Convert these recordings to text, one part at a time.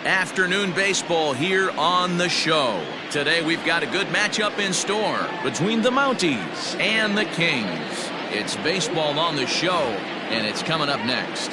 Afternoon baseball here on the show. Today we've got a good matchup in store between the Mounties and the Kings. It's baseball on the show, and it's coming up next.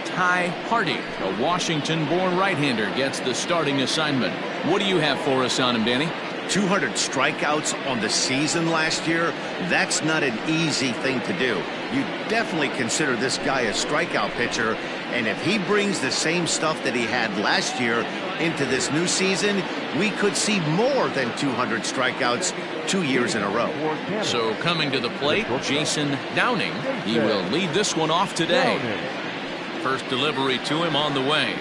Ty Hardy, a Washington-born right-hander, gets the starting assignment. What do you have for us on him, Danny? 200 strikeouts on the season last year. That's not an easy thing to do. You definitely consider this guy a strikeout pitcher, and if he brings the same stuff that he had last year into this new season, we could see more than 200 strikeouts 2 years in a row. So coming to the plate, Jason Downing. He will lead this one off today. First delivery to him on the way.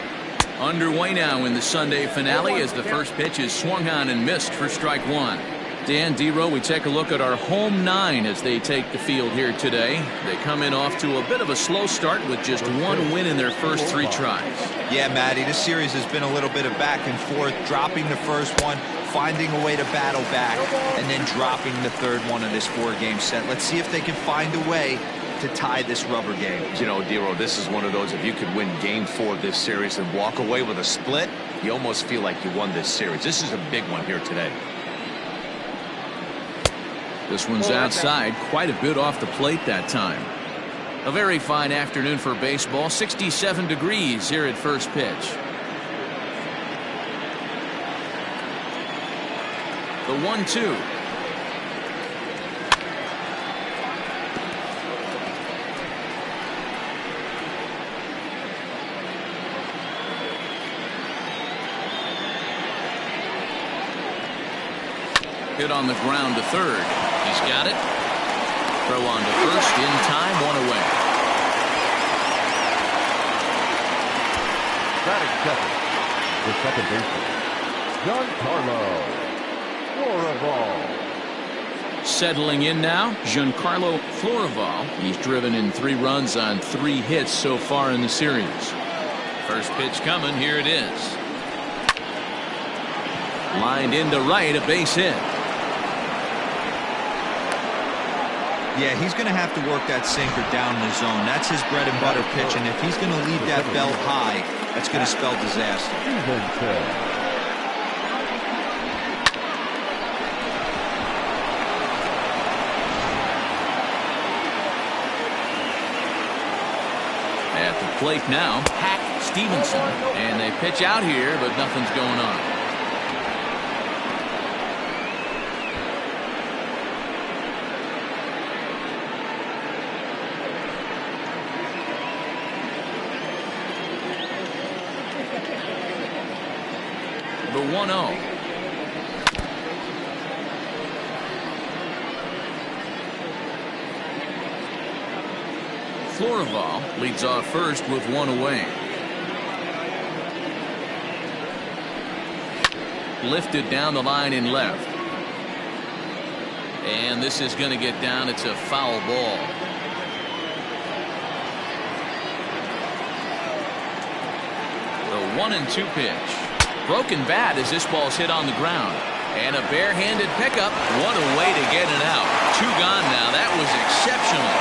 Underway now in the Sunday finale as the first pitch is swung on and missed for strike one. Dan Dero, we take a look at our home nine as they take the field here today. They come in off to a bit of a slow start with just one win in their first three tries. Yeah, Matty, this series has been a little bit of back and forth, dropping the first one, finding a way to battle back, and then dropping the third one of this four-game set. Let's see if they can find a way to tie this rubber game. You know, Dero, this is one of those, if you could win game 4 of this series and walk away with a split, you almost feel like you won this series. This is a big one here today. This one's outside, quite a bit off the plate that time. A very fine afternoon for baseball, 67 degrees here at first pitch. The 1-2. Hit on the ground to third. He's got it. Throw on to first in time, one away. Batting second, the second baseman, Giancarlo Florival. Settling in now, Giancarlo Florival. He's driven in 3 runs on 3 hits so far in the series. First pitch coming, here it is. Lined into right, a base hit. Yeah, he's going to have to work that sinker down in the zone. That's his bread and butter pitch, and if he's going to leave that belt high, that's going to spell disaster. At the plate now, Hack Stevenson, and they pitch out here, but nothing's going on. The 1-0. Florival leads off first with 1 away. Lifted down the line in left. And this is going to get down. It's a foul ball. The 1-2 pitch. Broken bat as this ball's hit on the ground. And a barehanded pickup. What a way to get it out. 2 gone now. That was exceptional.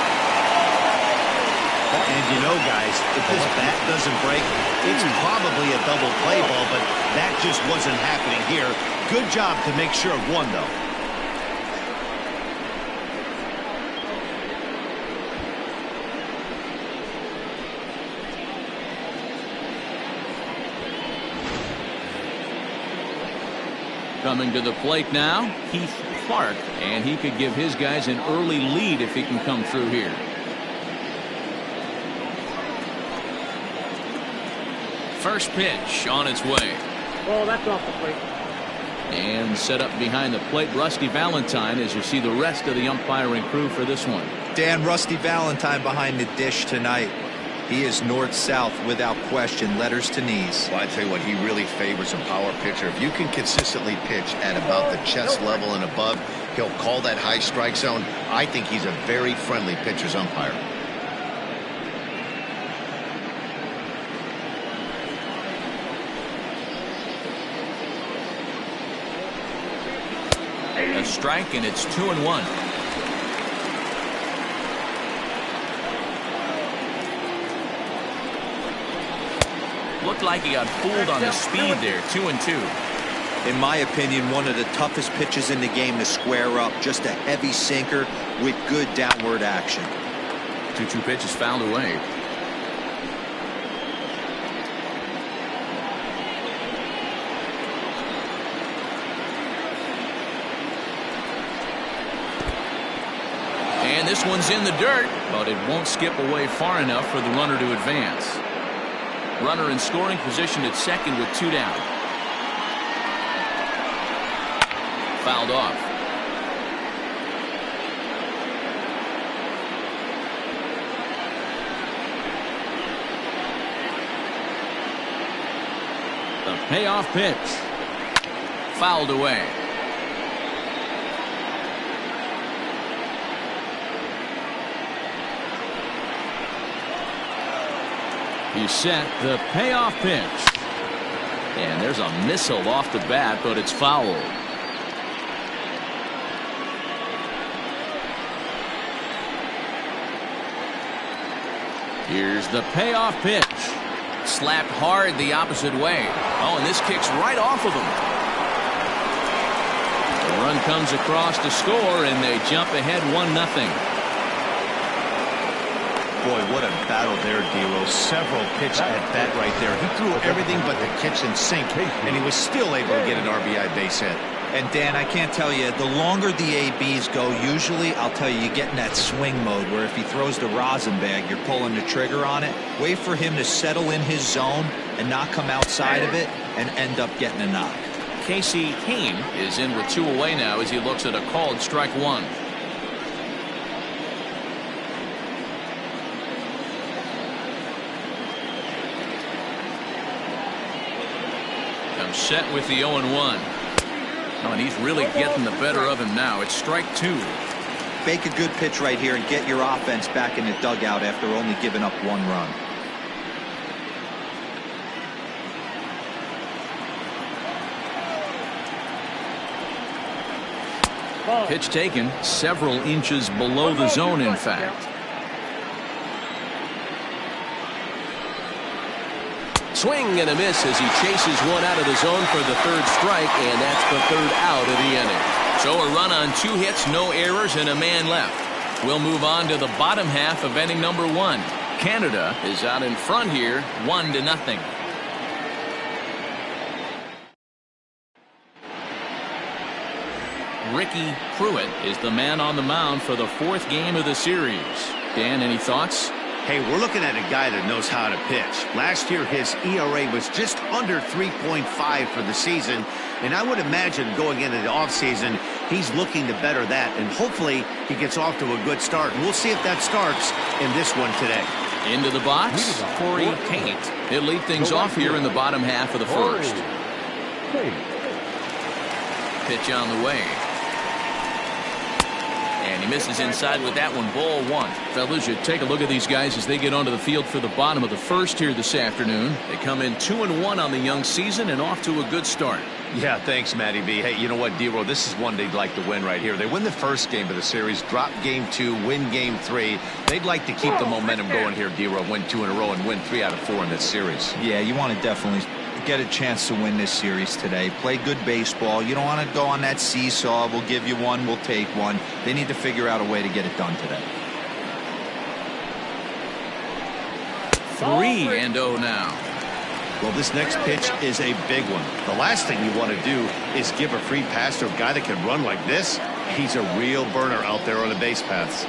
And you know, guys, if this bat doesn't break, it's probably a double play ball, but that just wasn't happening here. Good job to make sure of one, though. Coming to the plate now, Heath Clark, and he could give his guys an early lead if he can come through here. First pitch on its way. Oh, that's off the plate. And set up behind the plate, Rusty Valentine, as you see the rest of the umpiring crew for this one. Dan, Rusty Valentine behind the dish tonight. He is north-south without question, letters to knees. Well, I tell you what, he really favors a power pitcher. If you can consistently pitch at about the chest level and above, he'll call that high strike zone. I think he's a very friendly pitcher's umpire. strike, and it's 2-1. Looked like he got fooled on the speed there. 2-2. In my opinion, one of the toughest pitches in the game to square up. Just a heavy sinker with good downward action. 2-2 pitch is fouled away. And this one's in the dirt, but it won't skip away far enough for the runner to advance. Runner in scoring position at second with 2 down. Fouled off. The payoff pitch. Fouled away. He's set the payoff pitch. And there's a missile off the bat, but it's fouled. Here's the payoff pitch. Slapped hard the opposite way. Oh, and this kicks right off of him. The run comes across to score, and they jump ahead 1-0. Boy, what a battle there, D-Rose. Several pitch at bat right there. He threw everything but the kitchen sink, and he was still able to get an RBI base hit. And Dan, I can't tell you, the longer the ABs go, usually, I'll tell you, you get in that swing mode where if he throws the rosin bag, you're pulling the trigger on it. Wait for him to settle in his zone and not come outside of it and end up getting a knock. Casey Hain is in with 2 away now as he looks at a called strike 1. Comes set with the 0-1. Oh, and he's really getting the better of him now. It's strike 2. Make a good pitch right here and get your offense back in the dugout after only giving up 1 run. Pitch taken several inches below the zone, in fact. Swing and a miss as he chases one out of the zone for the 3rd strike, and that's the 3rd out of the inning. So a run on 2 hits, no errors, and a man left. We'll move on to the bottom half of inning number 1. Canada is out in front here, 1-0. Ricky Pruitt is the man on the mound for the 4th game of the series. Dan, any thoughts? Hey, we're looking at a guy that knows how to pitch. Last year, his ERA was just under 3.5 for the season, and I would imagine going into the offseason, he's looking to better that, and hopefully he gets off to a good start. And we'll see if that starts in this one today. Into the box, Corey Paint. He'll lead things off here in the bottom half of the 1st. Pitch on the way. And he misses inside with that one. Ball 1. Fellas, you take a look at these guys as they get onto the field for the bottom of the 1st here this afternoon. They come in 2-1 on the young season and off to a good start. Yeah, thanks, Matty B. Hey, you know what, D-Roll, this is one they'd like to win right here. They win the 1st game of the series, drop game 2, win game 3. They'd like to keep the momentum going here, D-Roll, win 2 in a row and win 3 out of 4 in this series. Yeah, you want to definitely get a chance to win this series today. Play good baseball. You don't want to go on that seesaw. We'll give you one, we'll take one. They need to figure out a way to get it done today. 3-0 now. Well, this next pitch is a big one. The last thing you want to do is give a free pass to a guy that can run like this. He's a real burner out there on the base paths.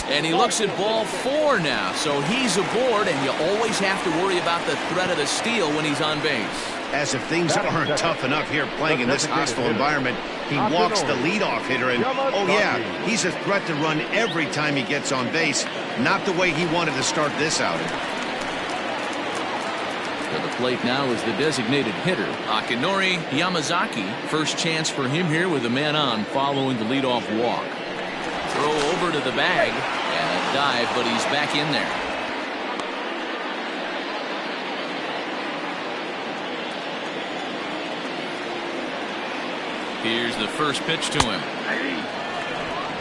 And he looks at ball 4 now, so he's aboard, and you always have to worry about the threat of the steal when he's on base. As if things aren't tough enough here playing in this hostile environment, he walks the leadoff hitter, and oh yeah, he's a threat to run every time he gets on base. Not the way he wanted to start this outing. To the plate now is the designated hitter, Akinori Yamazaki. First chance for him here with a man on following the leadoff walk. Throw over to the bag and a dive, but he's back in there. Here's the first pitch to him.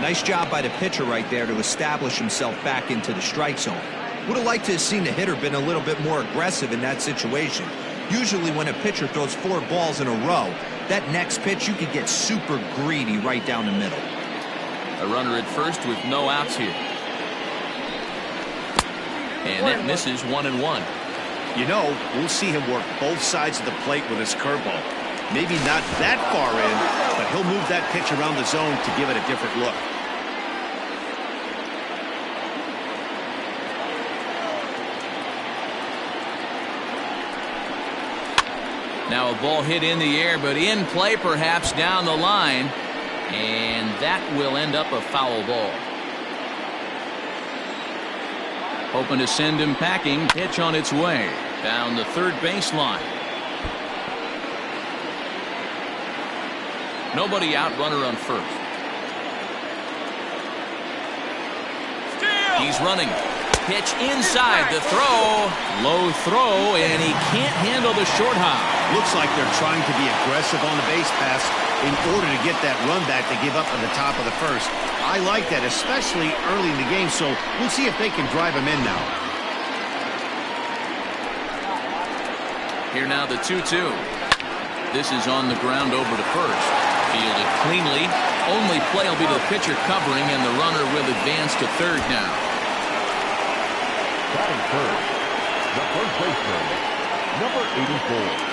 Nice job by the pitcher right there to establish himself back into the strike zone. Would have liked to have seen the hitter been a little bit more aggressive in that situation. Usually when a pitcher throws 4 balls in a row, that next pitch you could get super greedy right down the middle. A runner at first with no outs here. And that misses 1-1. You know, we'll see him work both sides of the plate with his curveball. Maybe not that far in, but he'll move that pitch around the zone to give it a different look. Now a ball hit in the air, but in play perhaps down the line. And that will end up a foul ball. Hoping to send him packing. Pitch on its way down the third baseline. Nobody out, runner on first. He's running. Pitch inside the throw. Low throw, and he can't handle the short hop. Looks like they're trying to be aggressive on the base pass in order to get that run back to give up at the top of the first. I like that, especially early in the game, so we'll see if they can drive him in now. Here now the 2-2. This is on the ground over to first. Fielded cleanly. Only play will be to the pitcher covering, and the runner will advance to third now. Batting third, the first baseman, number 84.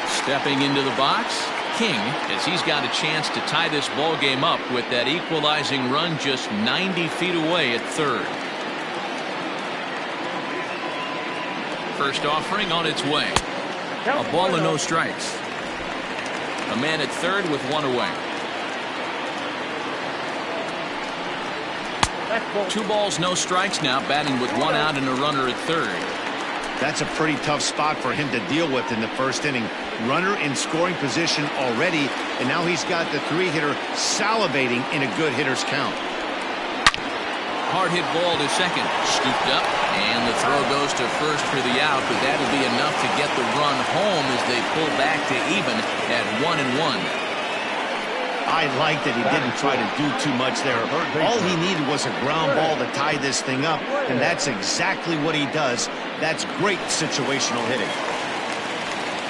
Stepping into the box, King, as he's got a chance to tie this ball game up with that equalizing run just 90 feet away at third. First offering on its way. A ball and no strikes. A man at third with one away. 2 balls, no strikes now, batting with 1 out and a runner at third. That's a pretty tough spot for him to deal with in the first inning. Runner in scoring position already, and now he's got the 3-hitter salivating in a good hitter's count. Hard hit ball to second. Scooped up, and the throw goes to first for the out, but that'll be enough to get the run home as they pull back to even at 1-1. I like that he didn't try to do too much there. All he needed was a ground ball to tie this thing up, and that's exactly what he does. That's great situational hitting.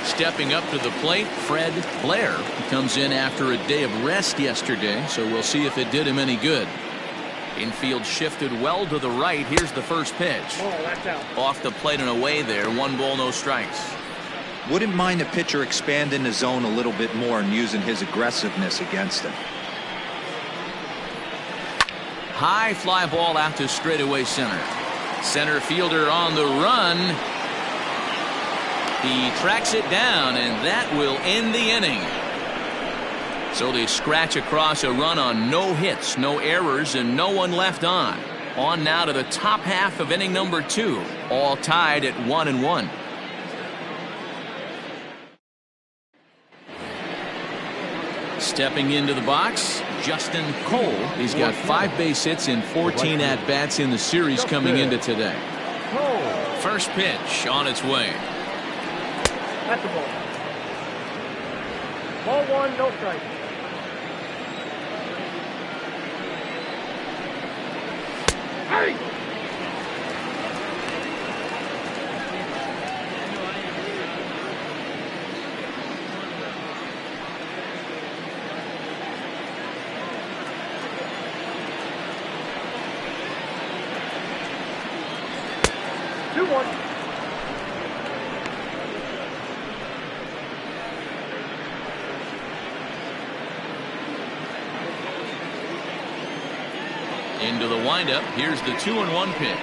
Stepping up to the plate, Fred Blair. He comes in after a day of rest yesterday, so we'll see if it did him any good. Infield shifted well to the right. Here's the first pitch. Off the plate and away there. 1 ball, no strikes. Wouldn't mind a pitcher expanding the zone a little bit more and using his aggressiveness against him. High fly ball out to straightaway center. Center fielder on the run. He tracks it down, and that will end the inning. So they scratch across a run on no hits, no errors, and no one left on. On now to the top half of inning number 2, all tied at 1-1. Stepping into the box, Justin Cole. He's got 5 base hits and 14 at-bats in the series coming into today. First pitch on its way. That's the ball. Ball 1, no strike. Hey! Into the windup. Here's the 2-1 pitch.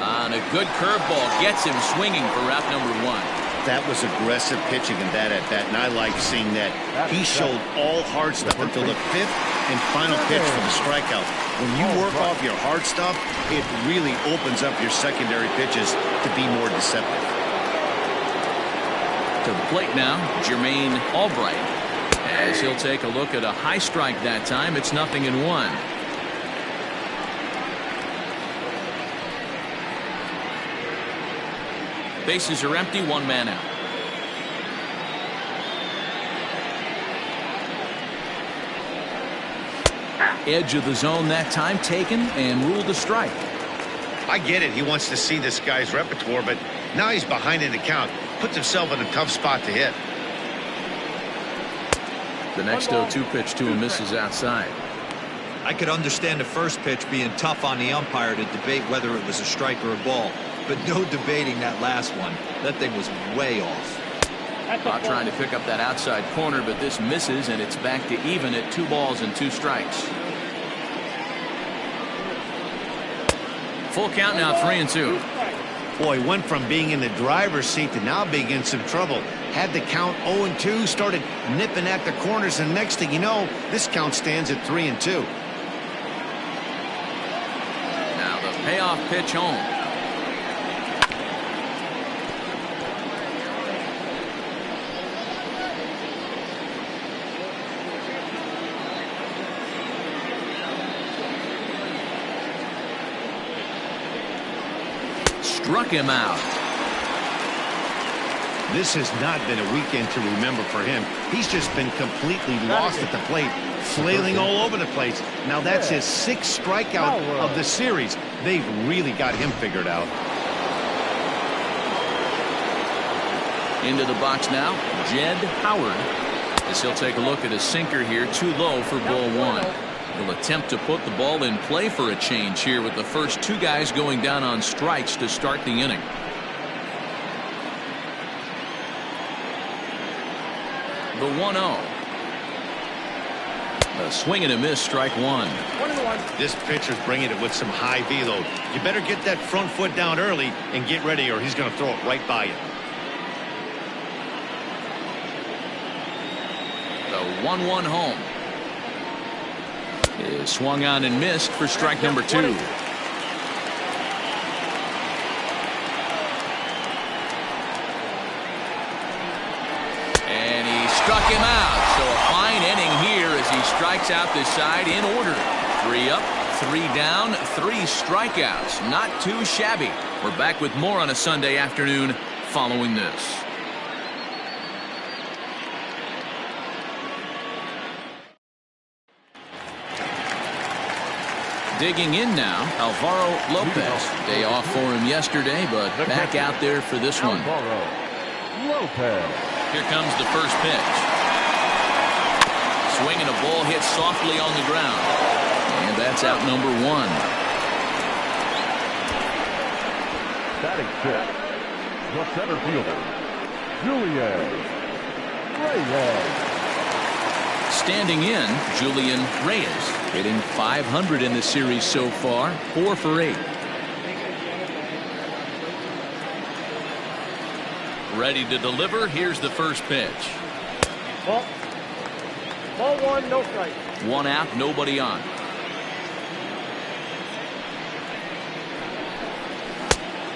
On a good curveball, gets him swinging for route number 1. That was aggressive pitching in that at-bat, and I like seeing that. He showed all hard stuff until the 5th and final pitch for the strikeout. When you work off your hard stuff, it really opens up your secondary pitches to be more deceptive. To the plate now, Jermaine Albright. As he'll take a look at a high strike that time. It's 0-1. Bases are empty, one man out. Edge of the zone that time taken and ruled a strike. I get it. He wants to see this guy's repertoire, but now he's behind in the count. Puts himself in a tough spot to hit. The next 0-2 pitch to him misses outside. I could understand the first pitch being tough on the umpire to debate whether it was a strike or a ball, but no debating that last one. That thing was way off. Not trying to pick up that outside corner, but this misses, and it's back to even at 2 balls and 2 strikes. Full count now, 3-2. Boy, went from being in the driver's seat to now being in some trouble. Had the count 0-2, started nipping at the corners, and next thing you know, this count stands at 3-2. Now the payoff pitch home. Struck him out. This has not been a weekend to remember for him. He's just been completely lost at the plate, flailing all over the place. Now that's his 6th strikeout of the series. They've really got him figured out. Into the box now, Jed Howard. As he'll take a look at his sinker here, too low for ball 1. He'll attempt to put the ball in play for a change here with the first 2 guys going down on strikes to start the inning. The 1-0. A swing and a miss, strike 1. This pitcher's bringing it with some high velo. You better get that front foot down early and get ready, or he's going to throw it right by you. The 1-1 home is swung on and missed for strike number 2. And he struck him out. So a fine inning here as he strikes out this side in order. 3 up, 3 down, 3 strikeouts. Not too shabby. We're back with more on a Sunday afternoon following this. Digging in now, Alvaro Lopez. Day off for him yesterday, but back out there for this one. Here comes the first pitch. Swinging a ball hit softly on the ground. And that's out number 1. Batting 6, the center fielder, Julian Reyes. Standing in, Julian Reyes, hitting .500 in the series so far, 4 for 8. Ready to deliver. Here's the first pitch. Ball 1, no strike. 1 out, nobody on.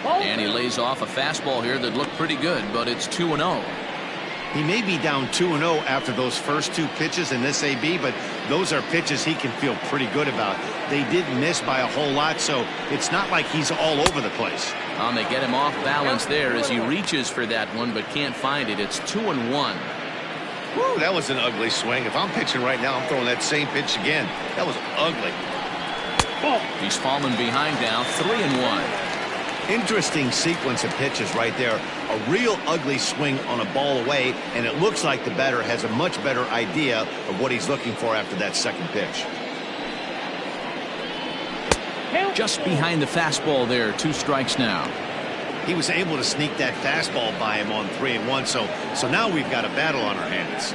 And he lays off a fastball here that looked pretty good, but it's 2-0. He may be down 2-0 after those first 2 pitches in this AB, but those are pitches he can feel pretty good about. They did miss by a whole lot, so it's not like he's all over the place. They get him off balance there as he reaches for that one, but can't find it. It's 2-1. Woo, that was an ugly swing. If I'm pitching right now, I'm throwing that same pitch again. That was ugly. He's fallen behind now, 3-1. Interesting sequence of pitches right there. A real ugly swing on a ball away, and it looks like the batter has a much better idea of what he's looking for after that second pitch. Just behind the fastball there, 2 strikes now. He was able to sneak that fastball by him on 3-1, so now we've got a battle on our hands.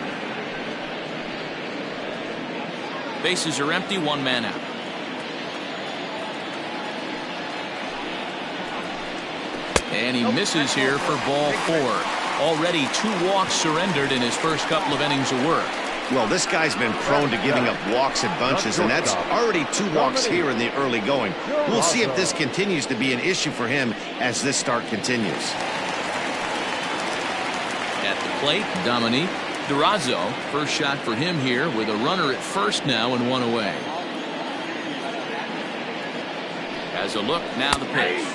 Bases are empty, 1 man out. And he misses here for ball 4. Already 2 walks surrendered in his first couple of innings of work. Well, this guy's been prone to giving up walks in bunches, and that's already 2 walks here in the early going. We'll see if this continues to be an issue for him as this start continues. At the plate, Dominique Durazo, first shot for him here with a runner at first now and 1 away. As a look, now the pitch.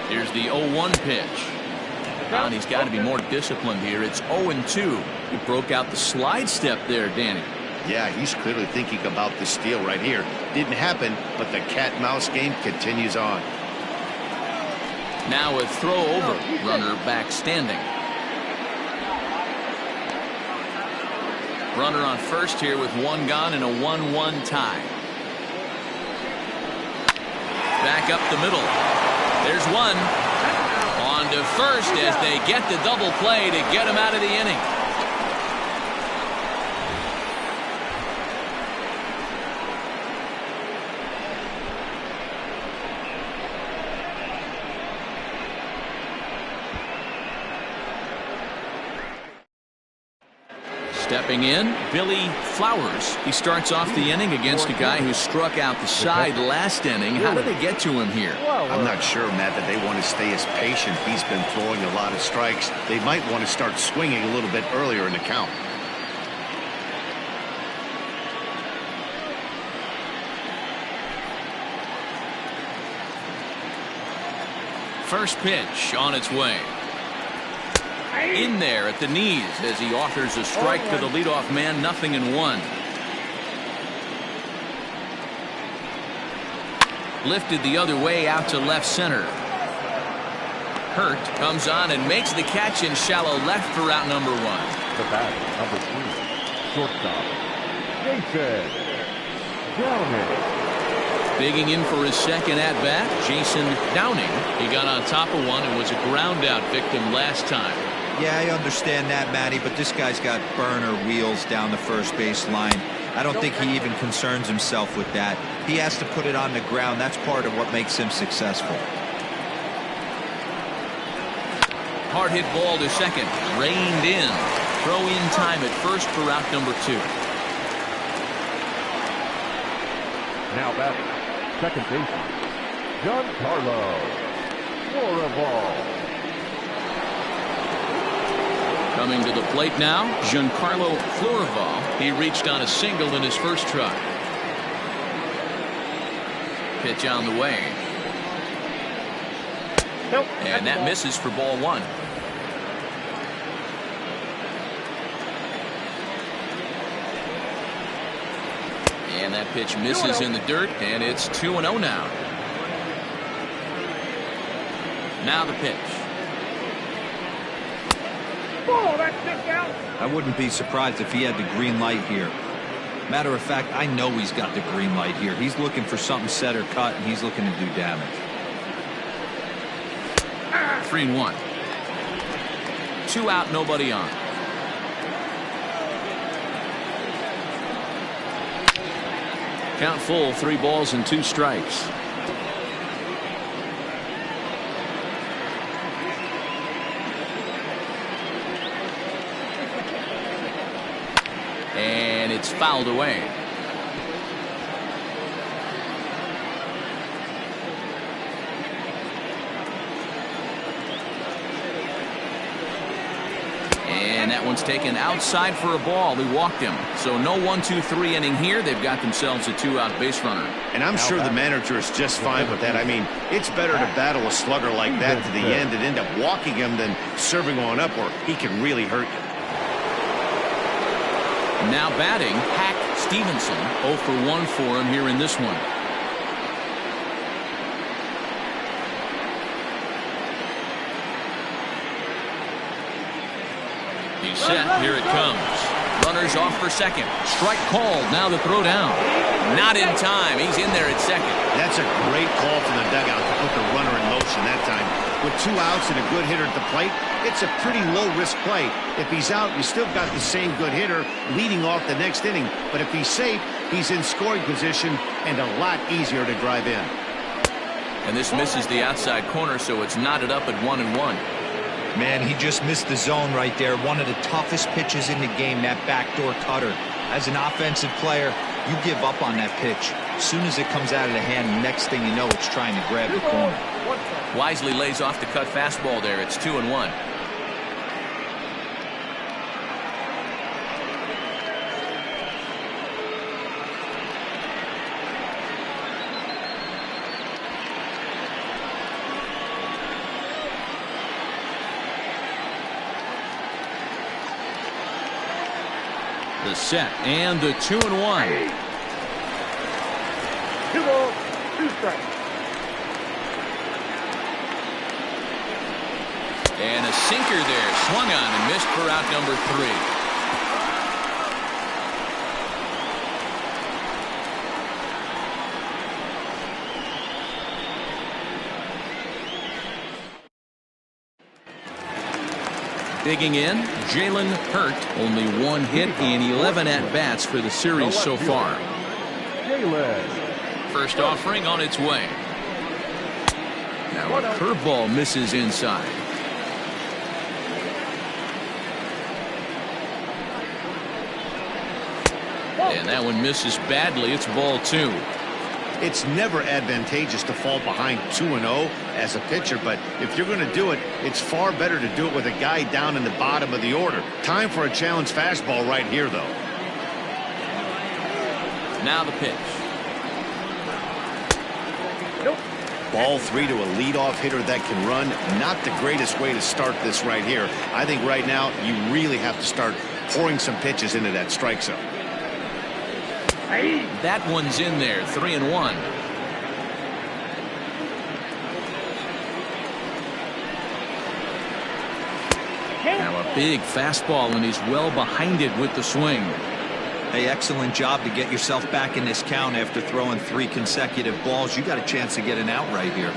Here's the 0-1 pitch. And he's got to be more disciplined here. It's 0-2. He broke out the slide step there, Danny. Yeah, he's clearly thinking about the steal right here. Didn't happen, but the cat-mouse game continues on. Now a throw over. Runner back standing. Runner on first here with 1 gone and a 1-1 tie. Back up the middle. There's 1. On to first as they get the double play to get him out of the inning. Stepping in, Billy Flowers. He starts off the inning against a guy who struck out the side last inning. How did they get to him here? I'm not sure, Matt, that they want to stay as patient. He's been throwing a lot of strikes. They might want to start swinging a little bit earlier in the count. First pitch on its way. In there at the knees as he offers a strike to the leadoff man. 0-1. Lifted the other way out to left center. Hurt comes on and makes the catch in shallow left for out number 1. The bat, number 3, shortstop, Jason Downing. Bigging in for his second at-bat, Jason Downing. He got on top of one and was a ground-out victim last time. Yeah, I understand that, Matty, but this guy's got burner wheels down the first base line. I don't think he even concerns himself with that. He has to put it on the ground. That's part of what makes him successful. Hard hit ball to second. Reined in. Throw in time at first for out number 2. Now batting, second baseman, Giancarlo Florival. Coming to the plate now, Giancarlo Florival. He reached on a single in his first try. Pitch on the way. And that misses for ball 1. And that pitch misses in the dirt, and it's 2-0 now. Now the pitch. I wouldn't be surprised if he had the green light here. Matter of fact, I know he's got the green light here. He's looking for something set or cut, and he's looking to do damage. 3-1. 2 out, nobody on. Count full, 3 balls and 2 strikes. And it's fouled away. And that one's taken outside for a ball. He walked him. So no 1-2-3 inning here. They've got themselves a 2-out base runner. And I'm sure the manager is just fine with that. I mean, it's better to battle a slugger like that to the end and end up walking him than serving on up where he can really hurt you. Now batting, Hack Stevenson. 0 for 1 for him here in this one. He's set. Here it comes. Runners off for second. Strike called. Now the throw down. Not in time. He's in there at second. That's a great call from the dugout to put the runner in motion that time. With 2 outs and a good hitter at the plate, it's a pretty low-risk play. If he's out, you still got the same good hitter leading off the next inning. But if he's safe, he's in scoring position and a lot easier to drive in. And this misses the outside corner, so it's knotted up at 1-1. Man, he just missed the zone right there. One of the toughest pitches in the game, that backdoor cutter. As an offensive player, you give up on that pitch. As soon as it comes out of the hand, next thing you know, it's trying to grab the corner. Wisely lays off the cut fastball there. It's 2-1. The set and the 2-1. 2 balls, 2 strikes. And a sinker there, swung on and missed for out number 3. Digging in, Jalen Hurt. Only 1 hit in 11 at-bats for the series so far. First offering on its way. Now a curveball misses inside. And that one misses badly. It's ball 2. It's never advantageous to fall behind 2-0 as a pitcher, but if you're going to do it, it's far better to do it with a guy down in the bottom of the order. Time for a challenge fastball right here, though. Now the pitch. Ball 3 to a leadoff hitter that can run. Not the greatest way to start this right here. I think right now you really have to start pouring some pitches into that strike zone. That one's in there, 3-1. Now a big fastball, and he's well behind it with the swing. Hey, excellent job to get yourself back in this count after throwing 3 consecutive balls. You got a chance to get an out right here.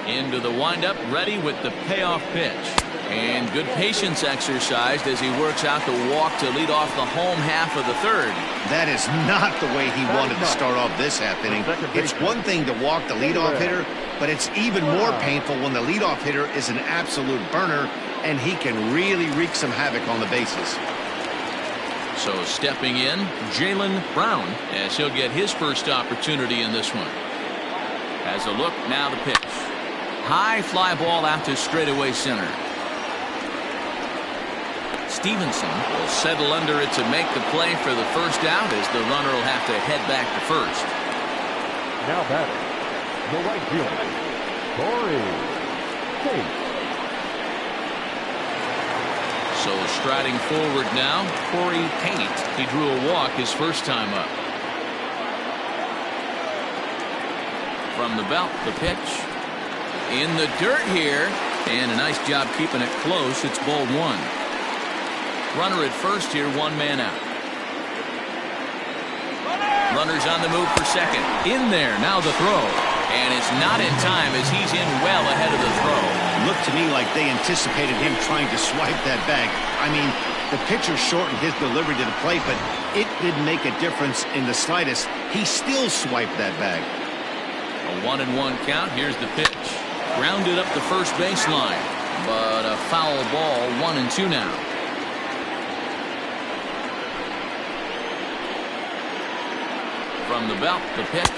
Into the windup, ready with the payoff pitch. And good patience exercised as he works out the walk to lead off the home half of the 3rd. That is not the way he wanted to start off this half inning. It's one thing to walk the leadoff hitter, but it's even more painful when the leadoff hitter is an absolute burner, and he can really wreak some havoc on the bases. So stepping in, Jalen Brown, as he'll get his first opportunity in this one. Has a look, now the pitch. High fly ball out to straightaway center. Stevenson will settle under it to make the play for the first out, as the runner will have to head back to first. Now batting, the right fielder, Corey Tate. So striding forward now, Corey Tate. He drew a walk his first time up. From the belt, the pitch. In the dirt here, and a nice job keeping it close. It's ball 1. Runner at first here, 1 man out. Runner's on the move for second. In there, now the throw. And it's not in time as he's in well ahead of the throw. Looked to me like they anticipated him trying to swipe that bag. I mean, the pitcher shortened his delivery to the plate, but it didn't make a difference in the slightest. He still swiped that bag. A 1-1 count. Here's the pitch. Grounded up the first baseline, but a foul ball, 1-2 now. From the belt, the pitch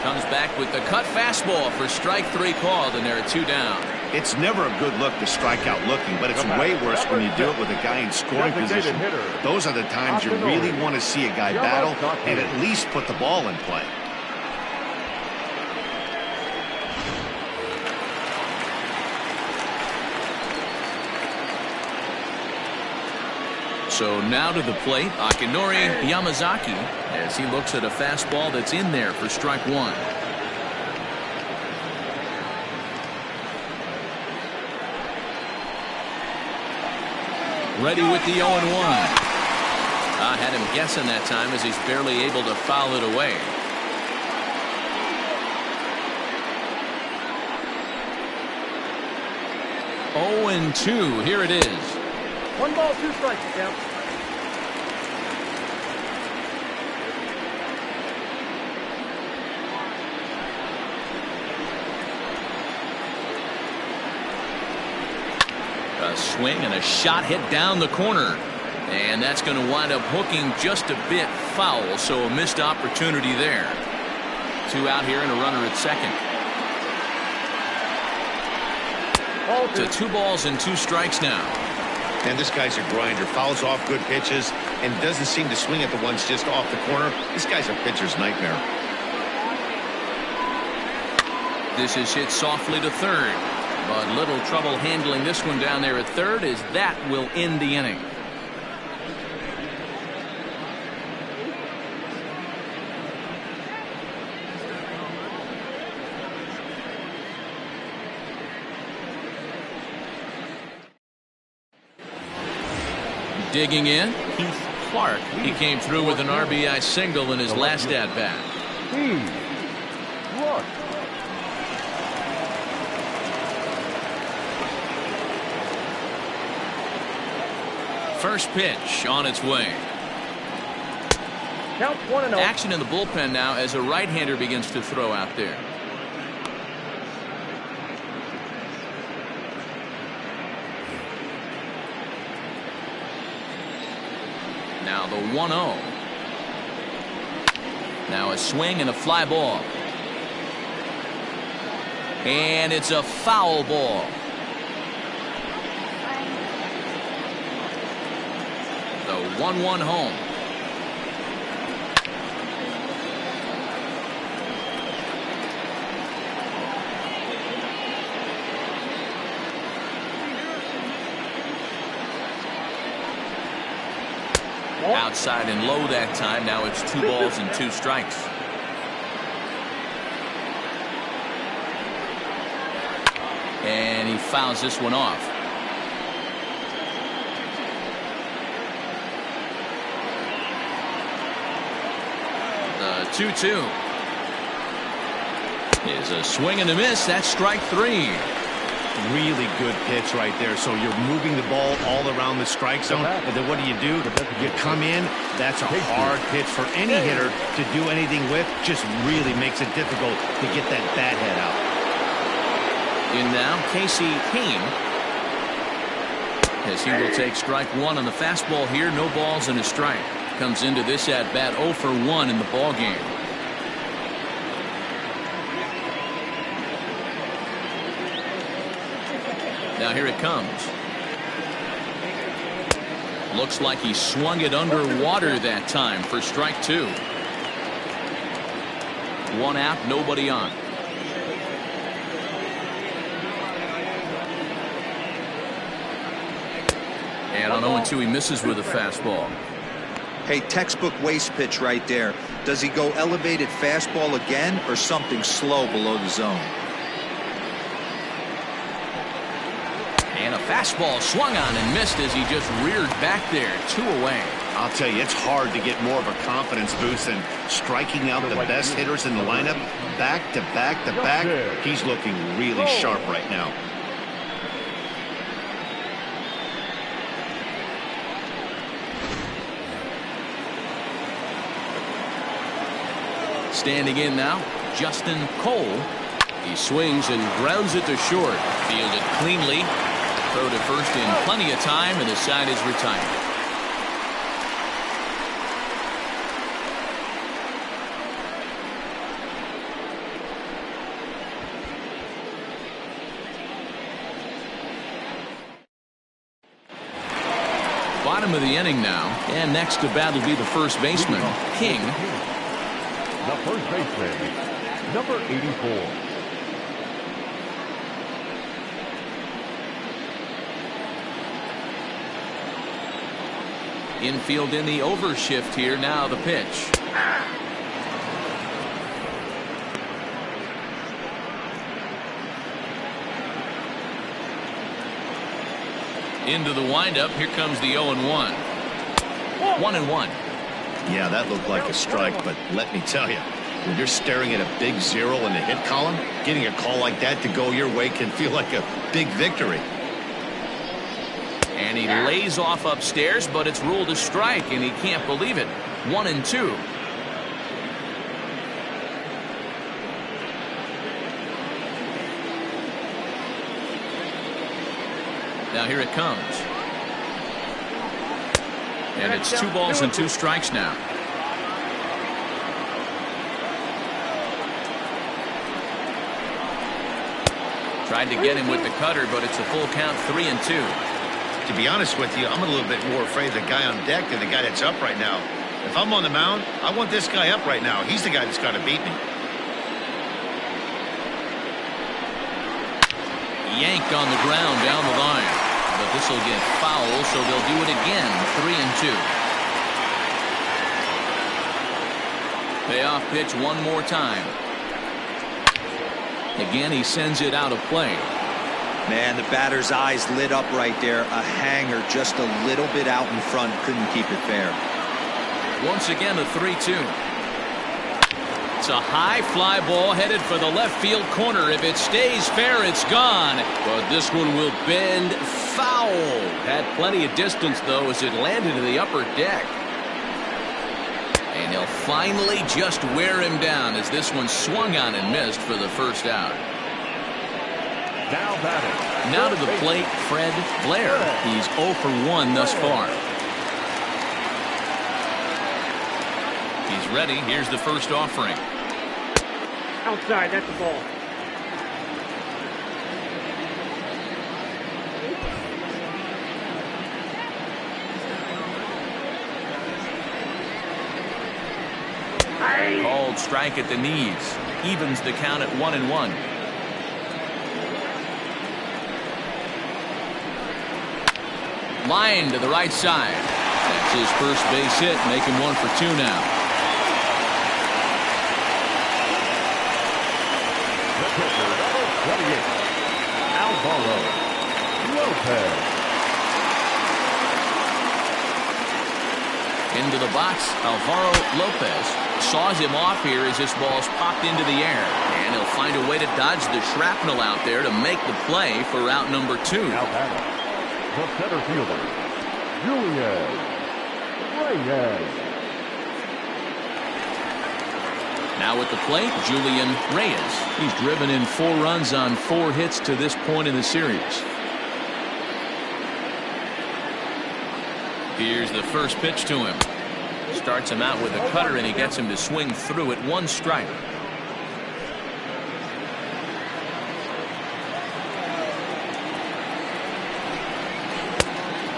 comes back with the cut fastball for strike 3 called, and there are 2 down. It's never a good look to strike out looking, but it's way worse when you do it with a guy in scoring position. Those are the times you really want to see a guy battle and at least put the ball in play. So now to the plate, Akinori Yamazaki, as he looks at a fastball that's in there for strike 1. Ready with the 0-1. I had him guessing that time as he's barely able to foul it away. Oh, and 2. Here it is. 1 ball, 2 strikes, count. A swing and a shot hit down the corner. And that's going to wind up hooking just a bit foul, so a missed opportunity there. 2 out here and a runner at second. To 2 balls and 2 strikes now. And this guy's a grinder. Fouls off good pitches and doesn't seem to swing at the ones just off the corner. This guy's a pitcher's nightmare. This is hit softly to third, but little trouble handling this one down there at third, as that will end the inning. Digging in, Keith Clark. He came through with an RBI single in his last at-bat. First pitch on its way. Count 1-0. Action in the bullpen now as a right-hander begins to throw out there. Now the 1-0. Now a swing and a fly ball. And it's a foul ball. The 1-1 home. Outside and low that time. Now it's 2 balls and 2 strikes. And he fouls this one off. The 2-2 is a swing and a miss. That's strike 3. Really good pitch right there. So you're moving the ball all around the strike zone, and then what do? You come in. That's a hard pitch for any hitter to do anything with. Just really makes it difficult to get that bat head out. In now, Casey Kane, as he will take strike 1 on the fastball here. No balls and a strike. Comes into this at bat 0 for 1 in the ball game. Now here it comes. Looks like he swung it underwater that time for strike 2. 1 out, nobody on. And on 0-2, he misses with a fastball. Hey, textbook waste pitch right there. Does he go elevated fastball again or something slow below the zone? And a fastball swung on and missed as he just reared back there. 2 away. I'll tell you, it's hard to get more of a confidence boost than striking out the best hitters in the lineup back to back to back. He's looking really sharp right now. Standing in now, Justin Cole. He swings and grounds it to short. Fielded cleanly. Throw to first in plenty of time, and the side is retired. Bottom of the inning now, and next to bat will be the first baseman, King. The first baseman, number 84. Infield in the overshift here. Now the pitch. Into the windup. Here comes the 0-1. 1-1. Yeah, that looked like a strike, but let me tell you, when you're staring at a big 0 in the hit column, getting a call like that to go your way can feel like a big victory. And he lays off upstairs, but it's ruled a strike, and he can't believe it. 1-2. Now here it comes. And it's 2 balls and 2 strikes now. Tried to get him with the cutter, but it's a full count, 3-2. To be honest with you, I'm a little bit more afraid of the guy on deck than the guy that's up right now. If I'm on the mound, I want this guy up right now. He's the guy that's got to beat me. Yanked on the ground down the line. But this will get foul, so they'll do it again, 3-2. Payoff pitch one more time. Again, he sends it out of play. Man, the batter's eyes lit up right there. A hanger just a little bit out in front. Couldn't keep it fair. Once again, a 3-2. It's a high fly ball headed for the left field corner. If it stays fair, it's gone. But this one will bend foul. Had plenty of distance, though, as it landed in the upper deck. And he'll finally just wear him down as this one swung on and missed for the first out. Now batting. Now to the plate, Fred Blair. He's 0 for 1 thus far. He's ready. Here's the first offering. Outside, that's the ball. Called strike at the knees. Evens the count at 1-1. Line to the right side. That's his first base hit, making 1 for 2 now. The pitcher, number 28, Alvaro Lopez. Into the box, Alvaro Lopez saws him off here as this ball's popped into the air. And he'll find a way to dodge the shrapnel out there to make the play for out number 2. Now batting, the center fielder, Julian Reyes. Now at the plate, Julian Reyes. He's driven in 4 runs on 4 hits to this point in the series. Here's the first pitch to him. Starts him out with a cutter, and he gets him to swing through it. 1 strike.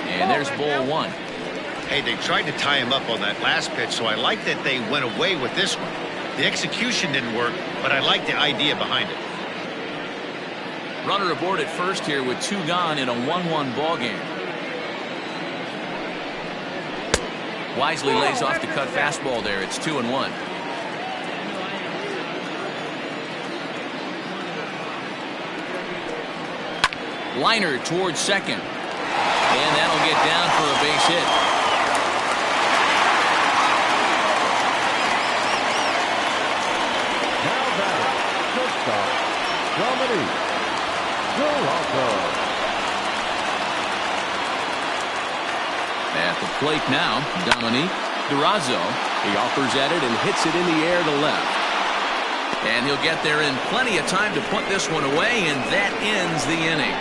And there's ball 1. Hey, they tried to tie him up on that last pitch, so I like that they went away with this one. The execution didn't work, but I like the idea behind it. Runner aboard at first here with 2 gone in a 1-1 ball game. Wisely lays off the cut fastball there. It's 2-1. Liner towards second. And that'll get down for a base hit. Now batting, shortstop, Dominique Durazo. At the plate now, Dominique Durazo. He offers at it and hits it in the air to left. And he'll get there in plenty of time to put this one away, and that ends the inning.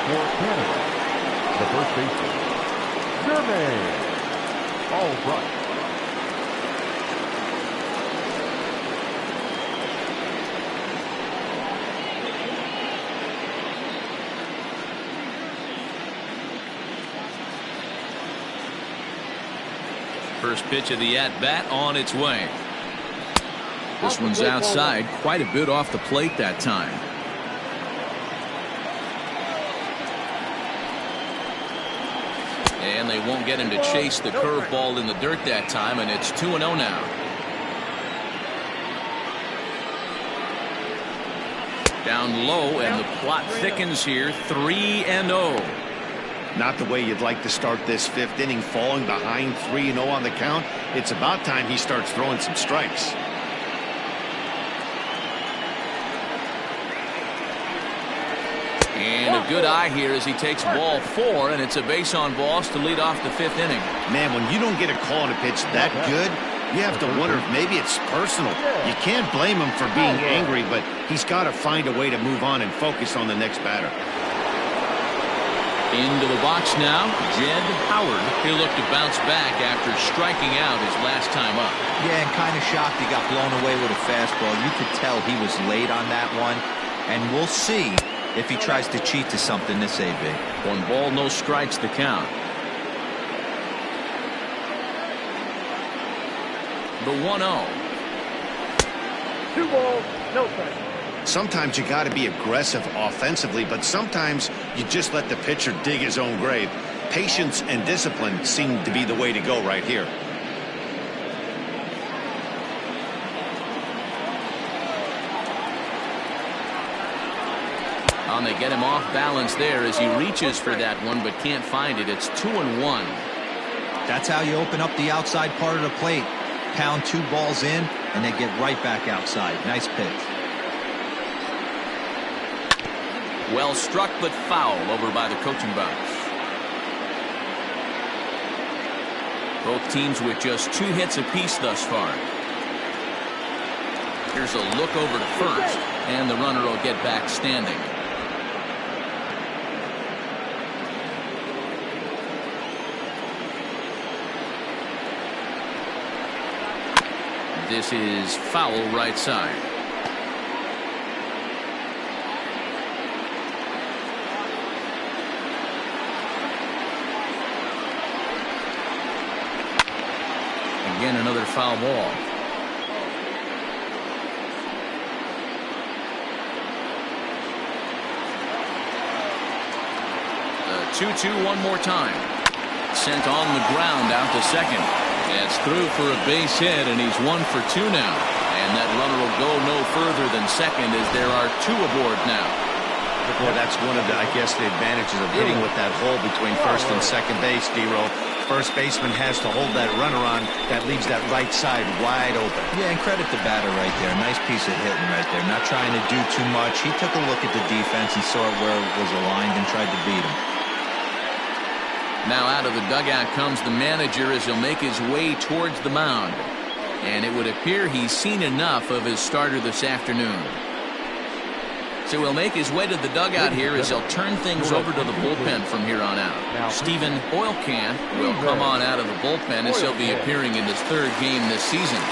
For Canada, the first baseman, Jermaine Albright. First pitch of the at-bat on its way. This one's outside, quite a bit off the plate that time. And they won't get him to chase the curveball in the dirt that time, and it's 2-0 now. Down low, and the plot thickens here, 3-0. Not the way you'd like to start this 5th inning, falling behind 3-0 on the count. It's about time he starts throwing some strikes. And a good eye here as he takes ball 4, and it's a base on balls to lead off the 5th inning. Man, when you don't get a call on a pitch that good, you have to wonder if maybe it's personal. You can't blame him for being angry, but he's got to find a way to move on and focus on the next batter. Into the box now, Jed Howard. He'll look to bounce back after striking out his last time up. Yeah, and kind of shocked he got blown away with a fastball. You could tell he was late on that one, and we'll see if he tries to cheat to something this AB. 1 ball, no strikes the count. The 1-0. 2 balls, no strikes. Sometimes you got to be aggressive offensively, but sometimes you just let the pitcher dig his own grave. Patience and discipline seem to be the way to go right here. And they get him off balance there as he reaches for that one but can't find it. It's 2-1. That's how you open up the outside part of the plate. Pound 2 balls in and then get right back outside. Nice pitch. Well struck but foul over by the coaching box. Both teams with just 2 hits apiece thus far. Here's a look over to first, and the runner will get back standing. This is foul right side. Again, another foul ball. The 2-2 one more time. Sent on the ground out to second. That's through for a base hit, and he's 1 for 2 now. And that runner will go no further than second as there are 2 aboard now. Well, that's one of the, I guess, the advantages of hitting with that hole between first and second base, D-Row. First baseman has to hold that runner on. That leaves that right side wide open. Yeah, and credit the batter right there. Nice piece of hitting right there. Not trying to do too much. He took a look at the defense and saw where it was aligned and tried to beat him. Now out of the dugout comes the manager as he'll make his way towards the mound. And it would appear he's seen enough of his starter this afternoon. So he'll make his way to the dugout here as he'll turn things over to the bullpen from here on out. Stephen Oilcan will come on out of the bullpen as he'll be appearing in his 3rd game this season.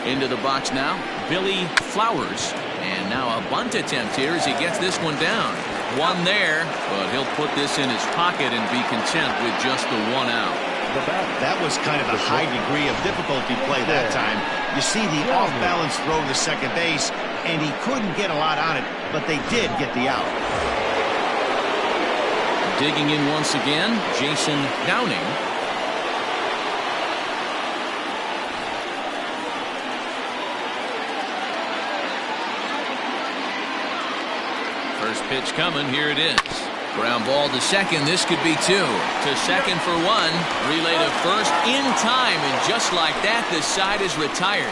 Into the box now, Billy Flowers. And now a bunt attempt here as he gets this one down. 1 there, but he'll put this in his pocket and be content with just the 1 out. That was kind of a high degree of difficulty play that time. You see the off-balance throw to second base, and he couldn't get a lot on it, but they did get the out. Digging in once again, Jason Downing. First pitch coming, here it is. Ground ball to second, this could be 2. To second for 1, relay to first in time, and just like that, this side is retired.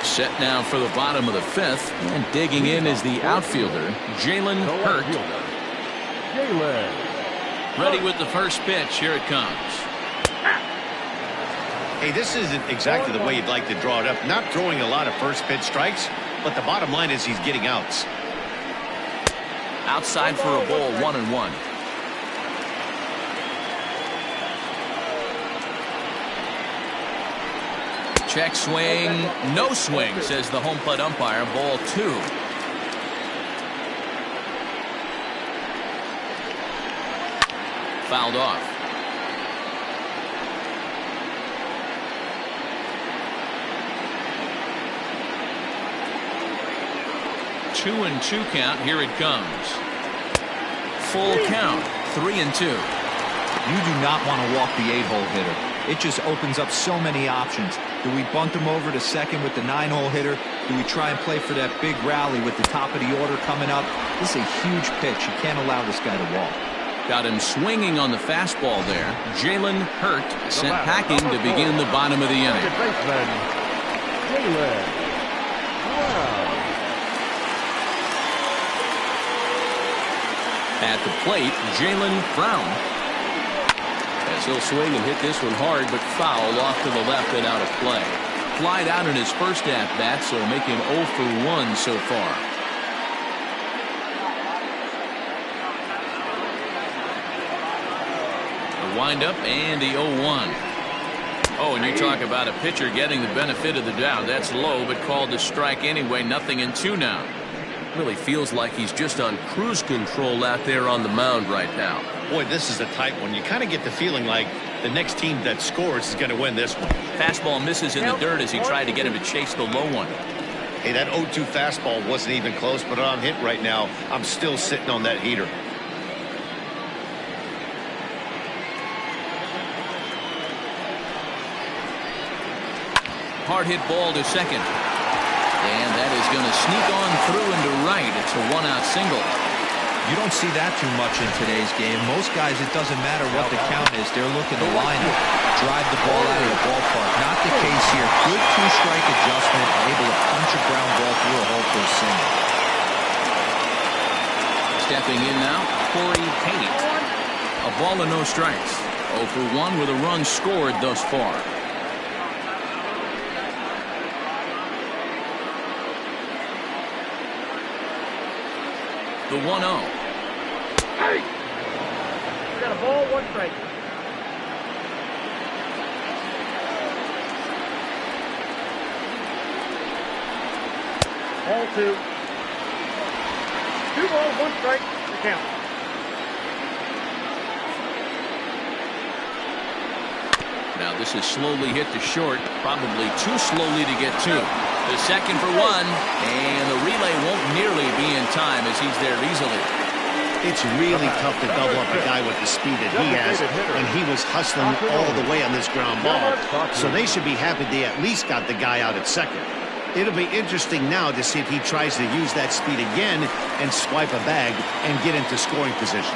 Set now for the bottom of the 5th, and digging in is the outfielder, Jalen Hurt. Ready with the first pitch, here it comes. Hey, this isn't exactly the way you'd like to draw it up. Not throwing a lot of first pitch strikes, but the bottom line is he's getting outs. Outside for a ball, 1-1. Check swing, no swing, says the home plate umpire. Ball 2. Fouled off. Two and 2 count. Here it comes. Full count. 3-2. You do not want to walk the 8-hole hitter. It just opens up so many options. Do we bunt him over to second with the 9-hole hitter? Do we try and play for that big rally with the top of the order coming up? This is a huge pitch. You can't allow this guy to walk. Got him swinging on the fastball there. Jalen Hurt sent packing to begin the bottom of the inning. Second baseman, Jalen Brown. At the plate, Jalen Brown. As he'll swing and hit this one hard, but foul off to the left and out of play. Flied out in his first at-bat, so make him 0 for 1 so far. The windup and the 0-1. Oh, and you talk about a pitcher getting the benefit of the doubt. That's low, but called a strike anyway. 0-2 now. Really feels like he's just on cruise control out there on the mound right now. Boy, this is a tight one. You kind of get the feeling like the next team that scores is going to win this one. Fastball misses in the dirt as he tried to get him to chase the low one. Hey, that 0-2 fastball wasn't even close, but on hit right now, I'm still sitting on that heater. Hard hit ball to second. And that is going to sneak on through into right. It's a 1-out single. You don't see that too much in today's game. Most guys, it doesn't matter what the count is. They're looking to line up, drive the ball out of the ballpark. Not the case here. Good two-strike adjustment, able to punch a ground ball through a hole for a single. Stepping in now, Corey Pate. A ball and no strikes. 0 for 1 with a run scored thus far. The 1-0. Hey! We got a ball, 1 strike. Ball 2. 2 balls, 1 strike. The count. Now this is slowly hit to short. Probably too slowly to get to. The second for 1, and the relay won't nearly be in time as he's there easily. It's really tough to double up a guy with the speed that he has, and he was hustling all the way on this ground ball. So they should be happy they at least got the guy out at second. It'll be interesting now to see if he tries to use that speed again and swipe a bag and get into scoring position.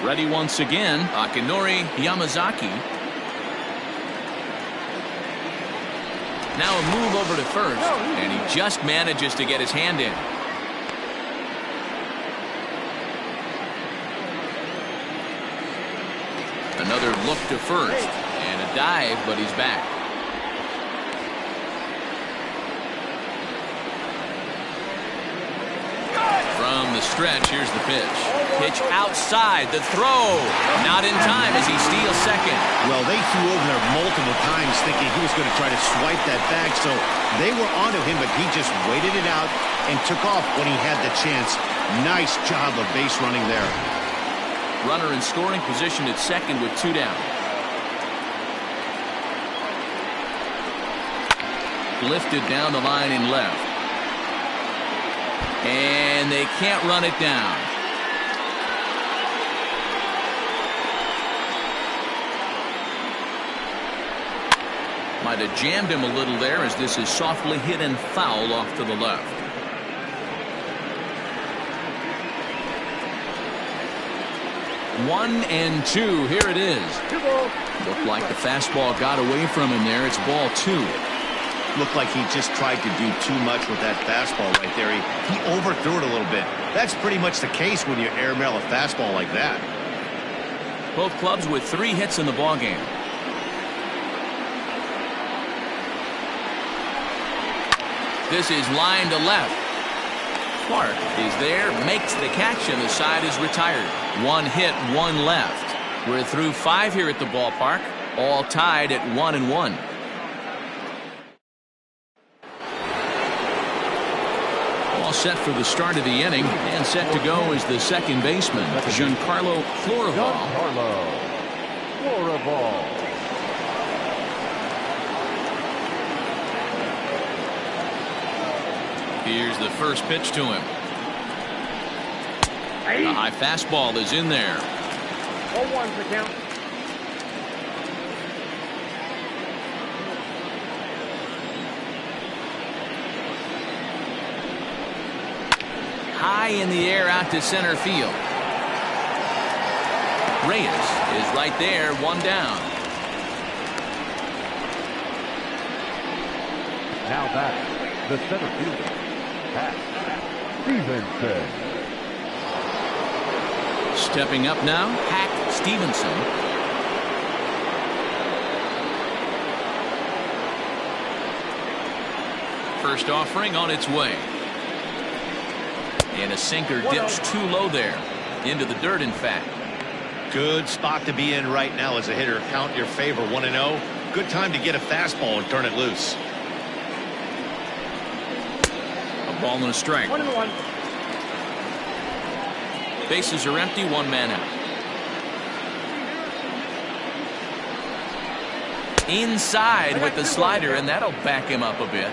Ready once again, Akinori Yamazaki. Now a move over to first, and he just manages to get his hand in. Another look to first, and a dive, but he's back. From the stretch, here's the pitch. Pitch outside, the throw. Not in time as he steals second. Well, they threw over there multiple times thinking he was going to try to swipe that bag, so they were onto him, but he just waited it out and took off when he had the chance. Nice job of base running there. Runner in scoring position at second with 2 down. Lifted down the line in left. And they can't run it down. Might have jammed him a little there as this is softly hit and foul off to the left. One and 2. Here it is. 2 balls. Looked like the fastball got away from him there. It's ball 2. Looked like he just tried to do too much with that fastball right there. He overthrew it a little bit. That's pretty much the case when you airmail a fastball like that. Both clubs with 3 hits in the ballgame. This is line to left. Clark is there, makes the catch, and the side is retired. 1 hit, 1 left. We're through 5 here at the ballpark, all tied at 1-1. All set for the start of the inning, and set to go is the second baseman, Giancarlo Florival. Giancarlo Florival. Here's the first pitch to him. The high fastball is in there. 1-1's the count. High in the air out to center field. Reyes is right there, one down. Now back, the center fielder, Pat Stevenson. Stepping up now, Hack Stevenson. First offering on its way. And a sinker dips too low there. Into the dirt, in fact. Good spot to be in right now as a hitter. Count your favor, 1-0. Good time to get a fastball and turn it loose. A ball and a strike. 1-1. Bases are empty, one man out. Inside with the slider, and that'll back him up a bit.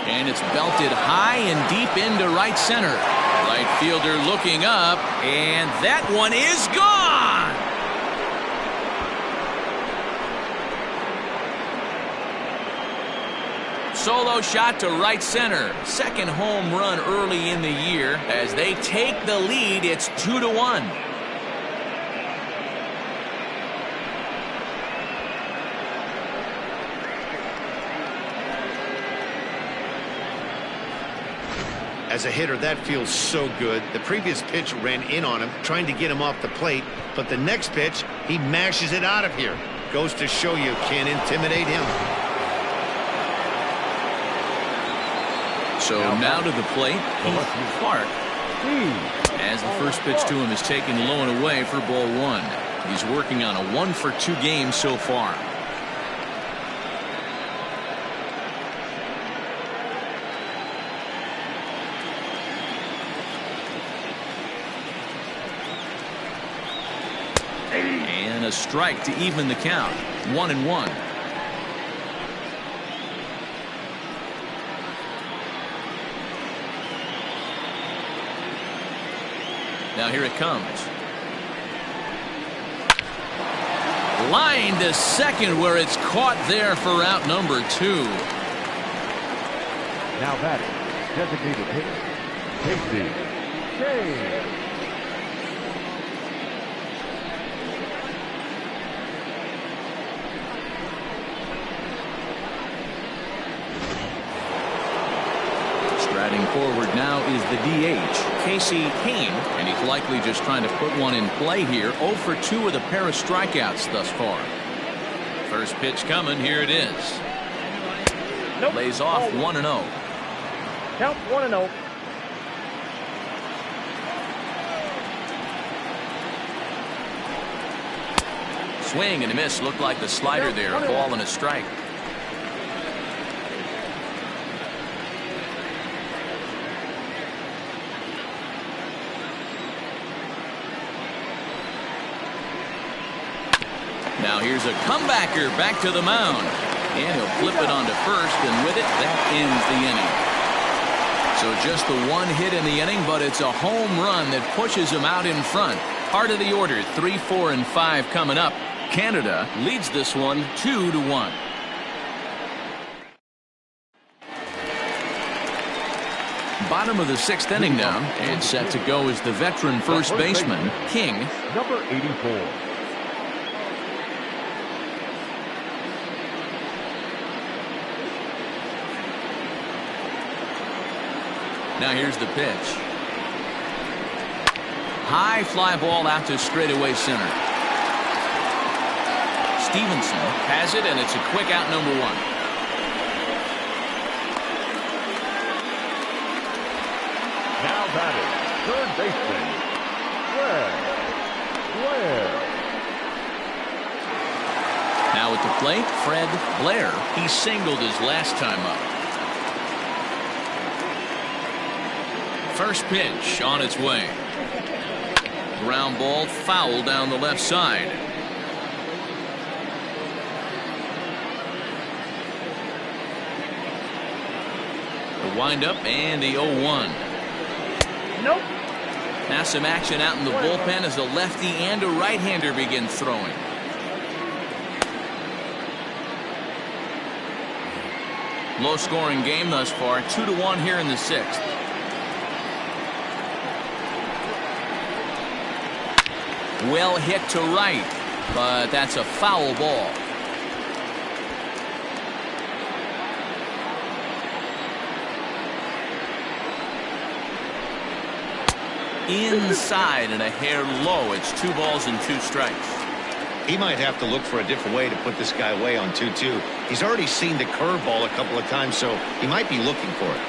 And it's belted high and deep into right center. Right fielder looking up, and that one is gone. Solo shot to right center. Second home run early in the year. As they take the lead, it's 2-1. As a hitter, that feels so good. The previous pitch ran in on him, trying to get him off the plate. But the next pitch, he mashes it out of here. Goes to show you can't intimidate him. So now to the plate, Keith Clark. As the first pitch to him is taken low and away for ball one. He's working on a 1-for-2 game so far. And a strike to even the count. 1-1. Now here it comes. Line to second where it's caught there for out number 2. Now batting, designated hitter, Casey Shane. Striding forward now is the DH, Casey Kane, and he's likely just trying to put one in play here. 0 for 2 with a pair of strikeouts thus far. First pitch coming, here it is. Nope. Lays off 1-0. Count 1-0. Swing and a miss. Looked like the slider there. A ball and a strike. Now here's a comebacker back to the mound. And he'll flip it onto first, and with it, that ends the inning. So just the one hit in the inning, but it's a home run that pushes him out in front. Part of the order, 3, 4, and 5 coming up. Canada leads this one 2-1. Bottom of the 6th inning now, and set to go is the veteran first baseman, King. Number 84. Now here's the pitch. High fly ball out to straightaway center. Stevenson has it, and it's a quick out, number 1. Now batting, third baseman, Fred Blair. Now at the plate, Fred Blair. He singled his last time up. First pitch on its way. Ground ball foul down the left side. The windup and the 0-1. Nope. Now some action out in the bullpen as a lefty and a right-hander begin throwing. Low-scoring game thus far, 2-1 here in the 6th. Well hit to right, but that's a foul ball. Inside and a hair low. It's 2 balls and 2 strikes. He might have to look for a different way to put this guy away on 2-2. He's already seen the curveball a couple of times, so he might be looking for it.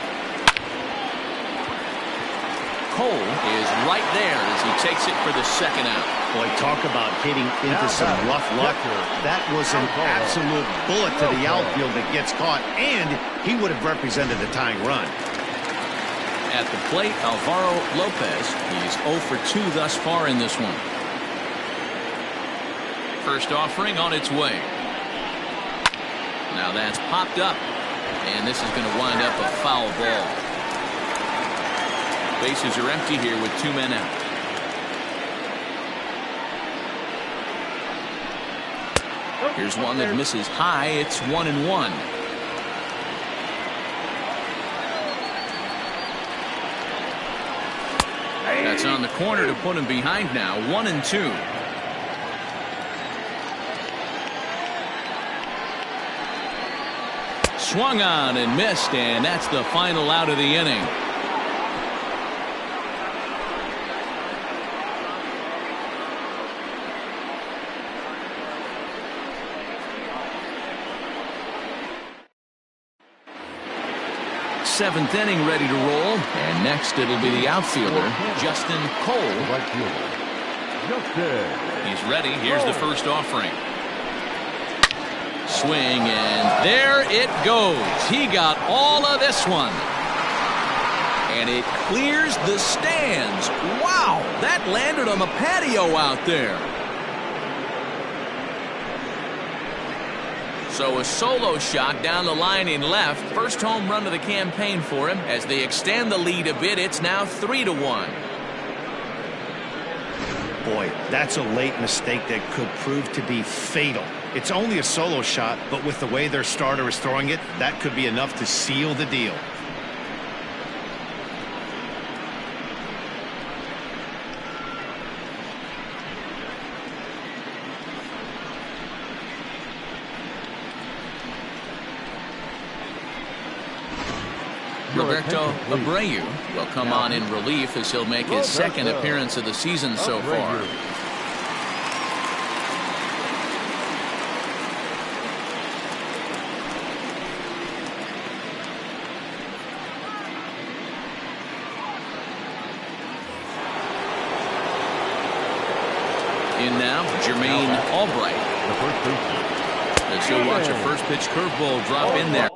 Cole is right there as he takes it for the 2nd out. Boy, talk about hitting into some rough luck. That was an absolute bullet to the outfield that gets caught, and he would have represented the tying run. At the plate, Alvaro Lopez. He's 0 for 2 thus far in this one. First offering on its way. Now that's popped up, and this is going to wind up a foul ball. Bases are empty here with 2 men out. Here's one that misses high. It's 1-1. That's on the corner to put him behind now. 1-2. Swung on and missed, and that's the final out of the inning. Seventh inning ready to roll, and next it'll be the outfielder Justin Cole. He's ready. Here's the first offering. Swing, and there it goes. He got all of this one, and it clears the stands. Wow, that landed on the patio out there. So a solo shot down the line in left. First home run of the campaign for him. As they extend the lead a bit, it's now 3-1. Boy, that's a late mistake that could prove to be fatal. It's only a solo shot, but with the way their starter is throwing it, that could be enough to seal the deal. Roberto Abreu will come on in relief as he'll make his 2nd appearance of the season so far. In now, Jermaine Albright. As you'll watch a first pitch curveball drop in there.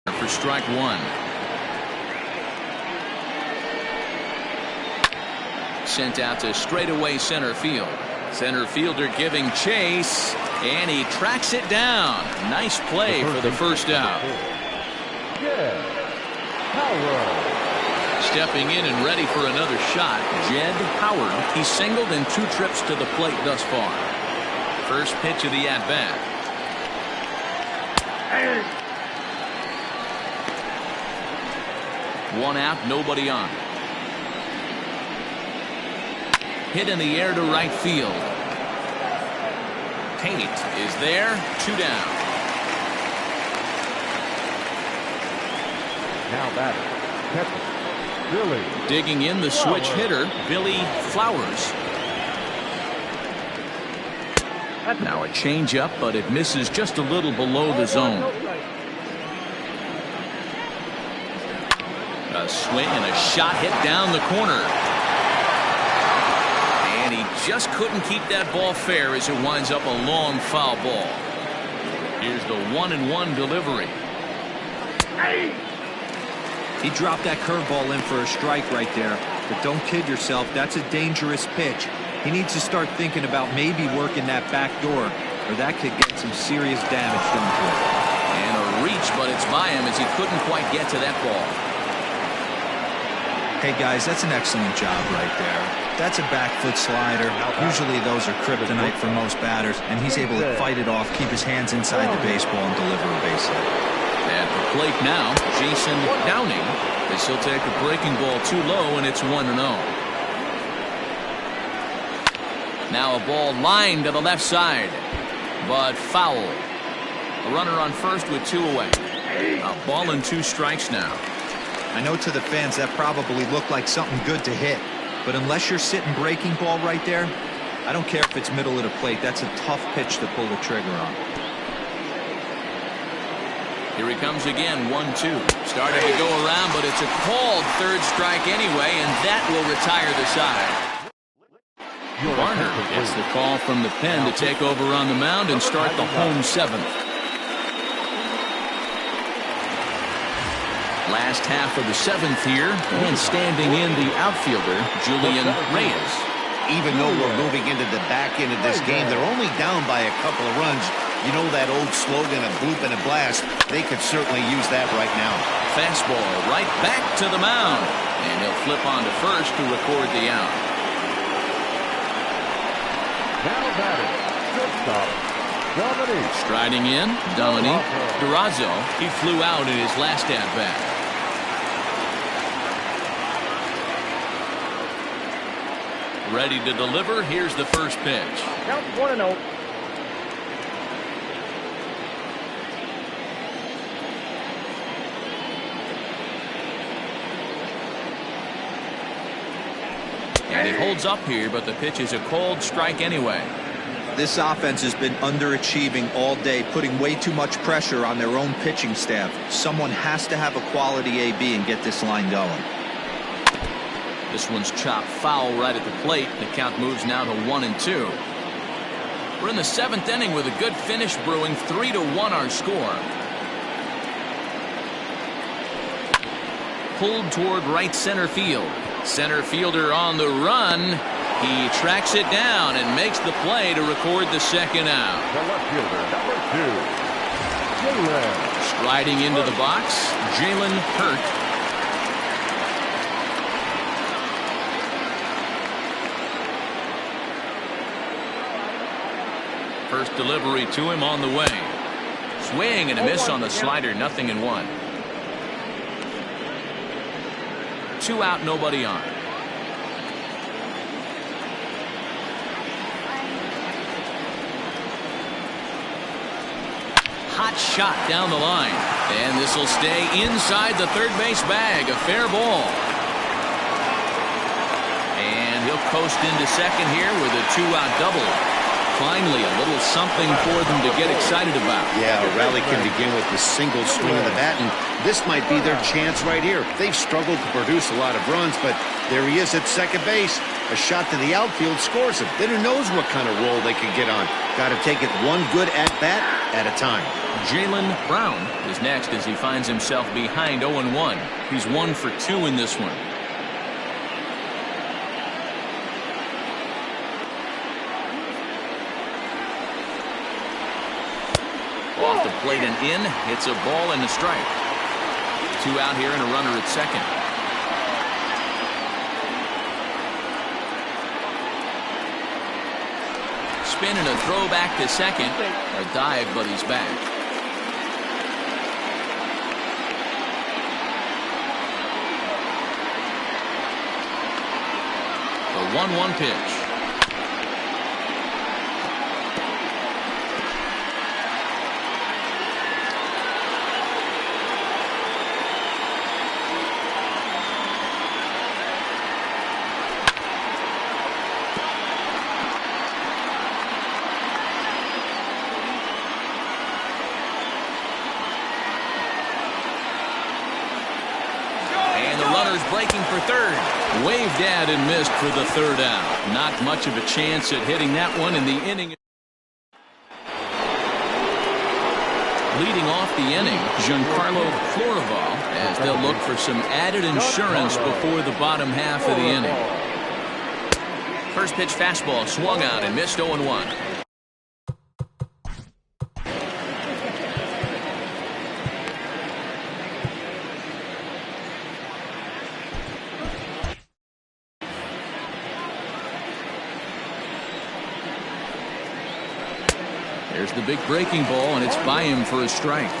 For strike 1. Sent out to straightaway center field. Center fielder giving chase, and he tracks it down. Nice play for the first out. Stepping in and ready for another shot, Jed Howard. He singled in 2 trips to the plate thus far. First pitch of the at-bat. One out, nobody on. Hit in the air to right field. Tate is there, 2 down. Now batter, catcher, Billy. Digging in the switch hitter, Billy Flowers. Now a changeup, but it misses just a little below the zone. A swing and a shot hit down the corner. And he just couldn't keep that ball fair as it winds up a long foul ball. Here's the 1-1 delivery. He dropped that curveball in for a strike right there. But don't kid yourself, that's a dangerous pitch. He needs to start thinking about maybe working that back door, or that could get some serious damage done to it. And a reach, but it's by him as he couldn't quite get to that ball. Hey, guys, that's an excellent job right there. That's a back foot slider. Usually those are kryptonite for most batters, and he's able to fight it off, keep his hands inside the baseball, and deliver a base hit. At the plate now, Jason Downing, as he'll take a breaking ball too low, and it's 1-0. Now a ball lined to the left side, but foul. A runner on first with 2 away. A ball and 2 strikes now. I know to the fans that probably looked like something good to hit, but unless you're sitting breaking ball right there, I don't care if it's middle of the plate. That's a tough pitch to pull the trigger on. Here he comes again, 1-2. Started to go around, but it's a called third strike anyway, and that will retire the side. Varner gets the call from the pen to take over on the mound and start the home 7th. Last half of the 7th here, and standing in the outfielder, Julian Reyes. Even though we're moving into the back end of this game, they're only down by a couple of runs. You know that old slogan, a bloop and a blast? They could certainly use that right now. Fastball right back to the mound, and he'll flip on to first to record the out. Now batting, shortstop, Dominique. Striding in, Dominique Durazo. He flew out in his last at-bat. Ready to deliver. Here's the first pitch. Count 1-0. And it holds up here, but the pitch is a cold strike anyway. This offense has been underachieving all day, putting way too much pressure on their own pitching staff. Someone has to have a quality AB and get this line going. This one's chopped foul right at the plate. The count moves now to 1-2. We're in the 7th inning with a good finish brewing. 3-1 our score. Pulled toward right center field. Center fielder on the run. He tracks it down and makes the play to record the second out. The left fielder, number 2, Jalen. Striding into the box, Jalen Hurt. First delivery to him on the way. Swing and a miss on the slider, 0-1. 2 out, nobody on. Hot shot down the line. And this will stay inside the third base bag. A fair ball. And he'll coast into second here with a 2-out double. Finally, a little something for them to get excited about. Yeah, a rally can begin with the single swing of the bat, and this might be their chance right here. They've struggled to produce a lot of runs, but there he is at second base. A shot to the outfield scores him. Then who knows what kind of roll they can get on. Got to take it one good at-bat at a time. Jaylen Brown is next as he finds himself behind 0-1. He's 1 for 2 in this one. Off the plate and in. It's a ball and a strike. 2 out here and a runner at second. Spin and a throw back to second. A dive, but he's back. The 1-1 pitch. Breaking for third. Waved at and missed for the 3rd out. Not much of a chance at hitting that one in the inning. Leading off the inning, Giancarlo Florival, as they'll look for some added insurance before the bottom half of the inning. First pitch fastball swung out and missed 0-1. Here's the big breaking ball, and it's by him for a strike.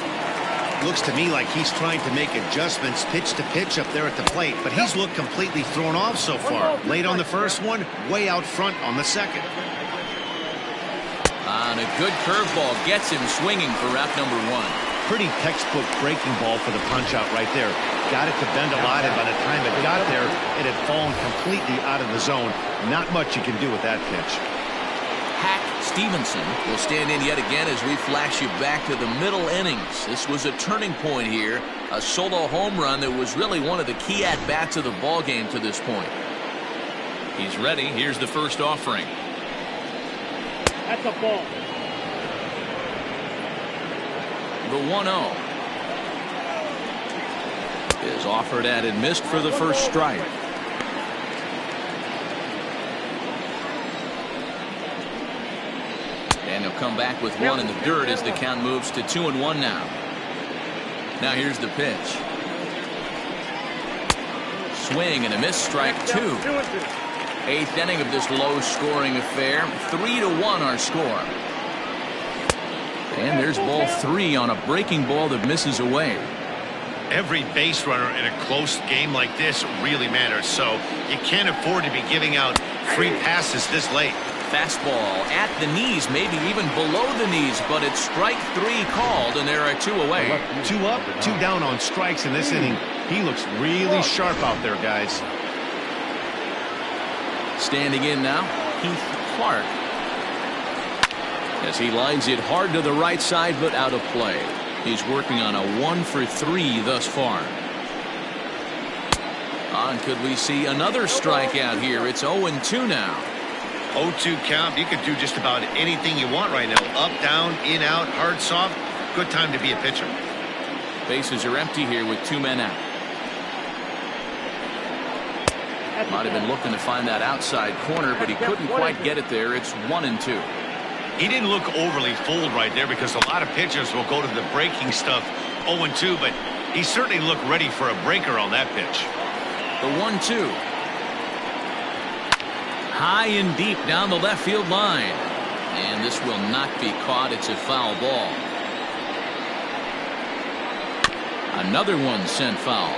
Looks to me like he's trying to make adjustments pitch to pitch up there at the plate, but he's looked completely thrown off so far. Late on the first one, way out front on the second. On a good curveball gets him swinging for out number 1. Pretty textbook breaking ball for the punch out right there. Got it to bend a lot, and by the time it got there, it had fallen completely out of the zone. Not much you can do with that pitch. Hack Stevenson will stand in yet again as we flash you back to the middle innings. This was a turning point here. A solo home run that was really one of the key at-bats of the ball game to this point. He's ready. Here's the first offering. That's a ball. The 1-0 is offered at and missed for the first strike. And he'll come back with one in the dirt as the count moves to 2-1 now. Now here's the pitch. Swing and a miss, strike 2. 8th inning of this low-scoring affair. 3-1 our score. And there's ball 3 on a breaking ball that misses away. Every base runner in a close game like this really matters, so you can't afford to be giving out free passes this late. Fastball at the knees, maybe even below the knees, but it's strike 3 called, and there are 2 away. 2 up, 2 down on strikes in this inning. He looks really sharp out there, guys. Standing in now, Heath Clark. As he lines it hard to the right side, but out of play. He's working on a 1 for 3 thus far. On, could we see another strikeout here? It's 0-2 now. 0-2 count. You could do just about anything you want right now. Up, down, in, out, hard, soft. Good time to be a pitcher. Bases are empty here with 2 men out. Might have been looking to find that outside corner, but he couldn't quite get it there. It's 1-2. He didn't look overly fooled right there because a lot of pitchers will go to the breaking stuff 0-2, but he certainly looked ready for a breaker on that pitch. The 1-2. High and deep down the left field line. And this will not be caught. It's a foul ball. Another one sent foul.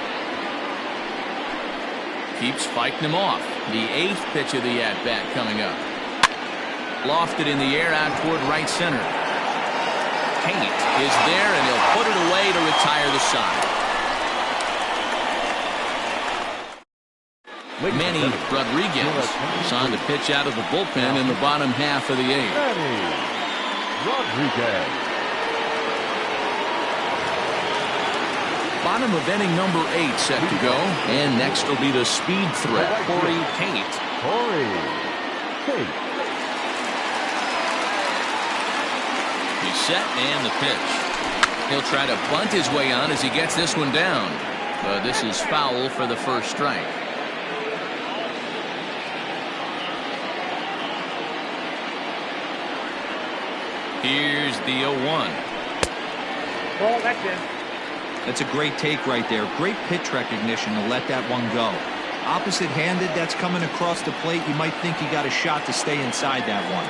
Keeps fighting him off. The 8th pitch of the at-bat coming up. Lofted in the air out toward right center. Tate is there, and he'll put it away to retire the side. Manny Rodriguez is on to pitch out of the bullpen in the bottom half of the 8th. Manny Rodriguez. Bottom of inning number 8 set to go, and next will be the speed threat, Corey Tate. Corey Tate. He's set, and the pitch. He'll try to bunt his way on as he gets this one down. But this is foul for the first strike. Here's the 0-1. Ball, that's in. That's a great take right there. Great pitch recognition to let that one go. Opposite-handed, that's coming across the plate. You might think he got a shot to stay inside that one.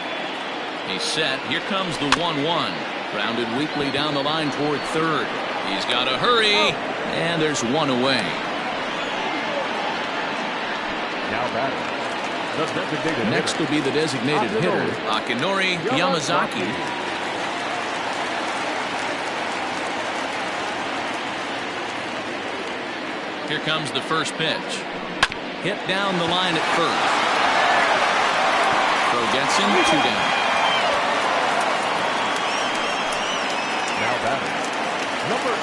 He's set. Here comes the 1-1. Grounded weakly down the line toward third. He's got to hurry. And there's one away. Now batting. The designated Next will be the designated hitter, Akinori Yamazaki. Here comes the first pitch. Hit down the line at first. Throw gets him, 2 down. Now batting. Number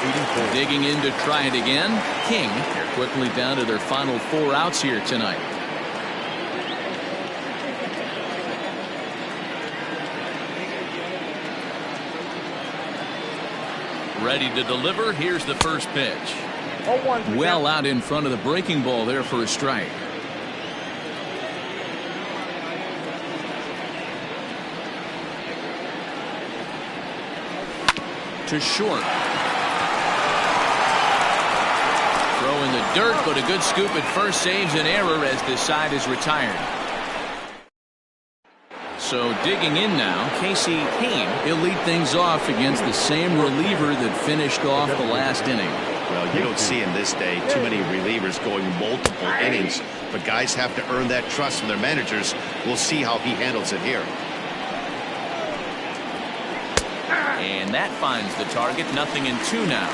84. Digging in to try it again. King. They're quickly down to their final 4 outs here tonight. Ready to deliver. Here's the first pitch. Well out in front of the breaking ball there for a strike. To short. Throw in the dirt, but a good scoop at first saves an error as this side is retired. So digging in now, Casey Hain. He'll lead things off against the same reliever that finished off the last inning. Well, you don't see in this day too many relievers going multiple innings, but guys have to earn that trust from their managers. We'll see how he handles it here. And that finds the target. 0-2 now.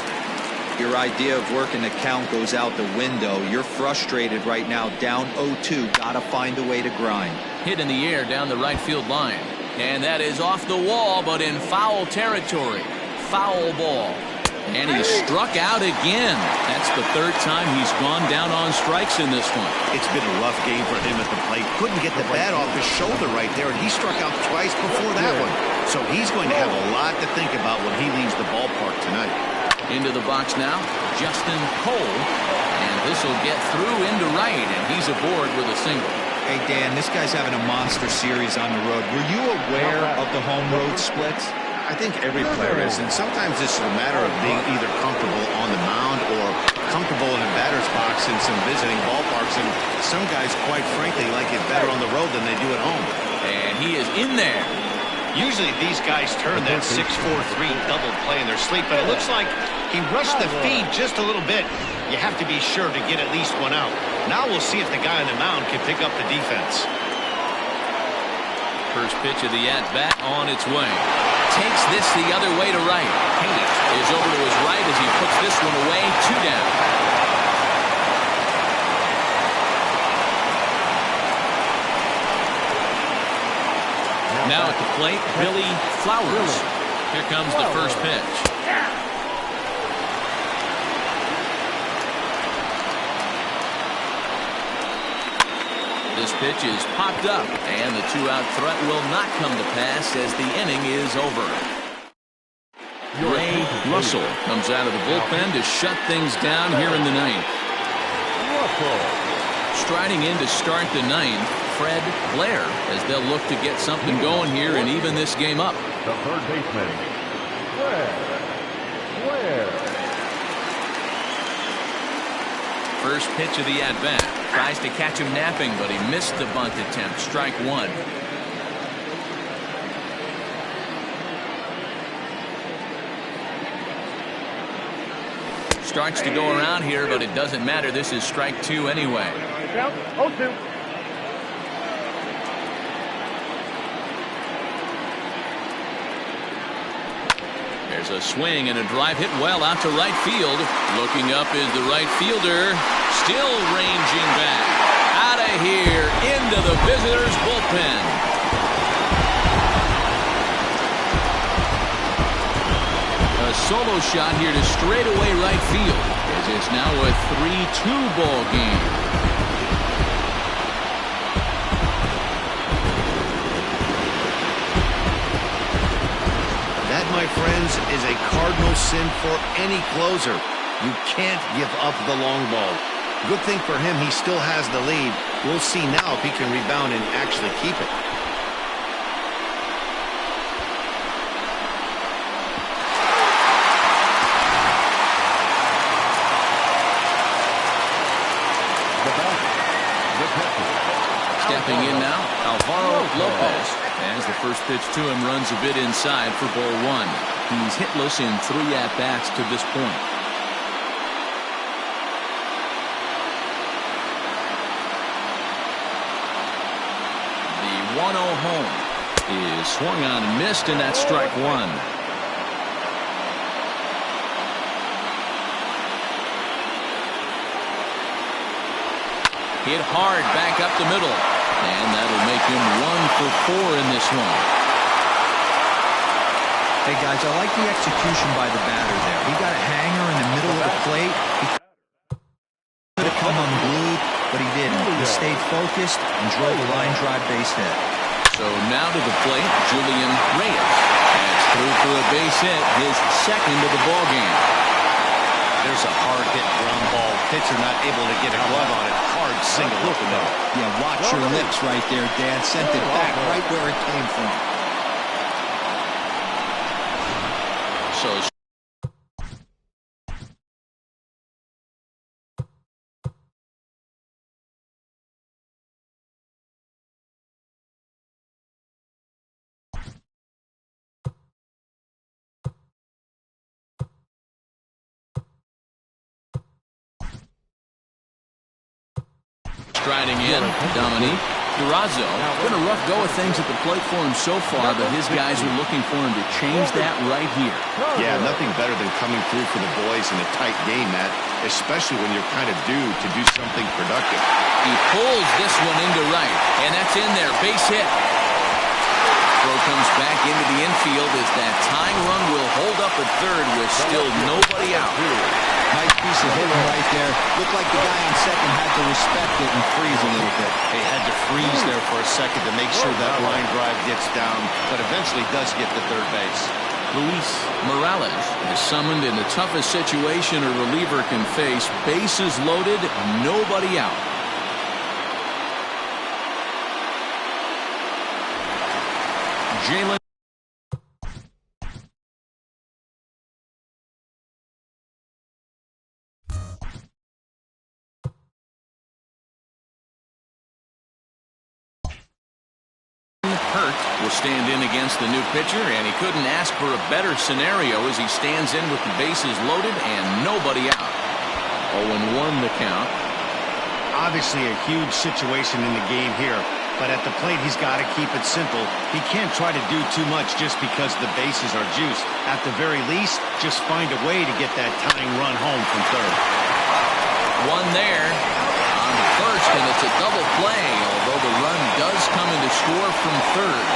Your idea of working the count goes out the window. You're frustrated right now, down 0-2. Gotta find a way to grind. Hit in the air down the right field line. And that is off the wall, but in foul territory. Foul ball. And he struck out again. That's the third time he's gone down on strikes in this one. It's been a rough game for him at the plate. Couldn't get the bat off his shoulder right there, and he struck out twice before that one. So he's going to have a lot to think about when he leaves the ballpark tonight. Into the box now, Justin Cole. And this will get through into right, and he's aboard with a single. Hey, Dan, this guy's having a monster series on the road. Were you aware of the home road splits? I think every player is, and sometimes it's a matter of being either comfortable on the mound or comfortable in a batter's box in some visiting ballparks, and some guys, quite frankly, like it better on the road than they do at home. And he is in there. Usually these guys turn that 6-4-3 double play in their sleep, but it looks like he rushed the feed just a little bit. You have to be sure to get at least one out. Now we'll see if the guy on the mound can pick up the defense. First pitch of the at-bat on its way. Takes this the other way to right. Hain is over to his right as he puts this one away. 2 down. Now at the plate, Billy Flowers. Here comes the first pitch. This pitch is popped up, and the 2-out threat will not come to pass as the inning is over. Ray Russell comes out of the bullpen to shut things down here in the ninth. Striding in to start the ninth, Fred Blair, as they'll look to get something going here and even this game up. The third baseman, Blair. First pitch of the at-bat. Tries to catch him napping, but he missed the bunt attempt. Strike one. Starts to go around here, but it doesn't matter. This is strike two anyway. 0-2. There's a swing and a drive hit well out to right field. Looking up is the right fielder. Still ranging back. Out of here into the visitors' bullpen. A solo shot here to straightaway right field, as it's now a 3-2 ball game. That, my friends, is a cardinal sin for any closer. You can't give up the long ball. Good thing for him, he still has the lead. We'll see now if he can rebound and actually keep it. Stepping in now, Alvaro Lopez. As the first pitch to him runs a bit inside for ball one. He's hitless in 3 at-bats to this point. The 1-0 home is swung on and missed, and that's strike one. Hit hard back up the middle. And that'll make him 1 for 4 in this one. Hey, guys, I like the execution by the batter there. He got a hanger in the middle of the plate. He could have come unglued, but he didn't. He stayed focused and drove a line drive base hit. So now to the plate, Julian Reyes. That's through for a base hit, his second of the ball game. There's a hard hit ground ball. Pitcher not able to get a glove on it. Hard single open though. Yeah, watch your lips right there, Dan. Sent it back right where it came from. So striding in, Dominique Durazo. Been a rough go of things at the plate for him so far, but his guys are looking for him to change that right here. Yeah, nothing better than coming through for the boys in a tight game, Matt, especially when you're kind of due to do something productive. He pulls this one into right, and that's in there. Base hit. Throw comes back into the infield as that tying run will hold up at third with still nobody out. Nice piece of hitting right there. Looked like the guy on second had to respect it and freeze a little bit. He had to freeze there for a second to make sure that line drive gets down, but eventually does get to third base. Luis Morales is summoned in the toughest situation a reliever can face. Bases loaded, nobody out. Jalen Hurt will stand in against the new pitcher, and he couldn't ask for a better scenario as he stands in with the bases loaded and nobody out. 0-1 the count. Obviously a huge situation in the game here, but at the plate he's got to keep it simple. He can't try to do too much just because the bases are juiced. At the very least, just find a way to get that tying run home from third. One there on the first, and it's a double play, although the run does come in to score from third.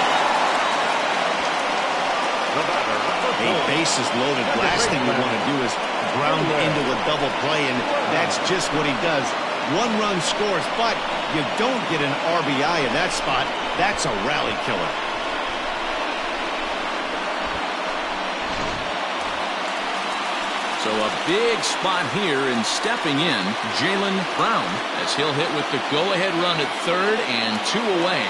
A bases loaded. Last thing we want to do is ground into a double play, and that's just what he does. One run scores, but you don't get an RBI in that spot. That's a rally killer. So a big spot here, and stepping in, Jalen Brown, as he'll hit with the go-ahead run at third and 2 away.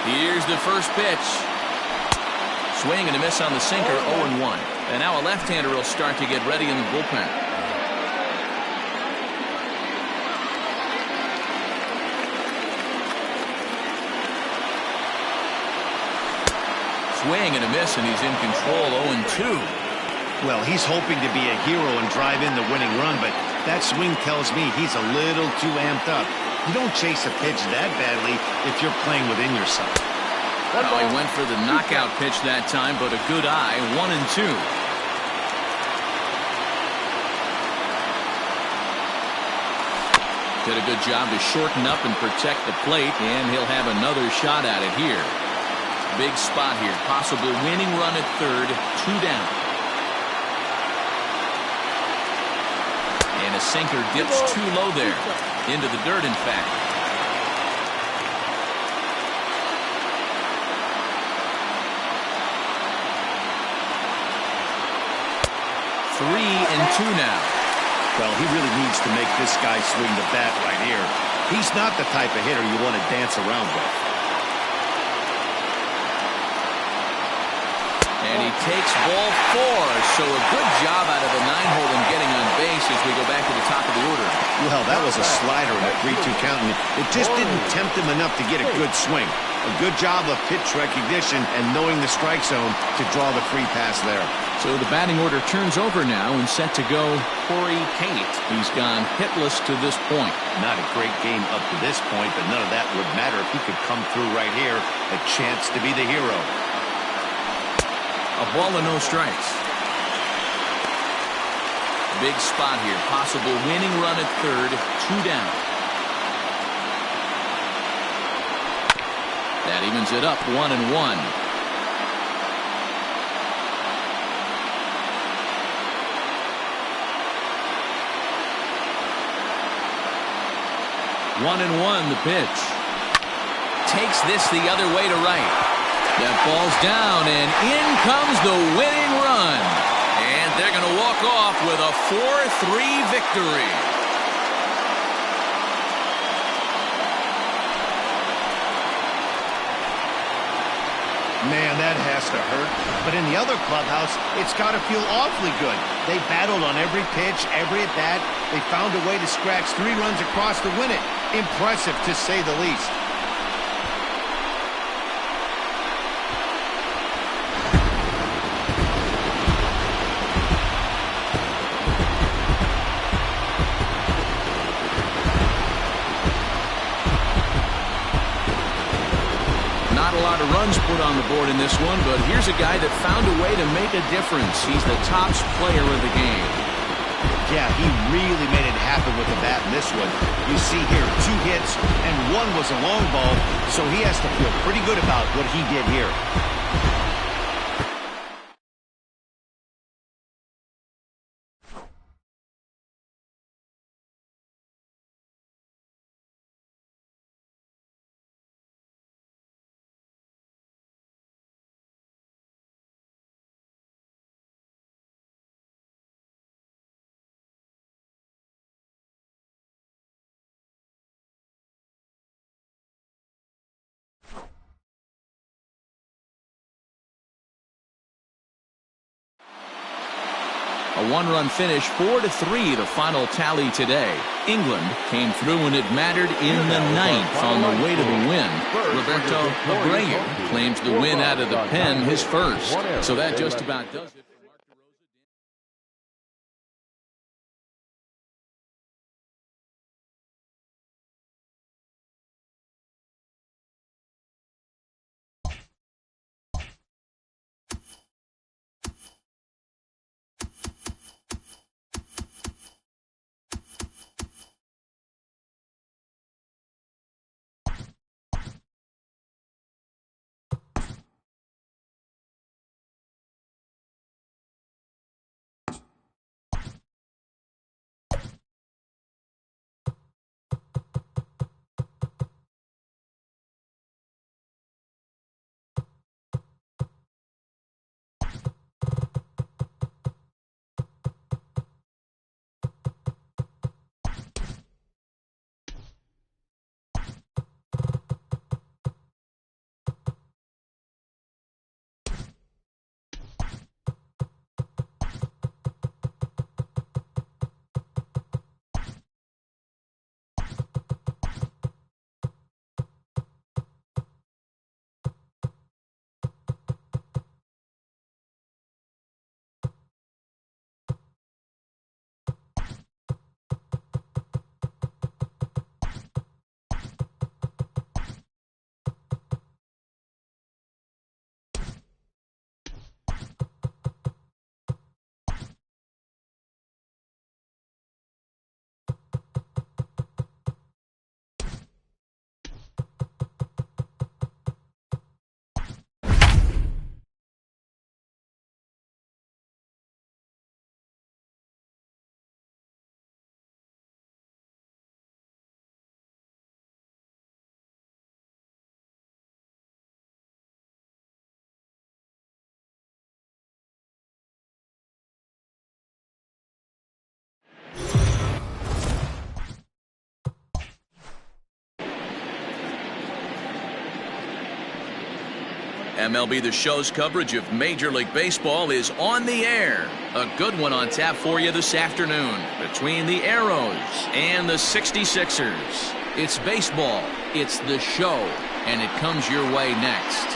Here's the first pitch. Swing and a miss on the sinker, 0-1. And now a left-hander will start to get ready in the bullpen. Swing and a miss, and he's in control, 0-2. Well, he's hoping to be a hero and drive in the winning run, but that swing tells me he's a little too amped up. You don't chase a pitch that badly if you're playing within yourself. Well, he went for the knockout pitch that time, but a good eye, 1-2. Did a good job to shorten up and protect the plate, and he'll have another shot at it here. Big spot here. Possible winning run at third. 2 down. And a sinker dips too low there. Into the dirt, in fact. Three and 2 now. Well, he really needs to make this guy swing the bat right here. He's not the type of hitter you want to dance around with. And he takes ball 4, so a good job out of the 9-hole in getting on base as we go back to the top of the order. Well, that was a slider in a 3-2 count, and it just didn't tempt him enough to get a good swing. A good job of pitch recognition and knowing the strike zone to draw the free pass there. So the batting order turns over now and set to go Corey Kate. He's gone hitless to this point. Not a great game up to this point, but none of that would matter if he could come through right here. A chance to be the hero. A ball and no strikes. Big spot here. Possible winning run at third. 2 down. That evens it up, 1-1. One and 1, the pitch. Takes this the other way to right. That ball's down, and in comes the winning run. And they're going to walk off with a 4-3 victory. Man, that has to hurt. But in the other clubhouse, it's got to feel awfully good. They battled on every pitch, every at-bat. They found a way to scratch 3 runs across to win it. Impressive, to say the least. runs put on the board in this one, but here's a guy that found a way to make a difference. He's the top player of the game. Yeah, he really made it happen with the bat in this one. You see here, 2 hits, and 1 was a long ball, so he has to feel pretty good about what he did here. A 1-run finish, 4-3, the final tally today. England came through when it mattered in the 9th on the way to the win. Roberto Abreu claims the win out of the pen, his first. So that just about does it. MLB The Show's coverage of Major League Baseball is on the air. A good one on tap for you this afternoon between the Arrows and the 66ers. It's baseball, it's The Show, and it comes your way next.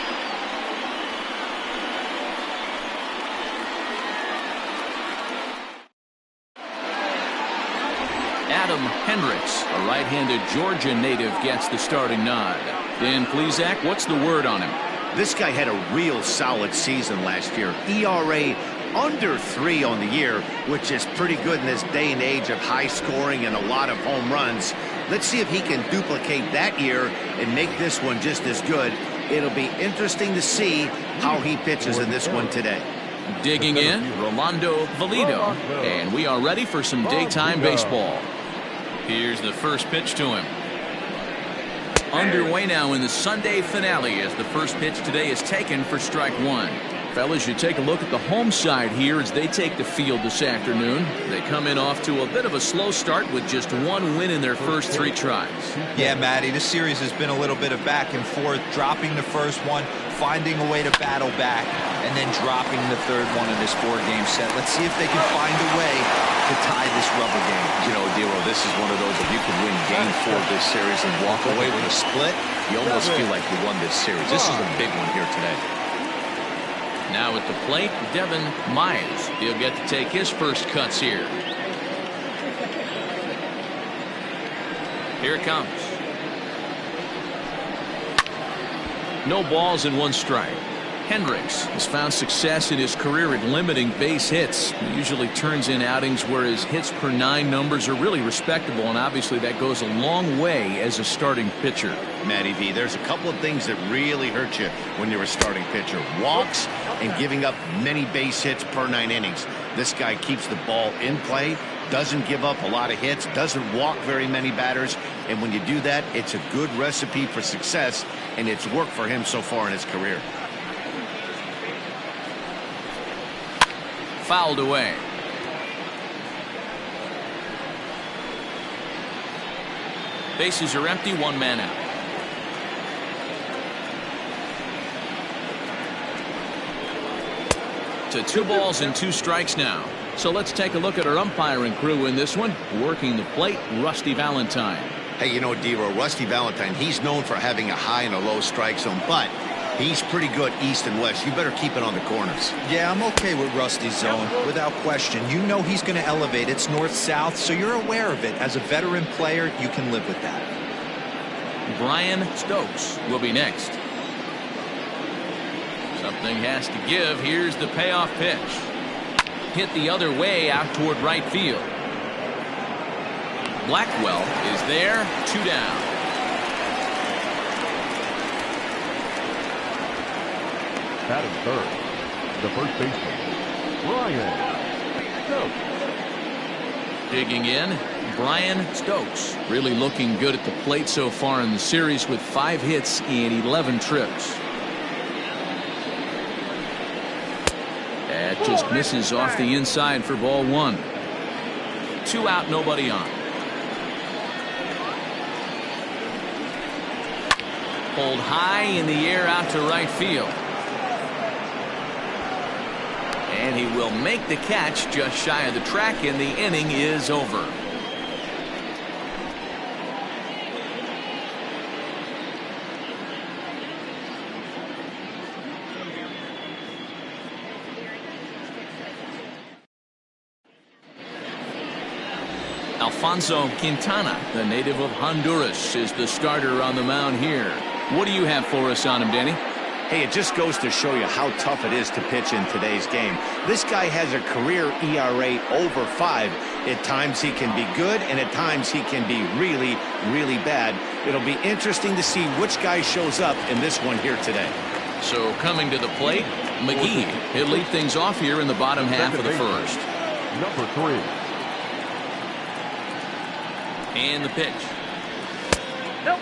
Adam Hendricks, a right-handed Georgia native, gets the starting nod. Dan Plesac, what's the word on him? This guy had a real solid season last year. ERA under 3 on the year, which is pretty good in this day and age of high scoring and a lot of home runs. Let's see if he can duplicate that year and make this one just as good. It'll be interesting to see how he pitches in this one today. Digging in, Rolando Valido, and we are ready for some daytime baseball. Here's the first pitch to him. Underway now in the Sunday finale as the first pitch today is taken for strike 1. Fellas, you take a look at the home side here as they take the field this afternoon. They come in off to a bit of a slow start with just 1 win in their first 3 tries. Yeah, Matty, this series has been a little bit of back and forth, dropping the first one, finding a way to battle back, and then dropping the third one in this 4-game set. Let's see if they can find a way to tie this rubber game. You know, Dero, this is one of those, if you could win game 4 of this series and walk away with a split, you almost feel like you won this series. This is a big one here today. Now at the plate, Devin Myers. He'll get to take his first cuts here. Here it comes. No balls and 1 strike. Hendricks has found success in his career at limiting base hits. He usually turns in outings where his hits per 9 numbers are really respectable, and obviously that goes a long way as a starting pitcher. Matty V, there's a couple of things that really hurt you when you're a starting pitcher. Walks and giving up many base hits per 9 innings. This guy keeps the ball in play, doesn't give up a lot of hits, doesn't walk very many batters, and when you do that, it's a good recipe for success, and it's worked for him so far in his career. Fouled away. Bases are empty, 1 man out. To 2 balls and 2 strikes now. So let's take a look at our umpiring crew in this one. Working the plate, Rusty Valentine. Hey, you know, D-Row, Rusty Valentine, he's known for having a high and a low strike zone, but he's pretty good east and west. You better keep it on the corners. Yeah, I'm okay with Rusty's zone, without question. You know he's going to elevate. It's north-south, so you're aware of it. As a veteran player, you can live with that. Brian Stokes will be next. Something has to give. Here's the payoff pitch. Hit the other way out toward right field. Blackwell is there. 2 down. Batting third, the first baseman, Brian Stokes. Digging in, Brian Stokes. Really looking good at the plate so far in the series with 5 hits in 11 trips. That just misses off the inside for ball 1. 2 out, nobody on. Pulled high in the air out to right field. And he will make the catch just shy of the track, and the inning is over. Alfonso Quintana, the native of Honduras, is the starter on the mound here. What do you have for us on him, Danny? Hey, it just goes to show you how tough it is to pitch in today's game. This guy has a career ERA over 5. At times he can be good, and at times he can be really, really bad. It'll be interesting to see which guy shows up in this one here today. So coming to the plate, McGee. He'll lead things off here in the bottom half of the first. Number 3. And the pitch. Nope.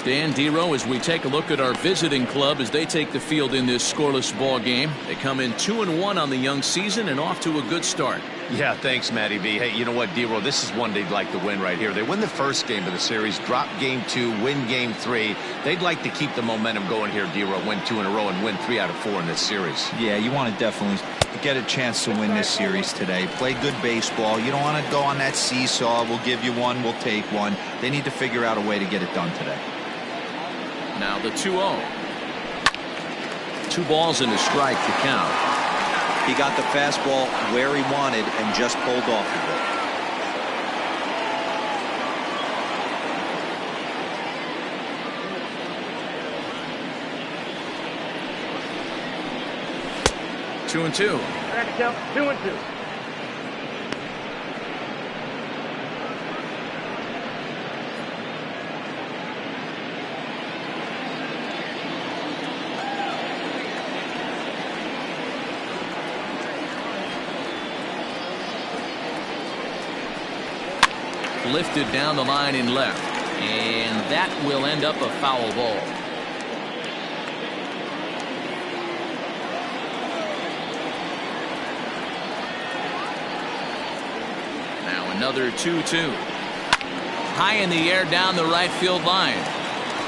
Dan, D-Row, as we take a look at our visiting club as they take the field in this scoreless ball game. They come in 2-1 on the young season and off to a good start. Yeah, thanks, Matty V. Hey, you know what, D-Row, this is one they'd like to win right here. They win the first game of the series, drop game 2, win game 3. They'd like to keep the momentum going here, D-Row, win 2 in a row and win 3 out of 4 in this series. Yeah, you want to definitely get a chance to win this series today. Play good baseball. You don't want to go on that seesaw. We'll give you one, we'll take one. They need to figure out a way to get it done today. Now the 2-0. 2 balls and a strike to count. He got the fastball where he wanted and just pulled off of it. Two and two. Strike count 2-2. Lifted down the line in left, and that will end up a foul ball. Now another 2-2. High in the air down the right field line,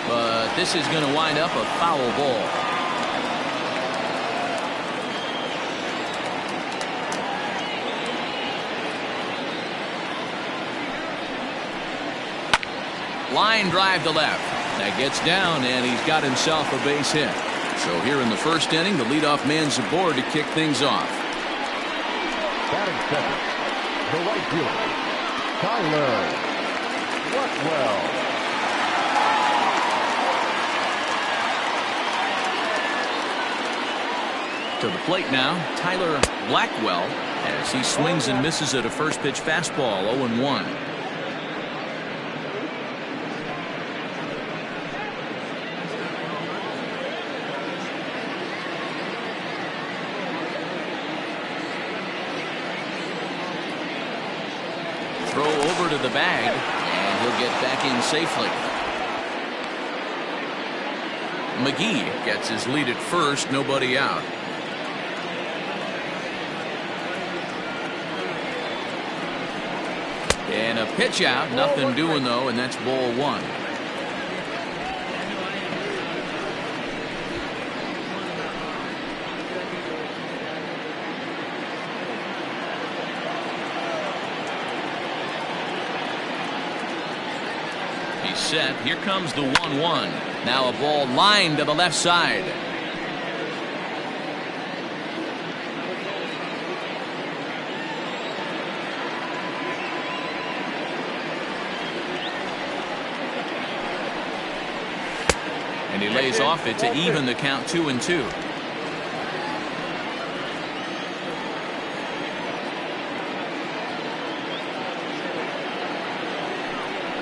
but this is going to wind up a foul ball. Line drive to left. That gets down, and he's got himself a base hit. So here in the first inning, the leadoff man's aboard to kick things off. Batting second, the right fielder, Tyler Blackwell. To the plate now, Tyler Blackwell, as he swings and misses at a first pitch fastball, 0-1. Throw over to the bag, and he'll get back in safely. McGee gets his lead at first, nobody out. And a pitch out, nothing doing though, and that's ball one. He's set. Here comes the 1-1. Now a ball lined to the left side. And he lays off it to even the count 2-2.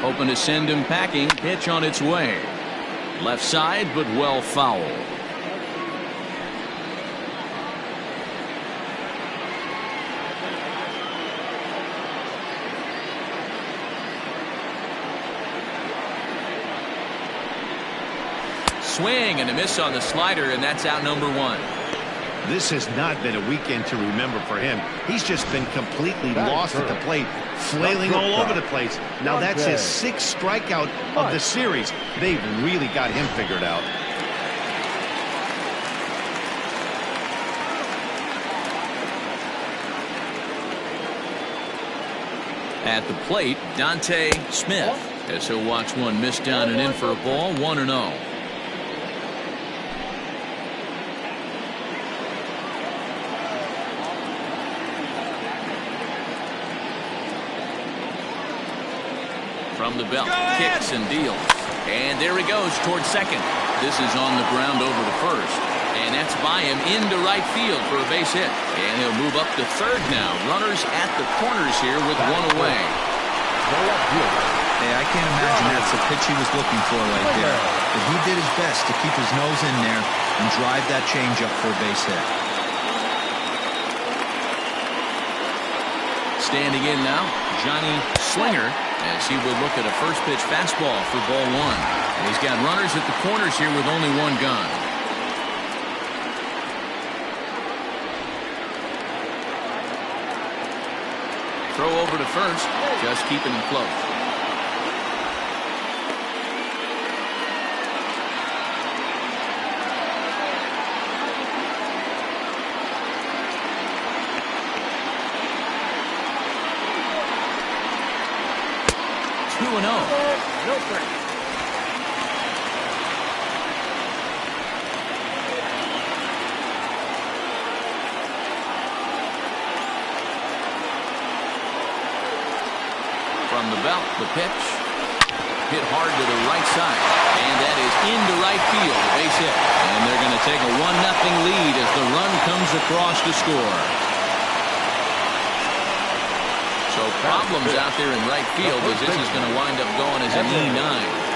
Hoping to send him packing. Pitch on its way. Left side, but well foul. Swing and a miss on the slider, and that's out number one. This has not been a weekend to remember for him. He's just been completely lost at the plate, flailing all over the place. Now that's his 6th strikeout of the series. They've really got him figured out. At the plate, Dante Smith, as he'll watch one miss down and in for a ball, 1-0. From the belt, kicks and deals. And there he goes towards second. This is on the ground over to first. And that's by him into right field for a base hit. And he'll move up to third now. Runners at the corners here with one away. Hey, I can't imagine that's the pitch he was looking for right there. But he did his best to keep his nose in there and drive that changeup for a base hit. Standing in now, Johnny Slinger, as he will look at a first pitch fastball for ball one. And he's got runners at the corners here with only one gun. Throw over to first, just keeping him close. No break. From the belt, the pitch. Hit hard to the right side. And that is into right field. A base hit. And they're going to take a 1-0 lead as the run comes across to score. So problems out there in right field as this is going to wind up going as an E9.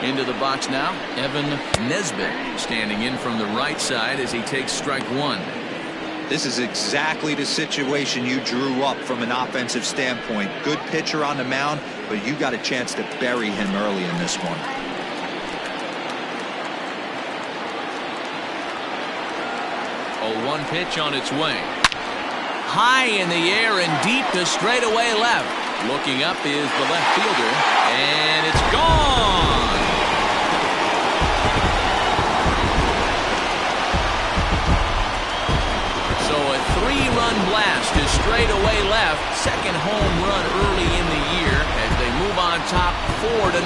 Into the box now, Evan Nesbitt standing in from the right side as he takes strike one. This is exactly the situation you drew up from an offensive standpoint. Good pitcher on the mound, but you got a chance to bury him early in this one. Oh, one pitch on its way. High in the air and deep to straightaway left. Looking up is the left fielder, and it's gone. So a 3-run blast to straightaway left. Second home run early in the year as they move on top 4-0.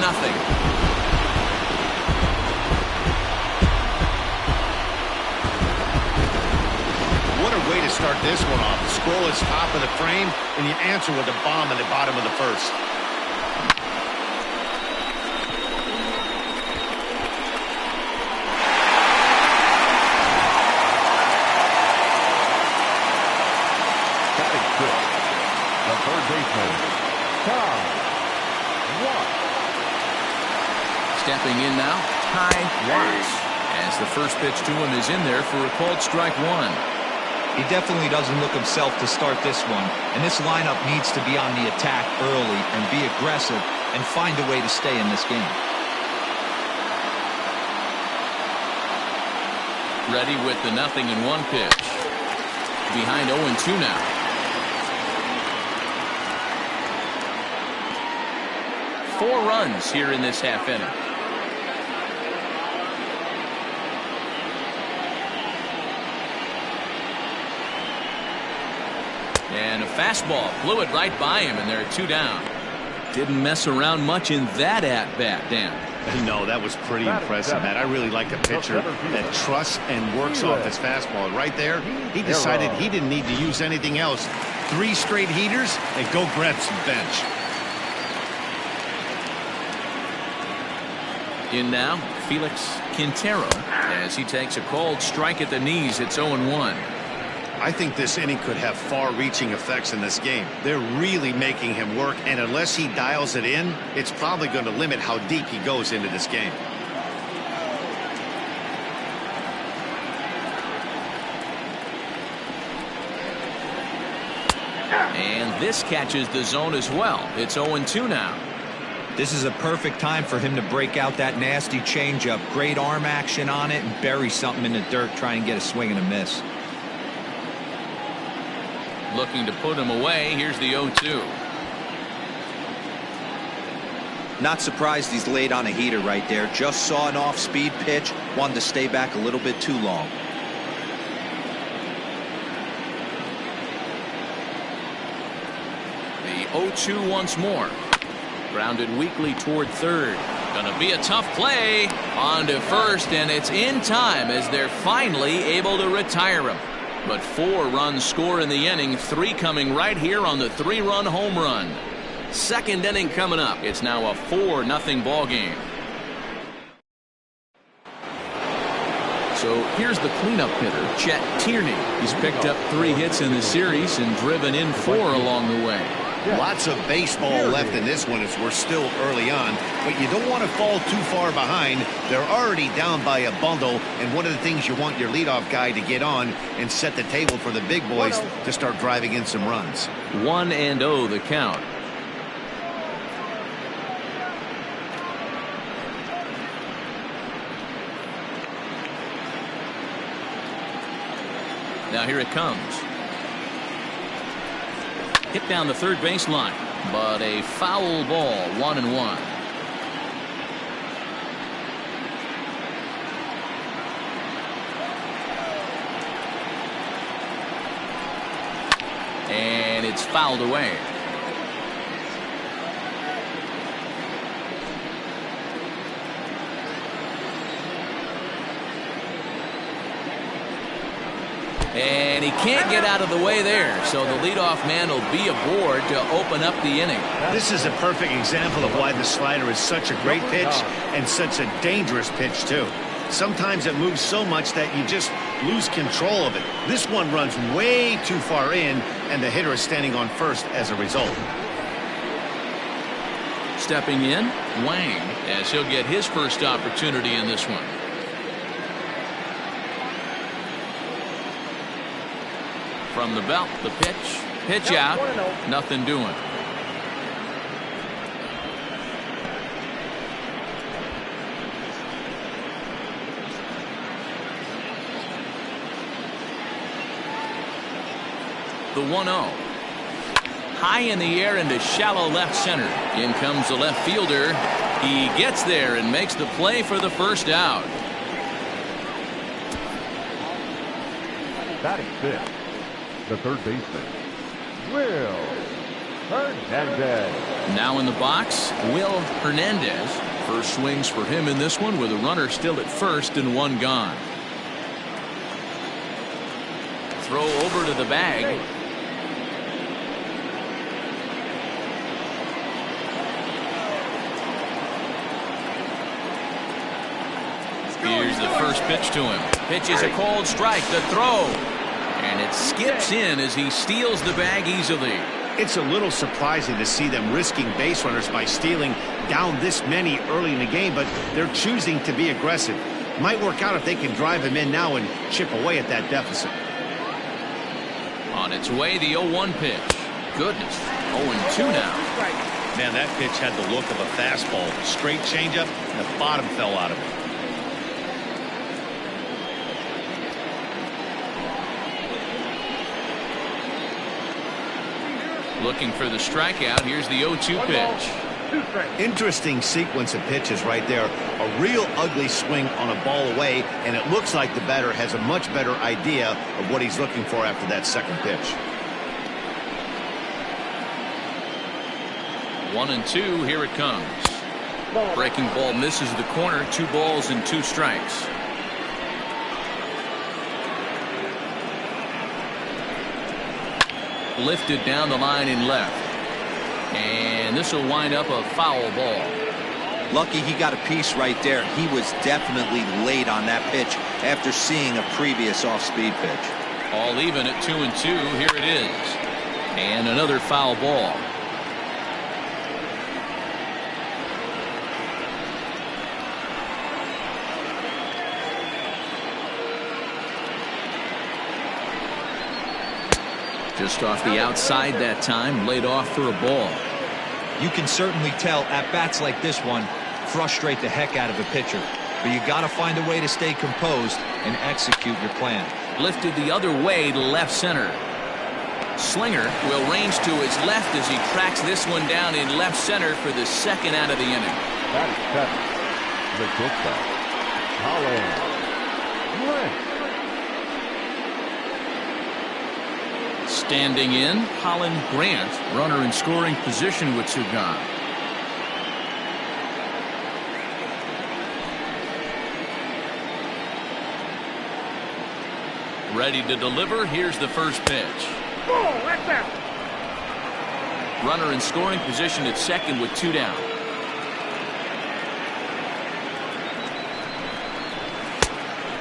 What a way to start this one off. The scoreless top of the frame, and you answer with a bomb in the bottom of the first. Stepping in now, Ty Watts, as the first pitch to him is in there for a called strike one. He definitely doesn't look himself to start this one, and this lineup needs to be on the attack early and be aggressive and find a way to stay in this game. Ready with the 0-1 pitch. Behind 0-2 now. Four runs here in this half inning. And a fastball blew it right by him, and there are two down. Didn't mess around much in that at-bat, Dan. No, that was pretty impressive, Matt. I really like a pitcher that trusts and works off his fastball. Right there, he decided he didn't need to use anything else. 3 straight heaters, and go grab some bench. In now, Felix Quintero, as he takes a called strike at the knees. It's 0-1. I think this inning could have far-reaching effects in this game. They're really making him work, and unless he dials it in, it's probably going to limit how deep he goes into this game. And this catches the zone as well. It's 0-2 now. This is a perfect time for him to break out that nasty changeup. Great arm action on it and bury something in the dirt, try and get a swing and a miss. Looking to put him away. Here's the 0-2. Not surprised he's laid on a heater right there. Just saw an off-speed pitch. Wanted to stay back a little bit too long. The 0-2 once more. Grounded weakly toward third. Gonna be a tough play. On to first, and it's in time as they're finally able to retire him. But 4 runs score in the inning, 3 coming right here on the 3-run home run. Second inning coming up. It's now a 4-0 ball game. So here's the cleanup hitter, Chet Tierney. He's picked up 3 hits in the series and driven in 4 along the way. Lots of baseball left in this one as we're still early on, but you don't want to fall too far behind. They're already down by a bundle, and one of the things you want your leadoff guy to get on and set the table for the big boys to start driving in some runs. 1-0 the count. Now here it comes. Hit down the third baseline, but a foul ball, 1-1. And it's fouled away. And he can't get out of the way there, so the leadoff man will be aboard to open up the inning. This is a perfect example of why the slider is such a great pitch and such a dangerous pitch, too. Sometimes it moves so much that you just lose control of it. This one runs way too far in, and the hitter is standing on first as a result. Stepping in, Wang, as he'll get his first opportunity in this one. From the belt, the pitch out, nothing doing. The 1-0. High in the air into shallow left center. In comes the left fielder. He gets there and makes the play for the first out. Batting fifth, the third baseman, Will Hernandez. Now in the box, Will Hernandez. First swings for him in this one with a runner still at first and 1 gone. Throw over to the bag. Here's the first pitch to him. Pitch is a called strike. The throw. And it skips in as he steals the bag easily. It's a little surprising to see them risking base runners by stealing down this many early in the game, but they're choosing to be aggressive. Might work out if they can drive him in now and chip away at that deficit. On its way, the 0-1 pitch. Goodness, 0-2 now. Man, that pitch had the look of a fastball. Straight changeup, and the bottom fell out of it. Looking for the strikeout. Here's the 0-2 pitch. Interesting sequence of pitches right there. A real ugly swing on a ball away, and it looks like the batter has a much better idea of what he's looking for after that second pitch. 1-2. Here it comes. Breaking ball misses the corner. 2 balls and 2 strikes. Lifted down the line in left. And this will wind up a foul ball. Lucky he got a piece right there. He was definitely late on that pitch after seeing a previous off-speed pitch. All even at 2-2. Here it is. And another foul ball. Just off the outside that time, laid off for a ball. You can certainly tell at bats like this one frustrate the heck out of a pitcher. But you got to find a way to stay composed and execute your plan. Lifted the other way to left center. Slinger will range to his left as he tracks this one down in left center for the second out of the inning. That is seven. The shortstop, Holland Grant. Standing in, Holland Grant, runner in scoring position with 2 gone. Ready to deliver. Here's the first pitch. Oh, that's out. Runner in scoring position at second with 2 down.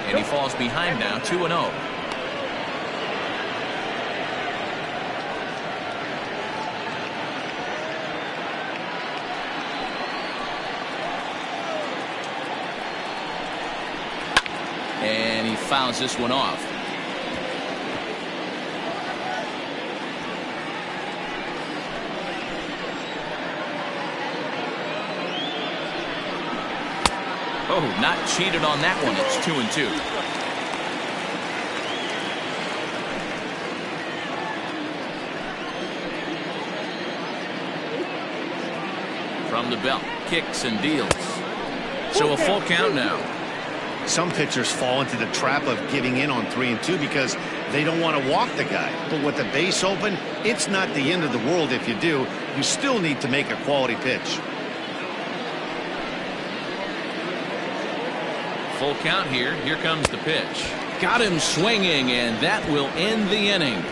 And he falls behind now, 2-0. And he fouls this one off. Oh, not cheated on that one. It's 2-2. From the belt, kicks and deals. So a full count now. Some pitchers fall into the trap of giving in on 3-2 because they don't want to walk the guy. But with the base open, it's not the end of the world if you do. You still need to make a quality pitch. Full count here. Here comes the pitch. Got him swinging, and that will end the inning.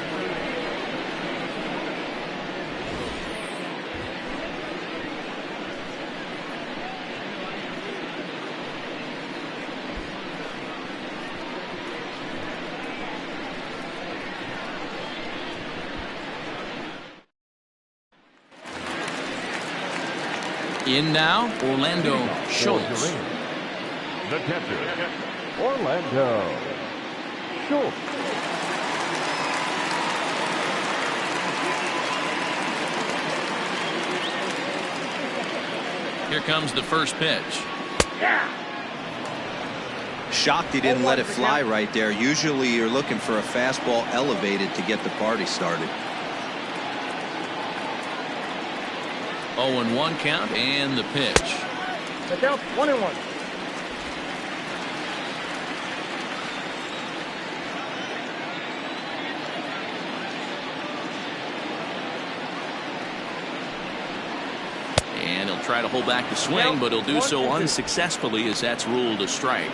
In now, Orlando Schultz. The catcher, Orlando Schultz. Here comes the first pitch. Shocked he didn't let it fly right there. Usually you're looking for a fastball elevated to get the party started. 0-1 count and the pitch. The count 1-1. And he'll try to hold back the swing, but he'll do so unsuccessfully as that's ruled a strike.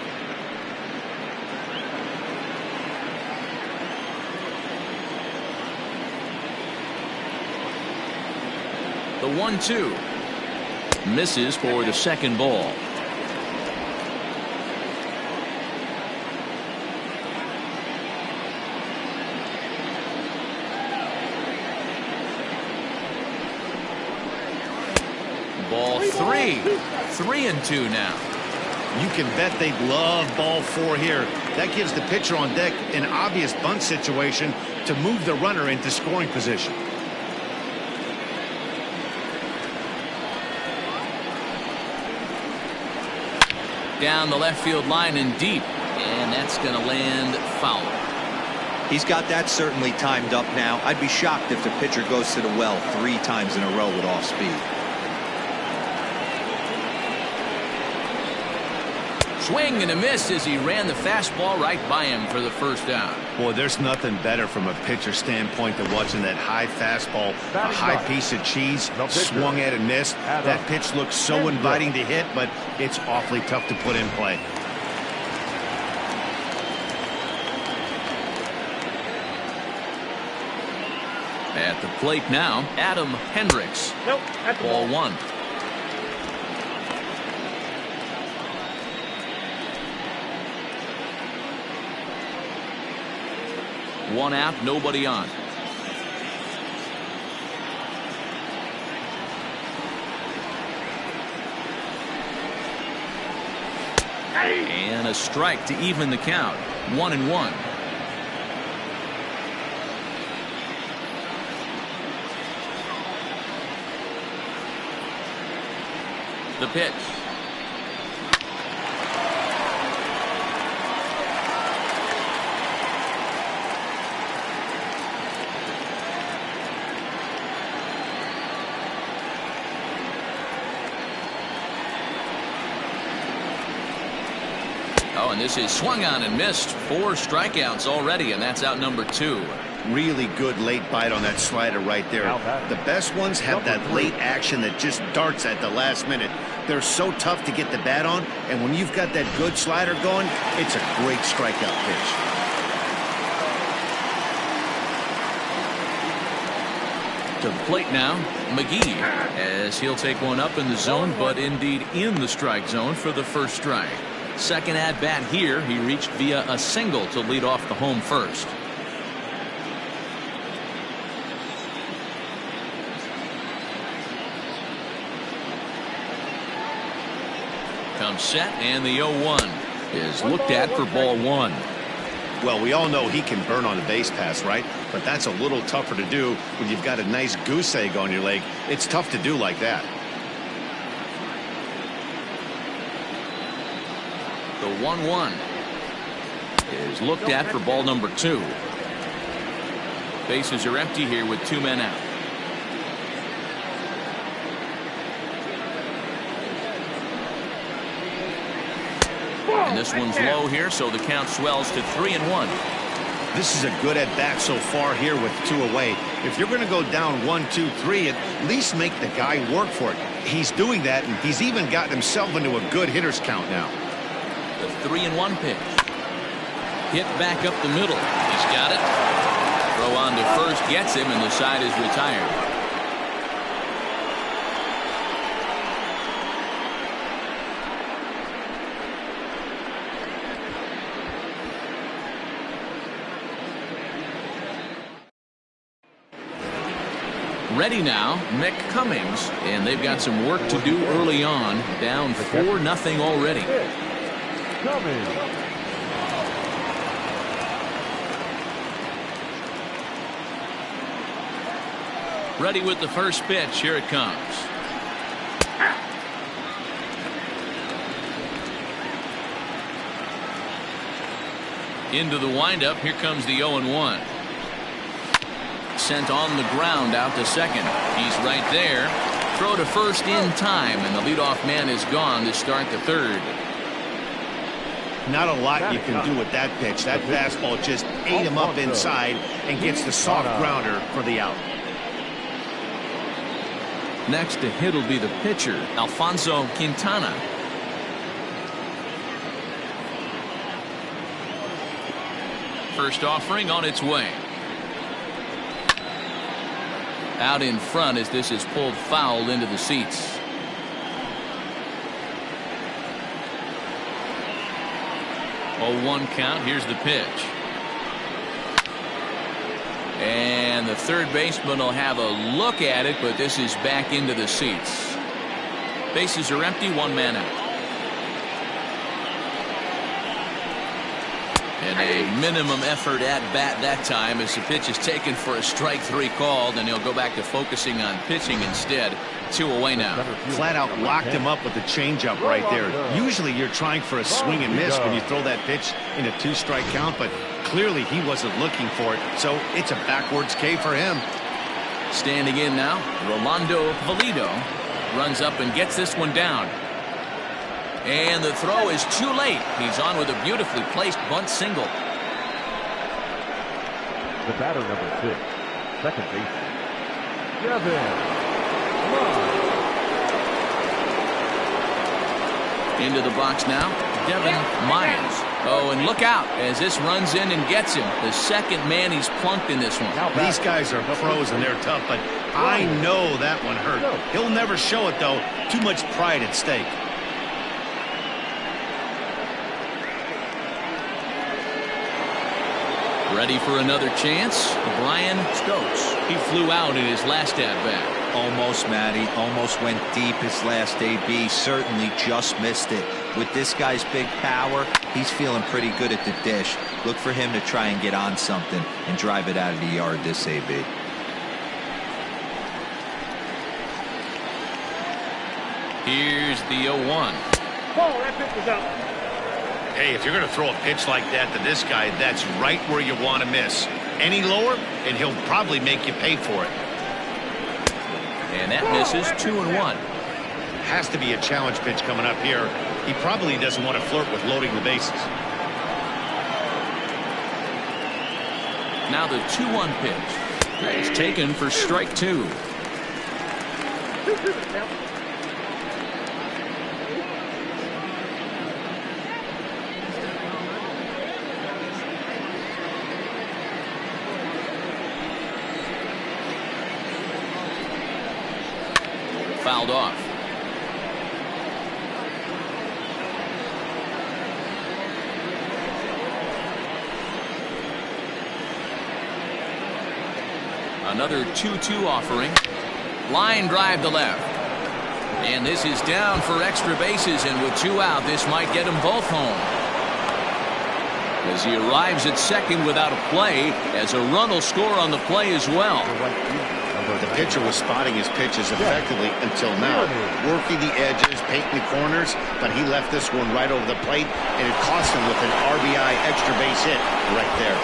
The 1-2 misses for the second ball. Ball 3, 3. 3-2 now. You can bet they'd love ball 4 here. That gives the pitcher on deck an obvious bunt situation to move the runner into scoring position. Down the left field line and deep, and that's going to land foul. He's got that certainly timed up now. I'd be shocked if the pitcher goes to the well 3 times in a row with off speed. Swing and a miss as he ran the fastball right by him for the first out. Boy, there's nothing better from a pitcher standpoint than watching that high fastball, a high piece of cheese, swung at and missed. That pitch looks so inviting to hit, but it's awfully tough to put in play. At the plate now, Adam Hendricks. Nope, that's Ball 1. One out, nobody on. And a strike to even the count. 1-1. The pitch. Oh, and this is swung on and missed. 4 strikeouts already, and that's out number 2. Really good late bite on that slider right there. The best ones have that late action that just darts at the last minute. They're so tough to get the bat on, and when you've got that good slider going, it's a great strikeout pitch. To the plate now, McGee, as he'll take one up in the zone, but indeed in the strike zone for the first strike. Second at bat here, he reached via a single to lead off the home first. Comes set, and the 0-1 is looked at for ball 1. Well, we all know he can burn on a base pass, right? But that's a little tougher to do when you've got a nice goose egg on your leg. It's tough to do like that. The 1-1 is looked at for ball number 2. Bases are empty here with 2 men out. And this one's low here, so the count swells to 3-1. This is a good at bat so far here with 2 away. If you're going to go down 1-2-3, at least make the guy work for it. He's doing that, and he's even gotten himself into a good hitter's count now. The 3-1 pitch. Hit back up the middle. He's got it. Throw on to first gets him, and the side is retired. Ready now, Mick Cummings, and they've got some work to do early on. Down 4-0 already. Cummings. Ready with the first pitch. Here it comes. Into the windup. Here comes the 0-1. Sent on the ground out to second. He's right there. Throw to first in time, and the leadoff man is gone to start the third. Not a lot you can do with that pitch. That fastball just ate him up inside and gets the soft grounder for the out. Next to hit will be the pitcher, Alfonso Quintana. First offering on its way. Out in front as this is pulled foul into the seats. Oh, 1 count. Here's the pitch. And the third baseman will have a look at it, but this is back into the seats. Bases are empty, one man out. And a minimum effort at bat that time as the pitch is taken for a strike 3 called, and he'll go back to focusing on pitching instead. 2 away now. Flat out locked him up with the changeup right there. Usually you're trying for a swing and miss when you throw that pitch in a 2-strike count, but clearly he wasn't looking for it, so it's a backwards K for him. Standing in now, Rolando Valido runs up and gets this one down. And the throw is too late. He's on with a beautifully placed bunt single. The batter, number 6, second baseman, Devin Myers. Into the box now, Devin Myers. Oh, and look out as this runs in and gets him. The second man he's plunked in this one. These guys are pros and they're tough, but I know that one hurt. He'll never show it, though. Too much pride at stake. Ready for another chance? Brian Stokes. He flew out in his last at-bat. Almost, Matty. Almost went deep his last AB. Certainly just missed it. With this guy's big power, he's feeling pretty good at the dish. Look for him to try and get on something and drive it out of the yard this AB. Here's the 0-1. Ball, that pitch was out. Hey, if you're going to throw a pitch like that to this guy, that's right where you want to miss. Any lower, and he'll probably make you pay for it. And that misses. 2-1. Has to be a challenge pitch coming up here. He probably doesn't want to flirt with loading the bases. Now the 2-1 pitch. It's taken for strike 2. Fouled off. Another 2-2 offering. Line drive to left. And this is down for extra bases, and with 2 out, this might get them both home. As he arrives at second without a play, as a run will score on the play as well. The pitcher was spotting his pitches effectively until now, working the edges, painting the corners, but he left this one right over the plate, and it cost him with an RBI extra base hit right there.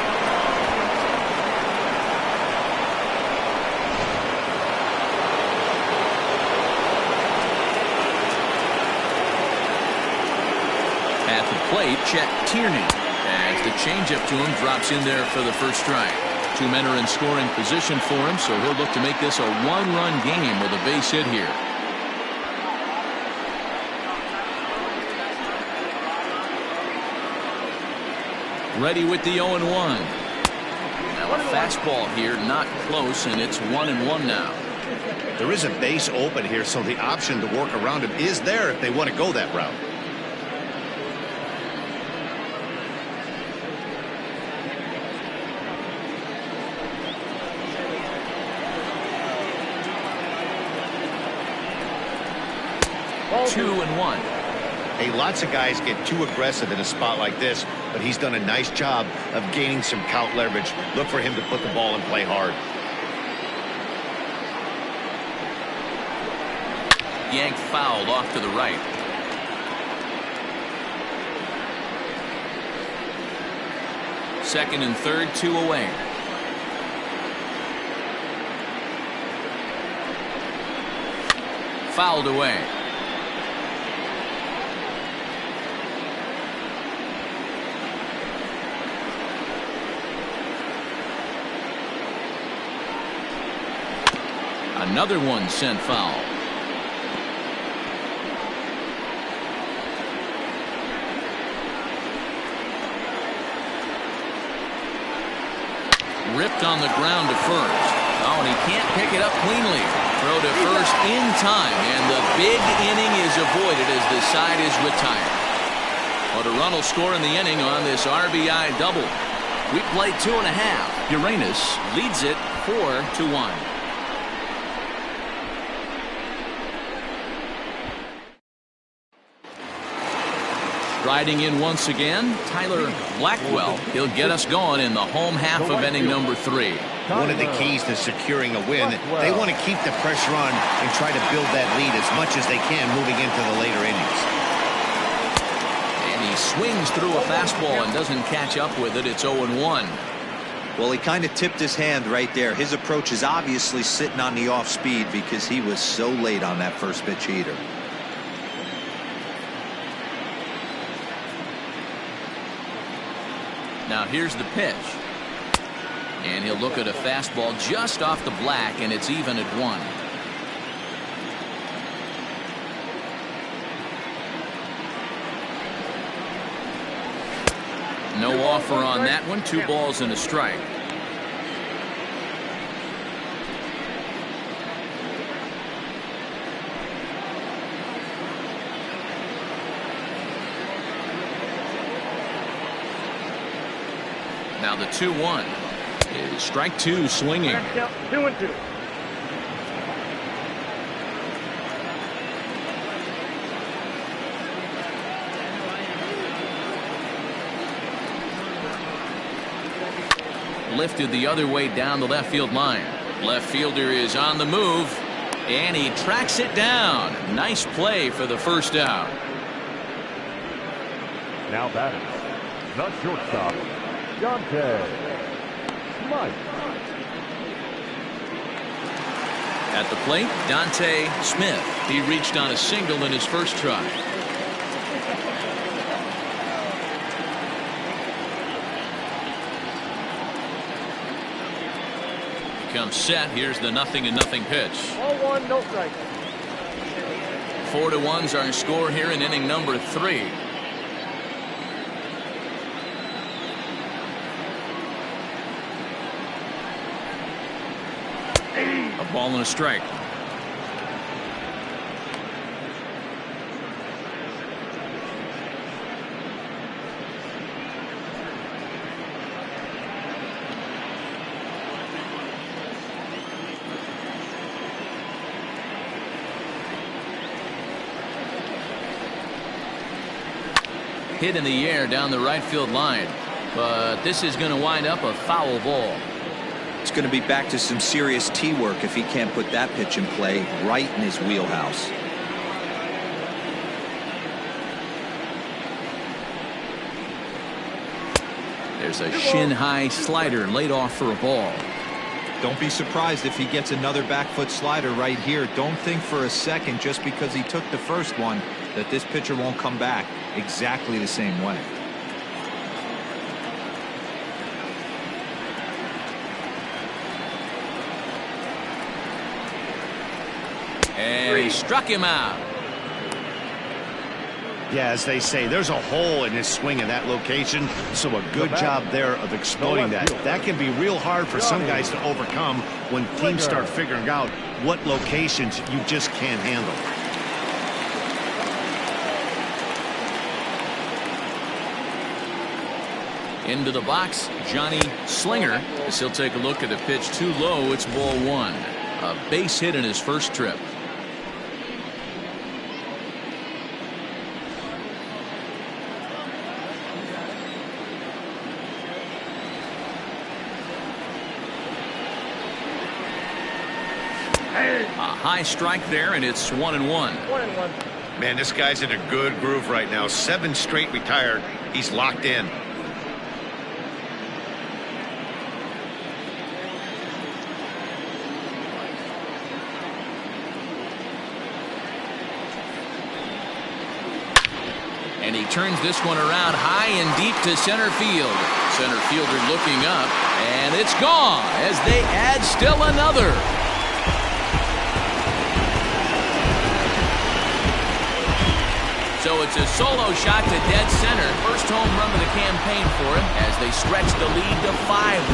At the plate, Chet Tierney, as the changeup to him drops in there for the first strike. 2 men are in scoring position for him, so he'll look to make this a 1-run game with a base hit here. Ready with the 0-1. Now a fastball here, not close, and it's 1-1 now. There is a base open here, so the option to work around him is there if they want to go that route. Ball 2-1. Hey, lots of guys get too aggressive in a spot like this, but he's done a nice job of gaining some count leverage. Look for him to put the ball in play hard. Yanked fouled off to the right. Second and third, 2 away. Fouled away. Another one sent foul. Ripped on the ground to first. Oh, and he can't pick it up cleanly. Throw to first in time, and the big inning is avoided as the side is retired. But a run will score in the inning on this RBI double. We play 2.5. Uranus leads it 4-1. Striding in once again, Tyler Blackwell. He'll get us going in the home half of inning number 3. One of the keys to securing a win, they want to keep the pressure on and try to build that lead as much as they can moving into the later innings. And he swings through a fastball and doesn't catch up with it. It's 0-1. Well, he kind of tipped his hand right there. His approach is obviously sitting on the off speed because he was so late on that first pitch heater. Now here's the pitch. And he'll look at a fastball just off the black, and it's even at 1. No offer on that one. 2 balls and a strike. Now the 2-1 is strike 2 swinging. 2-2. Lifted the other way down the left field line. Left fielder is on the move, and he tracks it down. Nice play for the first out. Now batting, the shortstop, Dante Smythe. At the plate, Dante Smith. He reached on a single in his first try. Comes set. Here's the 0-0 pitch. 0-1, no strike. 4-1's our score here in inning number 3. A ball and a strike. Hit in the air down the right field line, but this is going to wind up a foul ball. It's going to be back to some serious tee work if he can't put that pitch in play right in his wheelhouse. There's a shin-high slider laid off for a ball. Don't be surprised if he gets another back foot slider right here. Don't think for a second just because he took the first one that this pitcher won't come back exactly the same way. And he struck him out. Yeah, as they say, there's a hole in his swing in that location, so a good job there of exploiting that. That can be real hard for some guys to overcome when teams start figuring out what locations you just can't handle. Into the box, Johnny Slinger. As he'll take a look at the pitch too low. It's ball 1. A base hit in his first trip. A high strike there, and it's 1-1. 1-1. Man, this guy's in a good groove right now. 7 straight retired. He's locked in. And he turns this one around high and deep to center field. Center fielder looking up, and it's gone as they add still another. So it's a solo shot to dead center. First home run of the campaign for him as they stretch the lead to 5-1.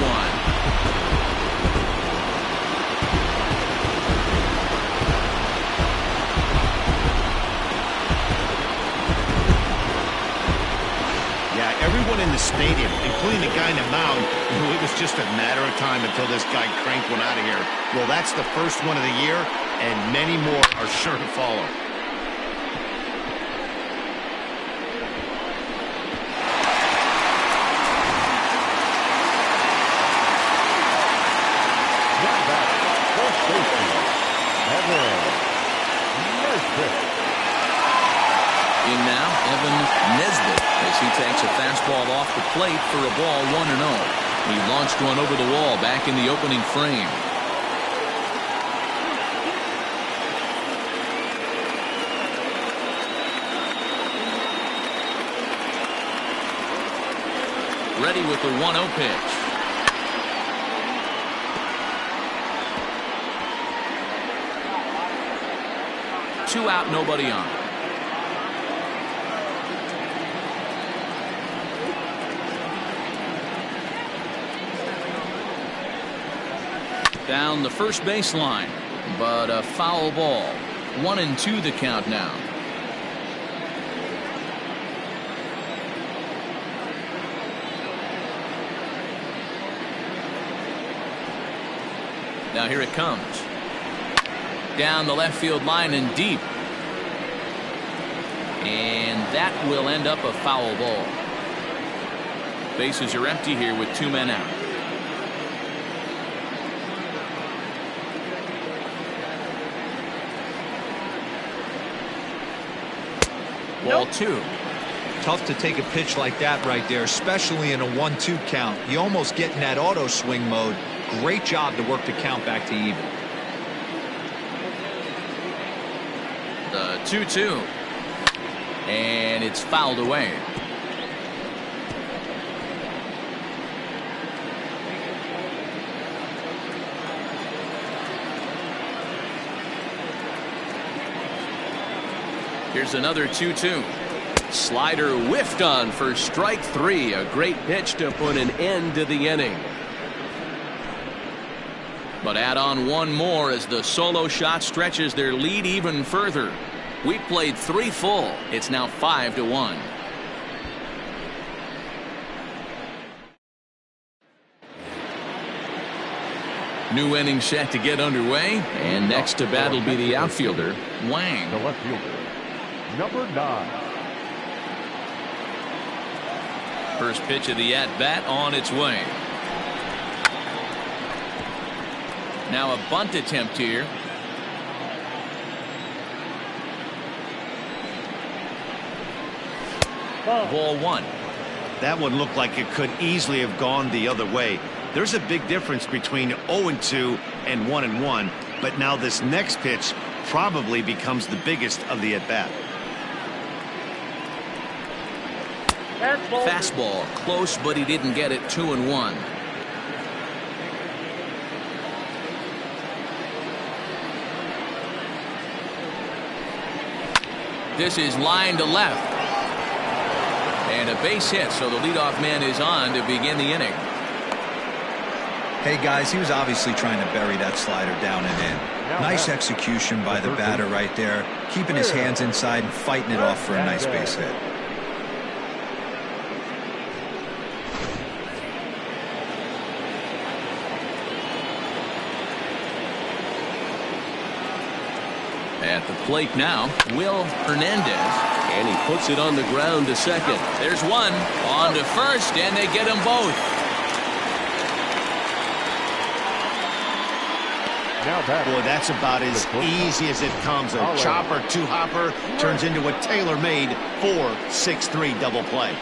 Everyone in the stadium, including the guy in the mound, knew it was just a matter of time until this guy cranked one out of here. Well, that's the first one of the year, and many more are sure to follow. In now, Evan Nesbitt as he takes a fastball off the plate for a ball 1-0. He launched one over the wall back in the opening frame. Ready with the 1-0 pitch. Two out, nobody on. Down the first baseline, but a foul ball. 1-2 the count now. Now here it comes. Down the left field line and deep. And that will end up a foul ball. Bases are empty here with 2 men out. Ball 2. Tough to take a pitch like that right there, especially in a 1-2 count. You almost get in that auto swing mode. Great job to work the count back to even. The 2-2. And it's fouled away. Here's another 2-2. Slider whiffed on for strike 3. A great pitch to put an end to the inning. But add on one more as the solo shot stretches their lead even further. We played 3 full. It's now 5-1. New inning set to get underway, and next to bat will be the outfielder, Wang. The left fielder, number 9. First pitch of the at-bat on its way. Now a bunt attempt here. Ball 1. That one looked like it could easily have gone the other way. There's a big difference between 0-2 and 1-1, but now this next pitch probably becomes the biggest of the at-bat. Fastball close, but he didn't get it. 2-1. This is line to left. And a base hit, so the leadoff man is on to begin the inning. Hey guys, he was obviously trying to bury that slider down and in. Nice execution by the batter right there, keeping his hands inside and fighting it off for a nice base hit. At the plate now, Will Hernandez. And he puts it on the ground to second. There's one on to first, and they get them both. Boy, that's about as easy as it comes. A chopper, two-hopper turns into a tailor-made 4-6-3 double play.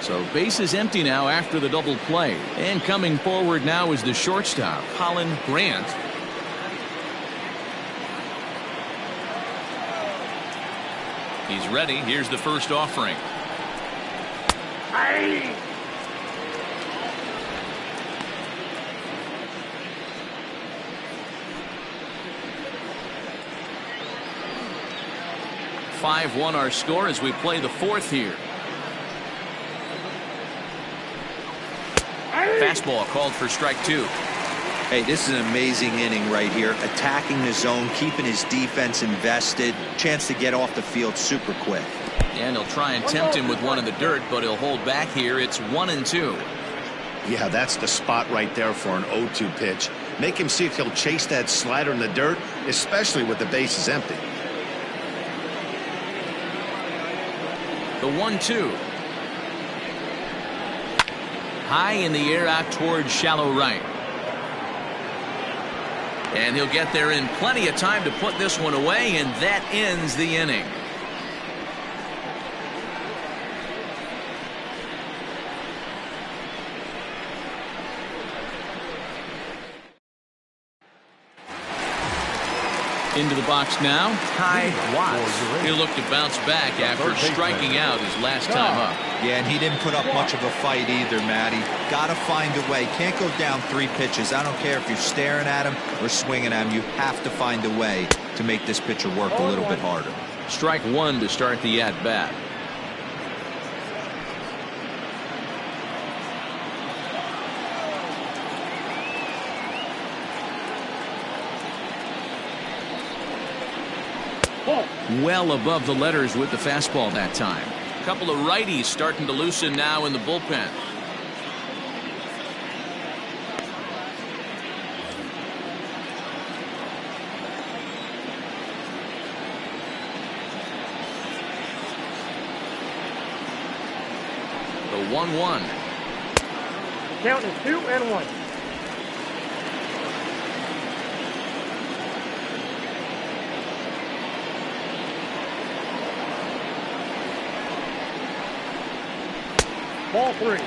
So base is empty now after the double play. And coming forward now is the shortstop, Colin Grant. He's ready. Here's the first offering. Hey! (5-1) our score as we play the fourth here. Fastball called for strike 2. Hey, this is an amazing inning right here. Attacking the zone, keeping his defense invested. Chance to get off the field super quick. And he'll try and tempt him with one in the dirt, but he'll hold back here. It's 1-2. Yeah, that's the spot right there for an 0-2 pitch. Make him see if he'll chase that slider in the dirt, especially with the bases empty. The 1-2. high in the air out towards shallow right. And he'll get there in plenty of time to put this one away, and that ends the inning. Into the box now, Ty Watts. He'll look to bounce back after striking out his last time up. Yeah, and he didn't put up much of a fight either, Matty. Got to find a way. Can't go down 3 pitches. I don't care if you're staring at him or swinging at him. You have to find a way to make this pitcher work a little bit harder. Strike 1 to start the at-bat. Well above the letters with the fastball that time. A couple of righties starting to loosen now in the bullpen. The 1-1. Count is 2-1. Ball 3.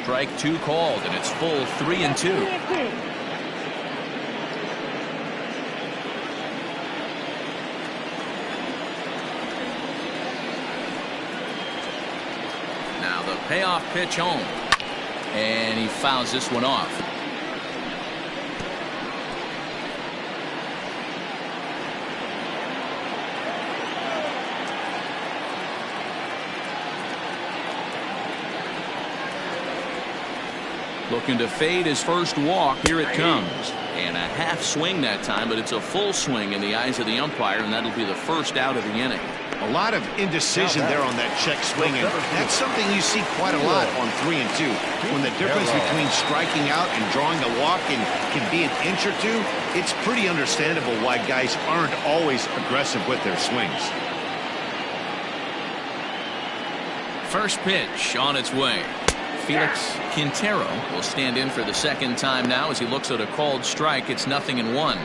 Strike 2 called, and it's full 3-2. Payoff pitch home, and he fouls this one off. Looking to fade his first walk. Here it comes, and a half swing that time, but it's a full swing in the eyes of the umpire, and that'll be the first out of the inning. A lot of indecision there on that check swing, and that's something you see quite a lot on 3 and 2. When the difference between striking out and drawing a walk can be an inch or two, it's pretty understandable why guys aren't always aggressive with their swings. First pitch on its way. Felix Quintero will stand in for the second time now as he looks at a called strike. It's 0-1.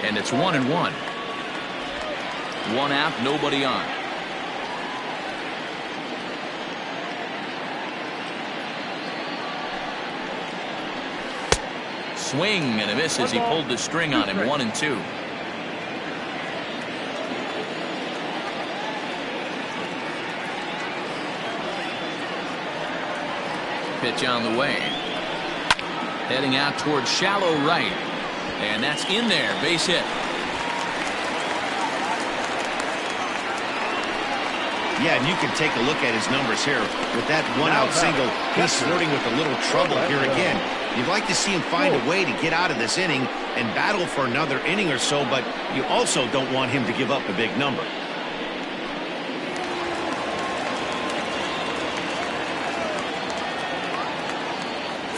And it's 1-1. 1 out, nobody on. Swing and a miss as he pulled the string on him. 1-2. Pitch on the way. Heading out towards shallow right. And that's in there. Base hit. Yeah, and you can take a look at his numbers here. With that 1-out single, he's flirting with a little trouble here again. You'd like to see him find a way to get out of this inning and battle for another inning or so, but you also don't want him to give up a big number.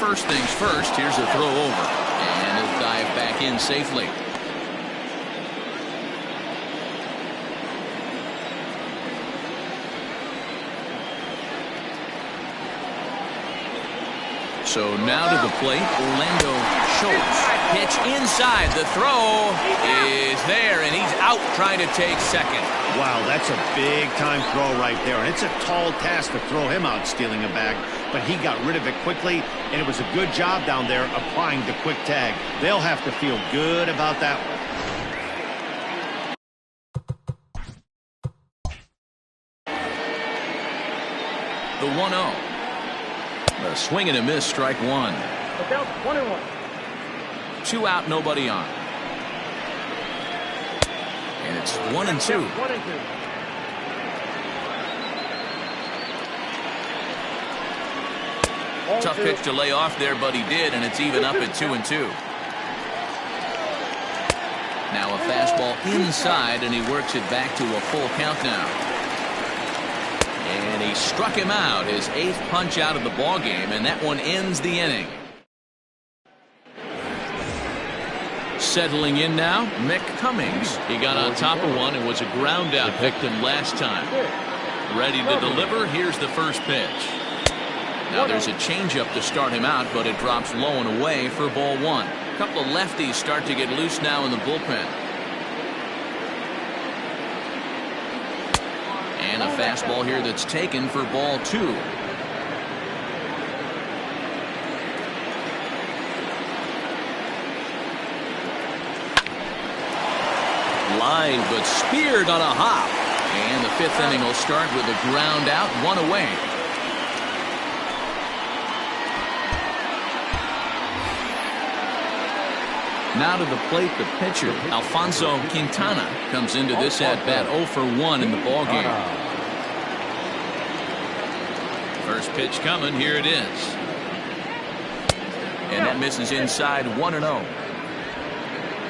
First things first, here's a throw over, and he'll dive back in safely. So now to the plate, Orlando Schultz. Pitch inside. The throw is there, and he's out trying to take second. Wow, that's a big-time throw right there, and it's a tall task to throw him out stealing a bag, but he got rid of it quickly, and it was a good job down there applying the quick tag. They'll have to feel good about that one. The 1-0. A swing and a miss, strike 1. The count 1-1. 2 out, nobody on. And it's 1-2. 1-2. Tough pitch to lay off there, but he did, and it's even up at 2-2. Now a fastball inside, and he works it back to a full count now. And he struck him out, his 8th punch out of the ball game, and that one ends the inning. Settling in now, Mick Cummings. He got on top of one and was a ground out victim last time. Ready to deliver. Here's the first pitch. Now there's a changeup to start him out, but it drops low and away for ball 1. A couple of lefties start to get loose now in the bullpen. And a fastball here that's taken for ball 2. Line, but speared on a hop. And the 5th inning will start with a ground out, 1 away. Now to the plate, the pitcher, Alfonso Quintana, comes into this at-bat 0 for 1 in the ballgame. First pitch coming, here it is. And that misses inside 1-0.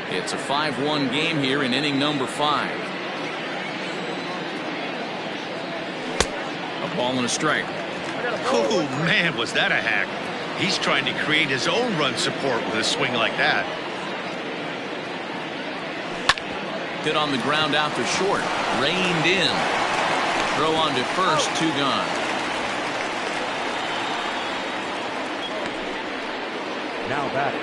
It's a 5-1 game here in inning number 5. A ball and a strike. Oh, man, was that a hack. He's trying to create his own run support with a swing like that. Hit on the ground out to short. Reined in. Throw on to first, 2 gone. Now batting.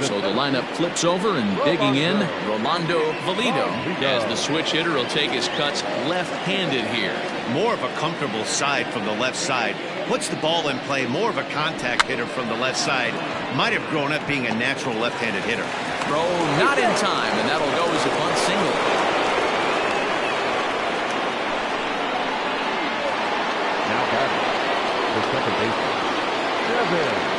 So the lineup flips over and digging in, Rolando Valido, as the switch hitter will take his cuts left-handed here. More of a comfortable side from the left side. Puts the ball in play. More of a contact hitter from the left side. Might have grown up being a natural left-handed hitter. Throw not in time, and that'll go as a bunt single. Now batting. The second baseman, Devin.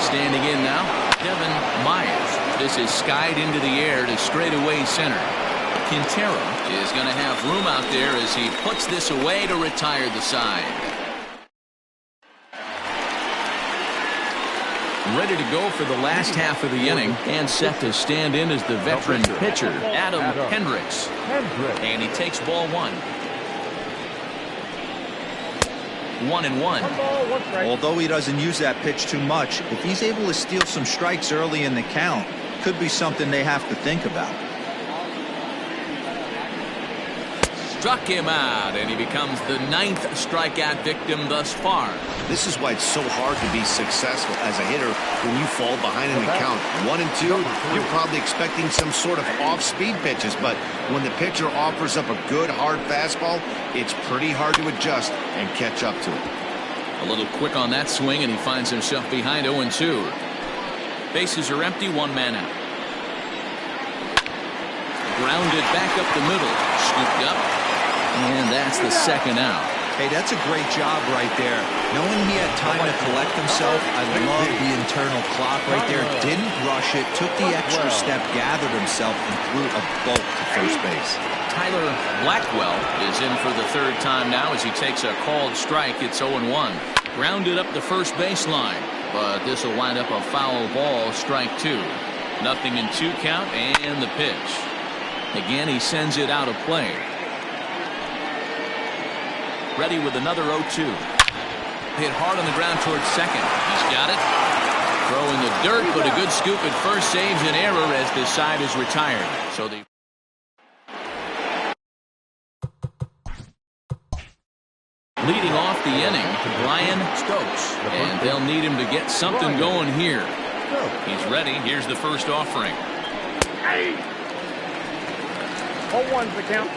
Standing in now, Devin Myers. This is skied into the air to straightaway center. Quintero is going to have room out there as he puts this away to retire the side. Ready to go for the last half of the inning and set to stand in as the veteran pitcher, Adam Hendricks. And he takes ball 1. 1-1. Although he doesn't use that pitch too much, if he's able to steal some strikes early in the count, could be something they have to think about. Struck him out, and he becomes the 9th strikeout victim thus far. This is why it's so hard to be successful as a hitter when you fall behind in the count. 1 and 2, you're probably expecting some sort of off-speed pitches, but when the pitcher offers up a good hard fastball, it's pretty hard to adjust and catch up to it. A little quick on that swing, and he finds himself behind 0-2. Bases are empty, 1 man out. Grounded back up the middle, scooped up, and that's the 2nd out. Hey, that's a great job right there. Knowing he had time to collect himself, I love the internal clock right there. Didn't rush it, took the extra step, gathered himself, and threw a bolt to first base. Tyler Blackwell is in for the 3rd time now as he takes a called strike. It's 0-1. Grounded up the first baseline, but this will wind up a foul ball, strike 2. Nothing in 2 count, and the pitch. Again, he sends it out of play. Ready with another 0-2. Hit hard on the ground towards second. He's got it. Throw in the dirt, but a good scoop at first saves an error as this side is retired. So the leading off the inning, Brian Stokes, and they'll need him to get something going here. He's ready. Here's the first offering. 0-1's the count.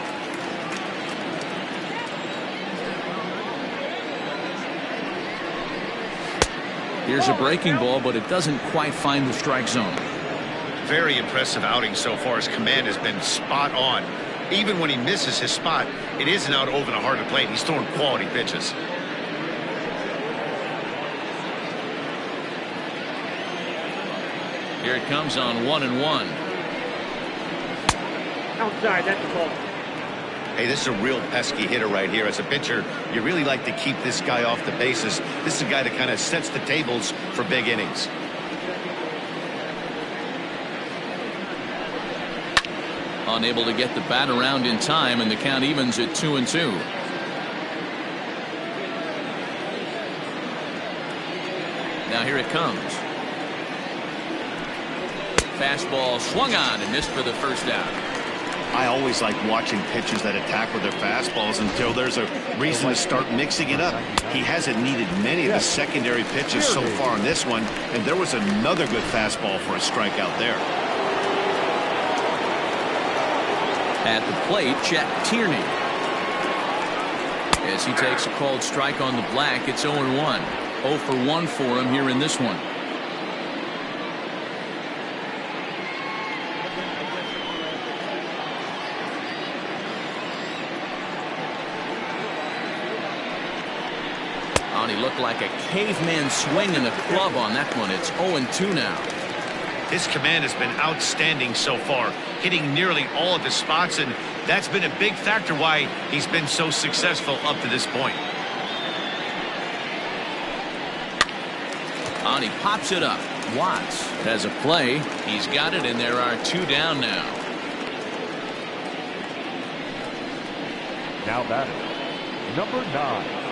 Here's a breaking ball, but it doesn't quite find the strike zone. Very impressive outing so far. His command has been spot on. Even when he misses his spot, it isn't out over the heart of the plate. He's throwing quality pitches. Here it comes on 1-1. Outside, that's the ball. Hey, this is a real pesky hitter right here. As a pitcher, you really like to keep this guy off the bases. This is a guy that kind of sets the tables for big innings. Unable to get the bat around in time, and the count evens at 2-2. Now here it comes. Fastball swung on and missed for the first out. I always like watching pitchers that attack with their fastballs until there's a reason to start mixing it up. He hasn't needed many of the secondary pitches so far in this one, and there was another good fastball for a strikeout there. At the plate, Chet Tierney. As he takes a called strike on the black, it's 0-1. 0 for 1 for him here in this one. He looked like a caveman swing in the club on that one. It's 0-2 now. His command has been outstanding so far, hitting nearly all of the spots, and that's been a big factor why he's been so successful up to this point. And he pops it up. Watts has a play. He's got it, and there are 2 down now. Now batting, number 9.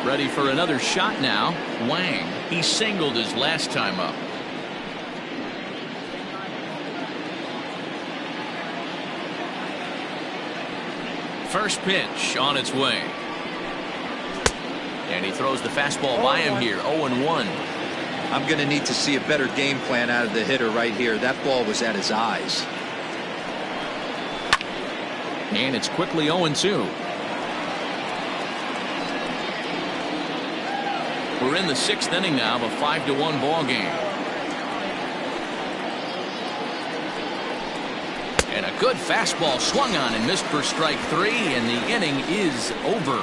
Ready for another shot now. Wang. He singled his last time up. First pitch on its way. And he throws the fastball by him here. 0-1. I'm going to need to see a better game plan out of the hitter right here. That ball was at his eyes. And it's quickly 0-2. We're in the 6th inning now of a 5-1 ball game. And a good fastball swung on and missed for strike 3, and the inning is over.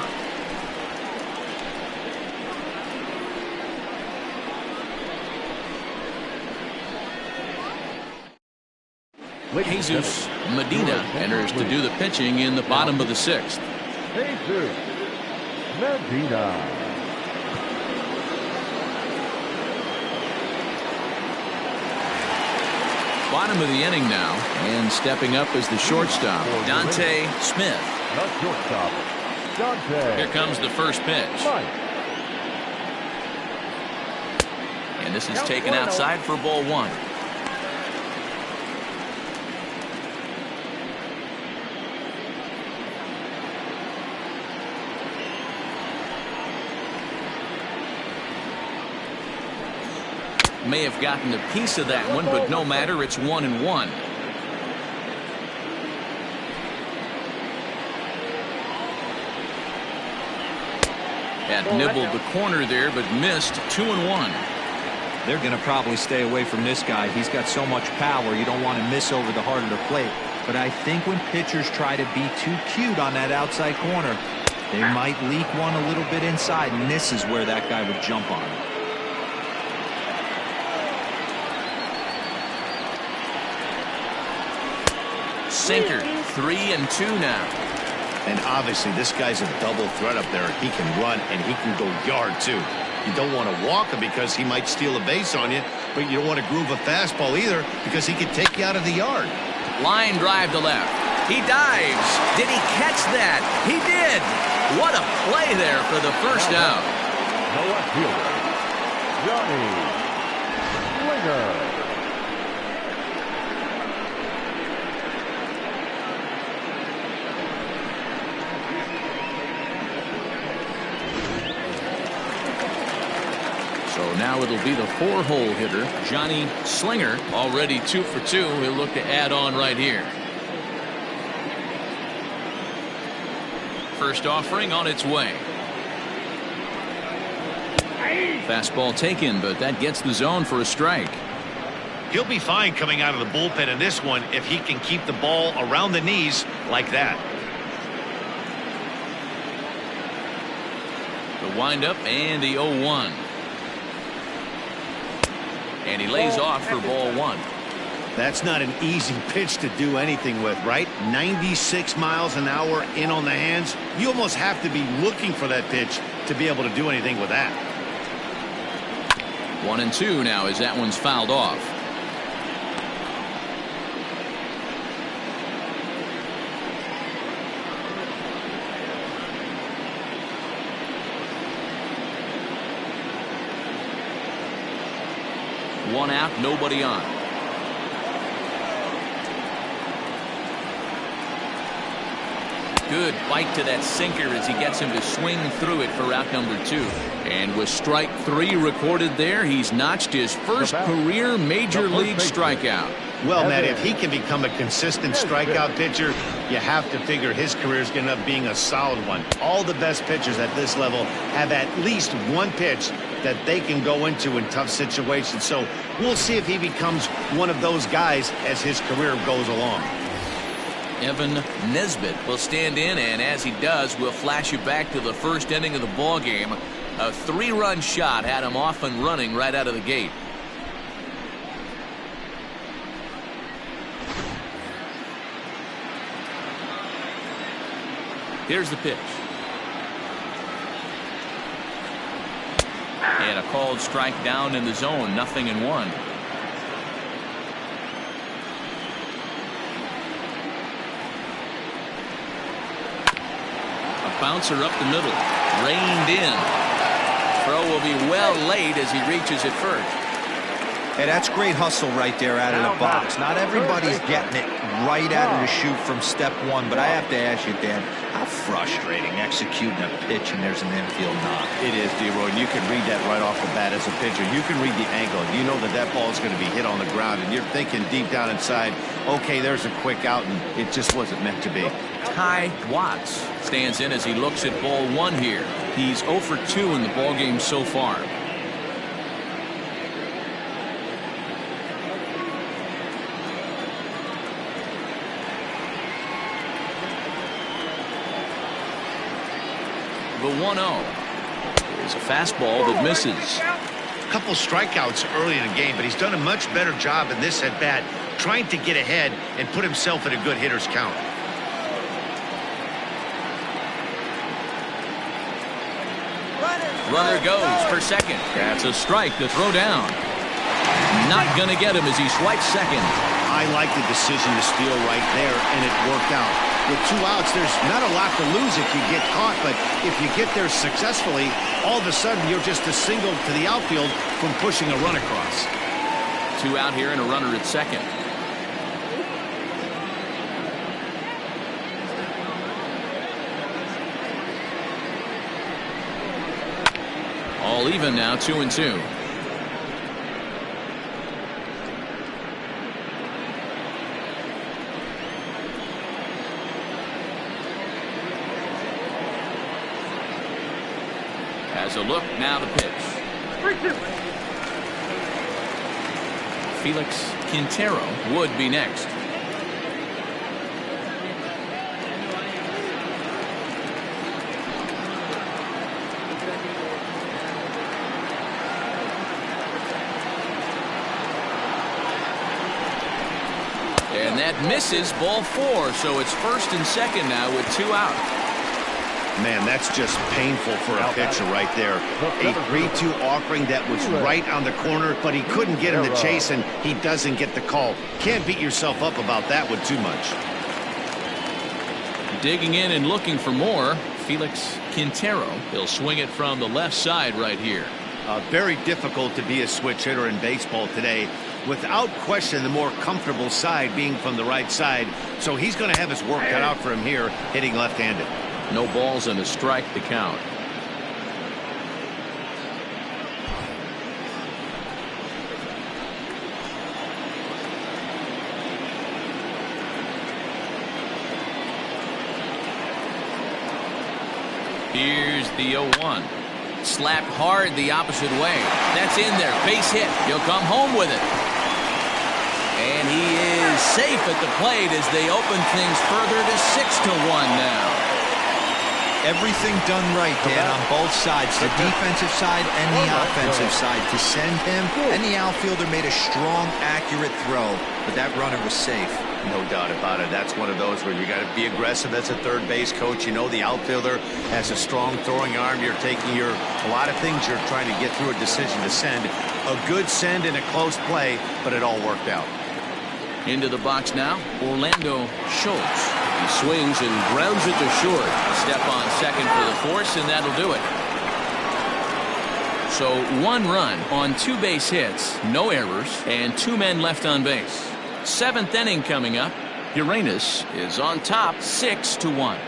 Jesus Medina enters to do the pitching in the bottom of the 6th. Jesus Medina. Bottom of the inning now, and stepping up is the shortstop, Dante Smith. The shortstop, Dante. Here comes the first pitch. And this is taken outside for ball 1. May have gotten a piece of that one, but no matter, it's 1-1. Had nibbled the corner there, but missed. 2-1. They're going to probably stay away from this guy. He's got so much power, you don't want to miss over the heart of the plate. But I think when pitchers try to be too cute on that outside corner, they might leak one a little bit inside, and this is where that guy would jump on it. Sinker. 3-2 now. And obviously this guy's a double threat up there. He can run and he can go yard too. You don't want to walk him because he might steal a base on you, but you don't want to groove a fastball either because he could take you out of the yard. Line drive to left. He dives. Did he catch that? He did. What a play there for the first out. The left fielder, Johnny Slinger. So now it'll be the 4-hole hitter, Johnny Slinger, already 2 for 2. He'll look to add on right here. First offering on its way. Fastball taken, but that gets the zone for a strike. He'll be fine coming out of the bullpen in this one if he can keep the ball around the knees like that. The windup and the 0-1. And he lays off for ball one. That's not an easy pitch to do anything with, right? 96 miles an hour in on the hands. You almost have to be looking for that pitch to be able to do anything with that. 1-2 now as that one's fouled off. One out, nobody on. Good bite to that sinker as he gets him to swing through it for out number 2. And with strike 3 recorded there, he's notched his first career major league strikeout. Well, Matt, if he can become a consistent strikeout pitcher, you have to figure his career is going to end up being a solid one. All the best pitchers at this level have at least one pitch that they can go into in tough situations. So we'll see if he becomes one of those guys as his career goes along. Evan Nesbitt will stand in, and as he does, we'll flash you back to the first inning of the ball game. A 3-run shot had him off and running right out of the gate. Here's the pitch. And a called strike down in the zone, 0-1. Bouncer up the middle, reined in. Throw will be well late as he reaches it first. Hey, that's great hustle right there out of the box. Not everybody's getting it right out of the chute from step one, but I have to ask you, Dan, how frustrating executing a pitch and there's an infield knock. It is, D-Roy, and you can read that right off the bat as a pitcher. You can read the angle. You know that that ball is going to be hit on the ground, and you're thinking deep down inside, okay, there's a quick out, and it just wasn't meant to be. Kai Watts stands in as he looks at ball 1 here. He's 0 for 2 in the ball game so far. The 1-0 is a fastball that misses. A couple strikeouts early in the game, but he's done a much better job in this at bat trying to get ahead and put himself in a good hitter's count. Runner goes for second. That's a strike to throw down. Not going to get him as he swipes second. I like the decision to steal right there, and it worked out. With 2 outs, there's not a lot to lose if you get caught, but if you get there successfully, all of a sudden you're just a single to the outfield from pushing a run across. 2 out here and a runner at second. All even now, 2-2. Has a look, now the pitch. 3-2. Felix Quintero would be next. And that misses, ball 4, so it's first and second now with 2 out. Man, that's just painful for a pitcher right there. A 3-2 offering that was right on the corner, but he couldn't get him to chase, and he doesn't get the call. Can't beat yourself up about that one too much. Digging in and looking for more, Felix Quintero. He'll swing it from the left side right here. Very difficult to be a switch hitter in baseball today. Without question, the more comfortable side being from the right side. So he's going to have his work cut out for him here, hitting left-handed. No balls and a strike to count. Here's the 0-1. Slapped hard the opposite way. That's in there. Base hit. He'll come home with it. And he is safe at the plate as they open things further to 6-1 now. Everything done right, Dan, on both sides, the defensive side and the offensive side. To send him, and the outfielder made a strong, accurate throw, but that runner was safe. No doubt about it. That's one of those where you got to be aggressive as a third base coach. You know the outfielder has a strong throwing arm. You're taking a lot of things you're trying to get through a decision to send. A good send in a close play, but it all worked out. Into the box now, Orlando Schultz. He swings and grounds it to short. A step on second for the force, and that'll do it. So 1 run on 2 base hits, no errors, and 2 men left on base. 7th inning coming up. Uranus is on top 6-1.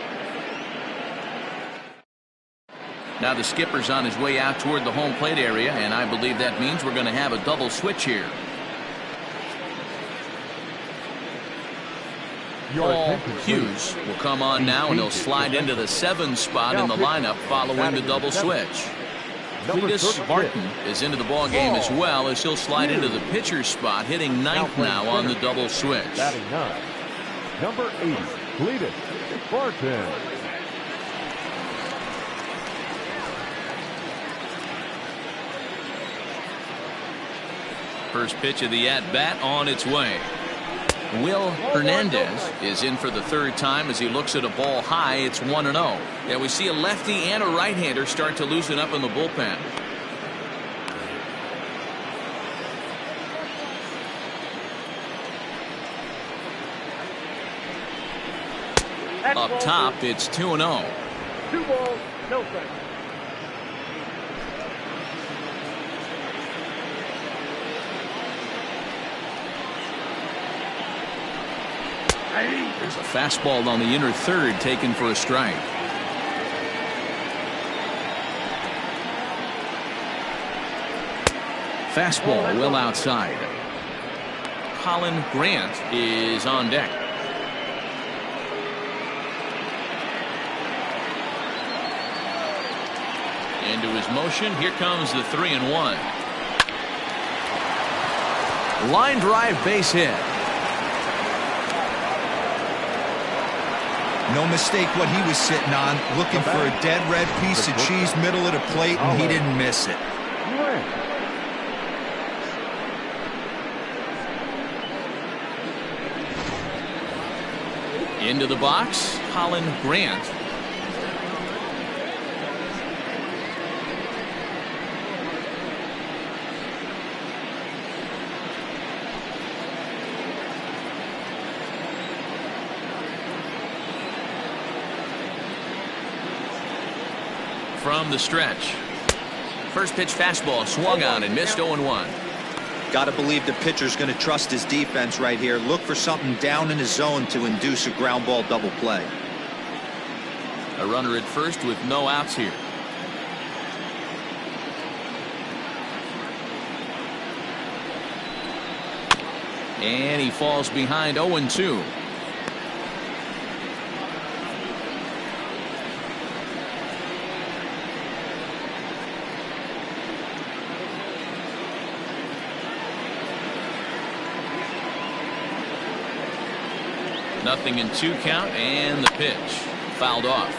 Now the skipper's on his way out toward the home plate area, and I believe that means we're going to have a double switch here. Paul Hughes will come on now, and he'll slide into the 7 spot in the lineup following the double switch. Cletus Barton is into the ball game as well, as he'll slide into the pitcher's spot, hitting 9th now on the double switch. Batting 9, number 80, Cletus Barton. First pitch of the at-bat on its way. Will Hernandez is in for the 3rd time as he looks at a ball high. It's 1-0. Yeah, we see a lefty and a right-hander start to loosen up in the bullpen. Up top, it's 2-0. 2 balls, no strikes. There's a fastball on the inner 3rd taken for a strike. Fastball well outside. Colin Grant is on deck. Into his motion. Here comes the 3-1. Line drive base hit. No mistake what he was sitting on, looking for a dead red piece of cheese middle of the plate, and he didn't miss it. Into the box, Colin Grant. From the stretch. First pitch fastball swung on and missed 0-1. Got to believe the pitcher's going to trust his defense right here. Look for something down in his zone to induce a ground ball double play. A runner at first with no outs here. And he falls behind 0-2. Nothing in 2 count, and the pitch fouled off.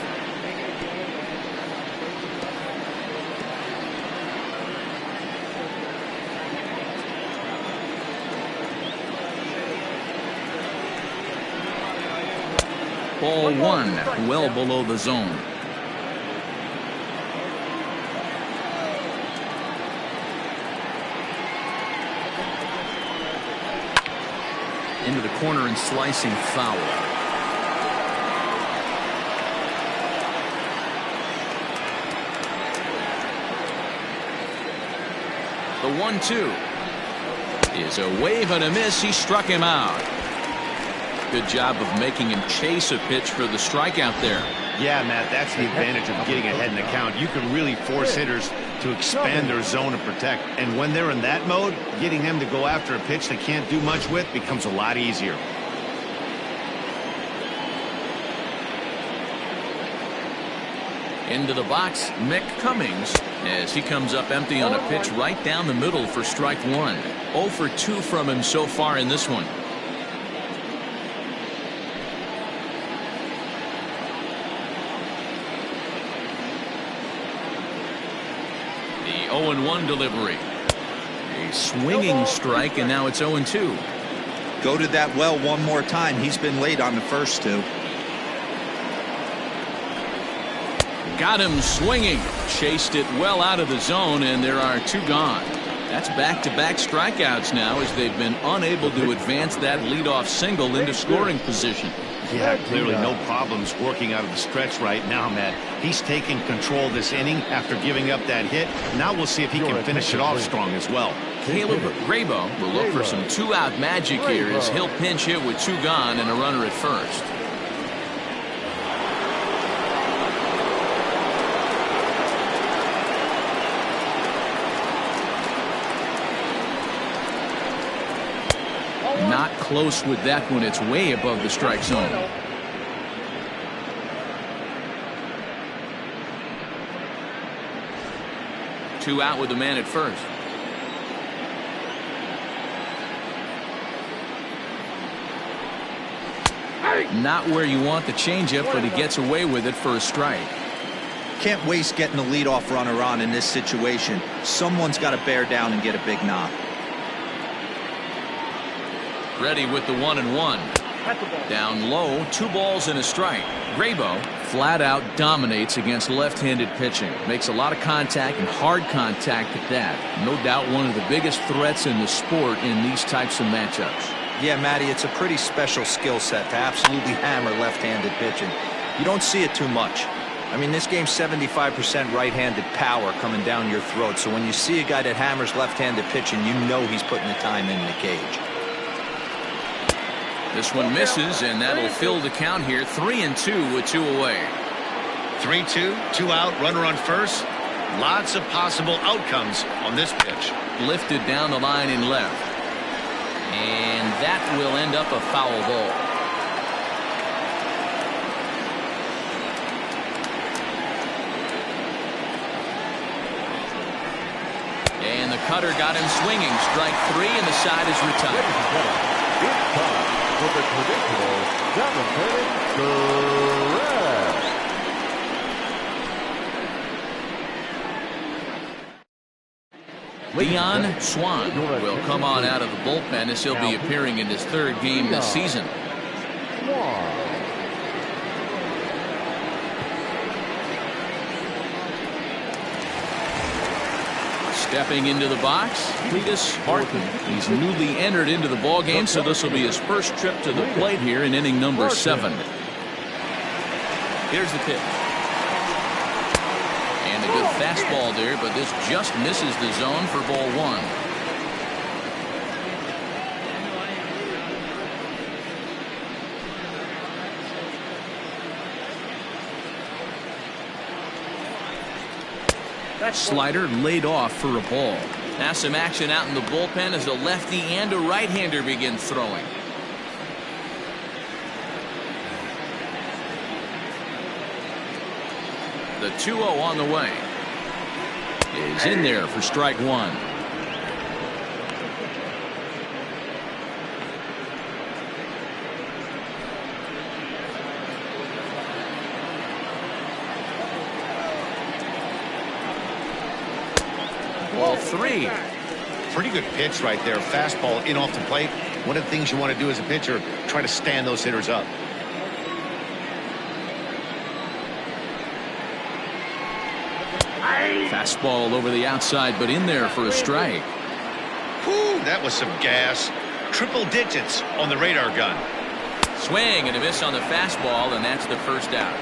Ball 1, well below the zone. Into the corner and slicing foul. The 1-2 is a wave and a miss. He struck him out. Good job of making him chase a pitch for the strikeout there. Yeah, Matt, that's the advantage of getting ahead in the count. You can really force hitters to expand their zone and protect. And when they're in that mode, getting them to go after a pitch they can't do much with becomes a lot easier. Into the box, Mick Cummings, as he comes up empty on a pitch right down the middle for strike 1. 0 for 2 from him so far in this one. 0-1 delivery. A swinging strike, and now it's 0-2. Go to that well one more time. He's been late on the first two. Got him swinging. Chased it well out of the zone, and there are 2 gone. That's back-to-back strikeouts now as they've been unable to advance that leadoff single into scoring position. Yeah, clearly no problems working out of the stretch right now, Matt. He's taking control of this inning after giving up that hit. Now we'll see if he can finish it off strong as well. Caleb Grabo will look for some 2-out magic here as he'll pinch hit with 2 gone and a runner at first. Not close with that one. It's way above the strike zone. Two out with the man at first. Not where you want the changeup, but he gets away with it for a strike. Can't waste getting the leadoff runner on in this situation. Someone's got to bear down and get a big knock. Ready with the 1-1. Down low, 2 balls and a strike. Grabo flat out dominates against left-handed pitching. Makes a lot of contact and hard contact at that. No doubt one of the biggest threats in the sport in these types of matchups. Yeah, Matty, it's a pretty special skill set to absolutely hammer left-handed pitching. You don't see it too much. I mean, this game's 75% right-handed power coming down your throat. So when you see a guy that hammers left-handed pitching, you know he's putting the time in the cage. This one misses, and that'll fill the count here. 3-2 with 2 away. 3-2, 2 out, runner on first. Lots of possible outcomes on this pitch. Lifted down the line in left. And that will end up a foul ball. And the cutter got him swinging. Strike 3, and the side is retired. It's time for the traditional demonstrated correct. Leon Swan will come on out of the bullpen as he'll be appearing in his 3rd game this season. Stepping into the box, Cletus Harton. He's newly entered into the ballgame, so this will be his first trip to the plate here in inning number 7. Here's the pitch. And a good fastball there, but this just misses the zone for ball 1. Slider laid off for a ball. Now some action out in the bullpen as a lefty and a right-hander begin throwing. The 2-0 on the way is in there for strike 1. Ball 3. Pretty good pitch right there. Fastball in off the plate. One of the things you want to do as a pitcher, try to stand those hitters up. Fastball over the outside, but in there for a strike. Whew, that was some gas. Triple digits on the radar gun. Swing and a miss on the fastball, and that's the first out.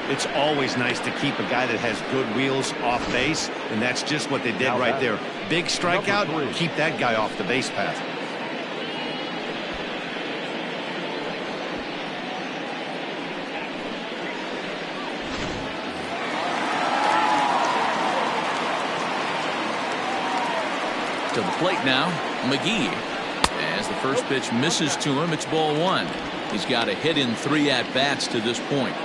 It's always nice to keep a guy that has good wheels off base, and that's just what they did right there. Big strikeout, keep that guy off the base path. To the plate now, McGee. As the first pitch misses to him, it's ball 1. He's got a hit in 3 at-bats to this point.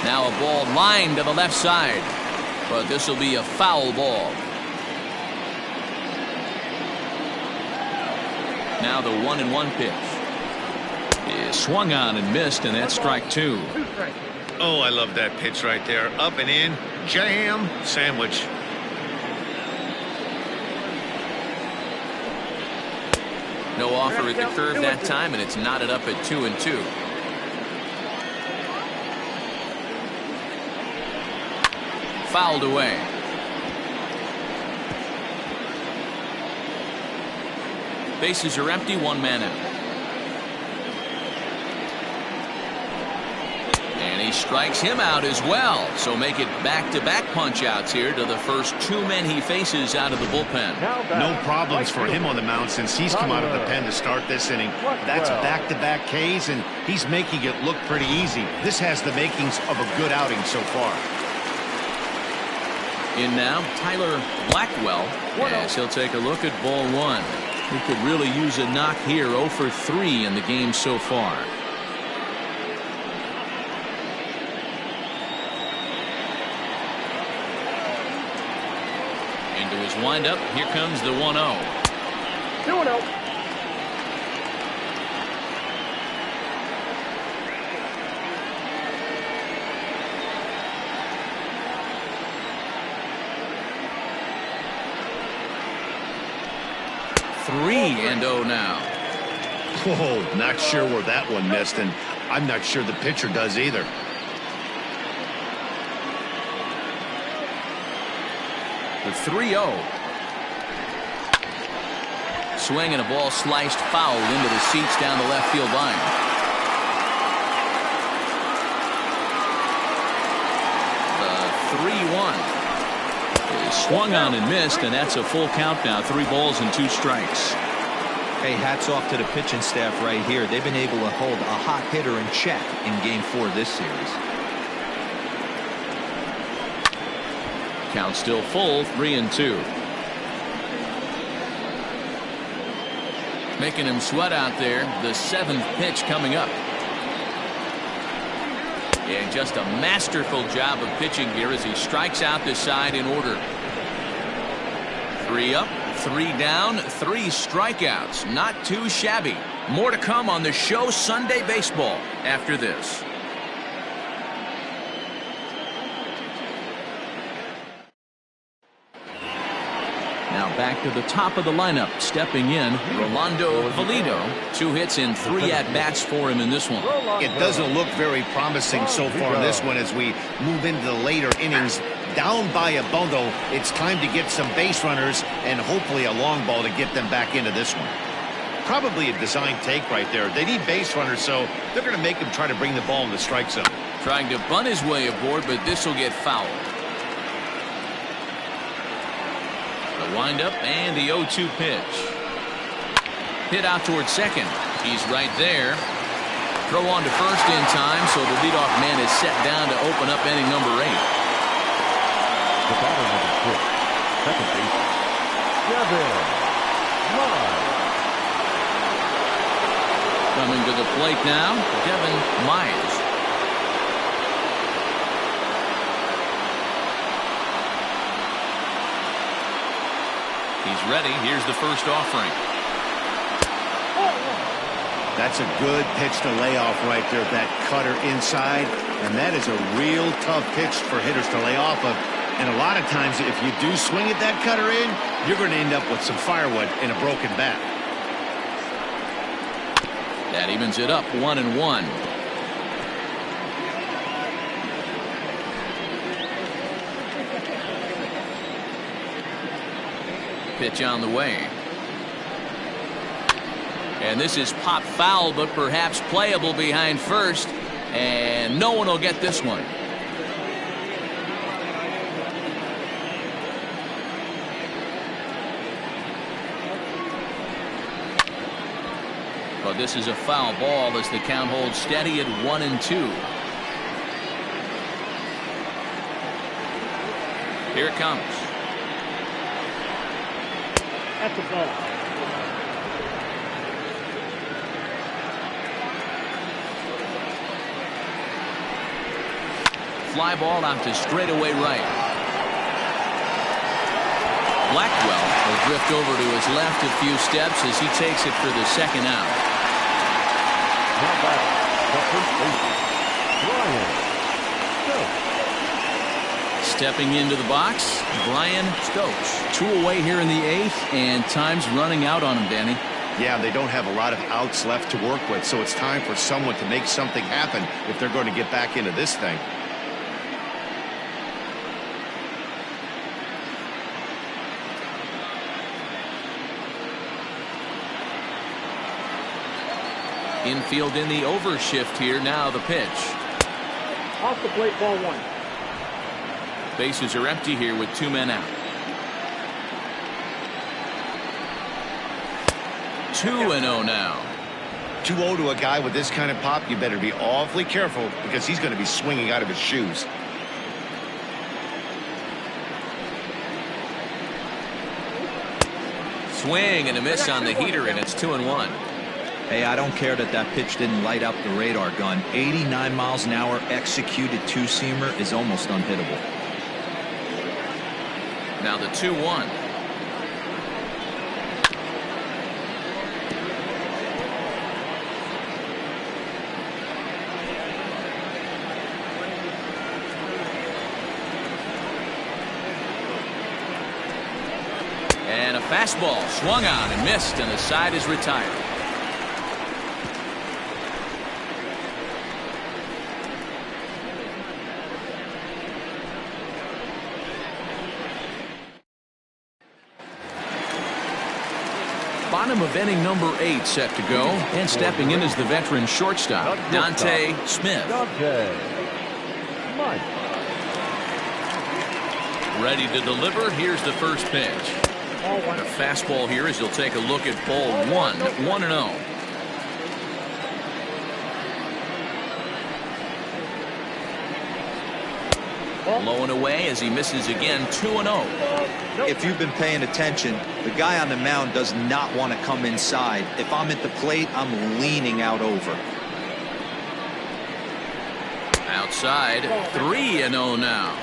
Now a ball lined to the left side, but this will be a foul ball. Now the 1-1 pitch is swung on and missed, and that's strike 2. Oh, I love that pitch right there. Up and in, jam, sandwich. No offer at the curve that time, and it's knotted up at 2-2. Fouled away. Bases are empty, 1 man out. And he strikes him out as well. So make it back-to-back punch-outs here to the first 2 men he faces out of the bullpen. No problems for him on the mound since he's come out of the pen to start this inning. That's back-to-back Ks, and he's making it look pretty easy. This has the makings of a good outing so far. In now, Tyler Blackwell, as he'll take a look at ball 1. He could really use a knock here. 0 for 3 in the game so far. Into his windup. Here comes the 1-0. 2-0. And 0 now. Whoa, not sure where that one missed, and I'm not sure the pitcher does either. The 3-0. Swing and a ball sliced foul into the seats down the left field line. The 3-1 is swung on and missed, and that's a full count now. 3 balls and 2 strikes. Hey, hats off to the pitching staff right here. They've been able to hold a hot hitter in check in Game 4 this series. Count still full, 3-2. Making him sweat out there. The 7th pitch coming up. And just a masterful job of pitching here as he strikes out the side in order. 3 up, 3 down, 3 strikeouts. Not too shabby. More to come on the show Sunday Baseball after this. Now back to the top of the lineup. Stepping in, Rolando Valido. 2 hits and 3 at-bats for him in this one. It doesn't look very promising so far in this one as we move into the later innings. Down by a bundle, it's time to get some base runners and hopefully a long ball to get them back into this one. Probably a design take right there. They need base runners, so they're going to make him try to bring the ball in the strike zone. Trying to bunt his way aboard, but this will get fouled. The windup and the 0-2 pitch. Hit out towards second. He's right there. Throw on to first in time, so the leadoff man is set down to open up inning number 8. The batter number 6, second baseman, Devin Mize. Coming to the plate now, Devin Mize. He's ready. Here's the first offering. That's a good pitch to lay off right there. That cutter inside, and that is a real tough pitch for hitters to lay off of. And a lot of times, if you do swing at that cutter in, you're going to end up with some firewood and a broken bat. That evens it up, 1-1. Pitch on the way. And this is pop foul, but perhaps playable behind first. And no one will get this one. But this is a foul ball as the count holds steady at 1-2. Here it comes. That's a ball. Fly ball out to straightaway right. Blackwell will drift over to his left a few steps as he takes it for the second out. Now batting, the first baseman, Brian Stokes. Stepping into the box, Brian Stokes. 2 away here in the 8th, and time's running out on him, Danny. Yeah, they don't have a lot of outs left to work with, so it's time for someone to make something happen if they're going to get back into this thing. Infield in the overshift here. Now the pitch. Off the plate, ball 1. Bases are empty here with 2 men out. 2-0 now. 2-0 to a guy with this kind of pop, you better be awfully careful because he's going to be swinging out of his shoes. Swing and a miss on the heater, and it's 2-1. Hey, I don't care that pitch didn't light up the radar gun. 89 miles an hour executed two-seamer is almost unhittable. Now the 2-1. And a fastball swung on and missed, and the side is retired. Bottom of inning number 8 set to go, and stepping in is the veteran shortstop, Dante Smith. Dante Smith. Ready to deliver. Here's the first pitch. The fastball here as he'll take a look at ball 1, 1-0. Low and away as he misses again, 2-0. If you've been paying attention, the guy on the mound does not want to come inside. If I'm at the plate, I'm leaning out over. Outside, 3-0 now.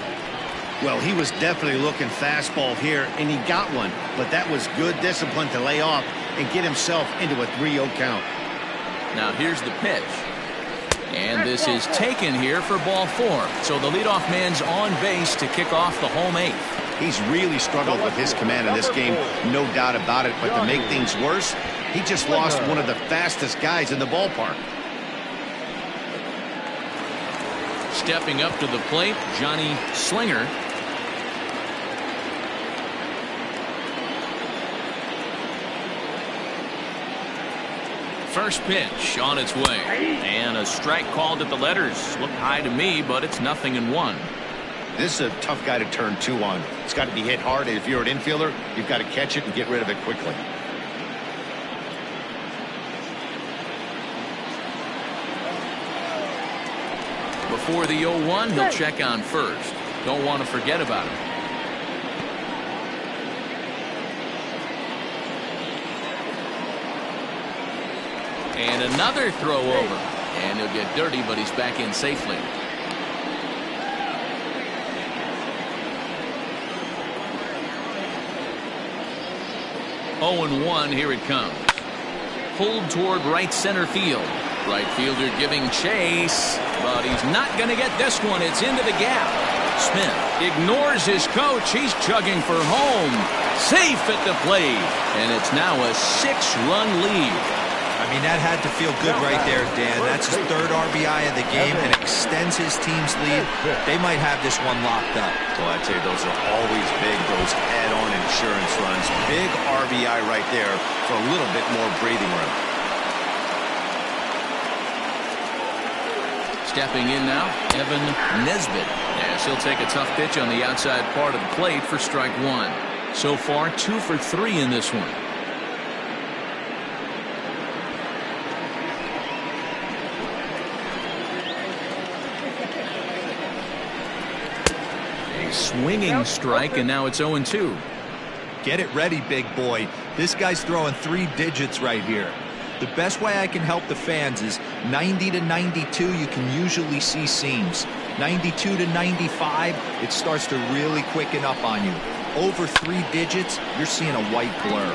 Well, he was definitely looking fastball here, and he got one. But that was good discipline to lay off and get himself into a 3-0 count. Now here's the pitch. And this is taken here for ball 4. So the leadoff man's on base to kick off the home 8th. He's really struggled with his command in this game, no doubt about it. But to make things worse, he just lost one of the fastest guys in the ballpark. Stepping up to the plate, Johnny Slinger. First pitch on its way, and a strike called at the letters. Looked high to me, but it's 0-1. This is a tough guy to turn 2 on. It's got to be hit hard, and if you're an infielder, you've got to catch it and get rid of it quickly. Before the 0-1, he'll check on first. Don't want to forget about him. And another throw over. And he'll get dirty, but he's back in safely. Oh, and 1, here it comes. Pulled toward right center field. Right fielder giving chase, but he's not going to get this one. It's into the gap. Smith ignores his coach. He's chugging for home. Safe at the plate. And it's now a 6-run lead. I mean, that had to feel good right there, Dan. That's his 3rd RBI of the game and extends his team's lead. They might have this one locked up. Well, I tell you, those are always big, those add-on insurance runs. Big RBI right there for a little bit more breathing room. Stepping in now, Evan Nesbitt. Yes, he'll take a tough pitch on the outside part of the plate for strike 1. So far, 2 for 3 in this one. Swinging strike, and now it's 0-2. Get it ready, big boy. This guy's throwing 3 digits right here. The best way I can help the fans is 90 to 92, you can usually see seams. 92 to 95, it starts to really quicken up on you. over 3 digits, you're seeing a white blur.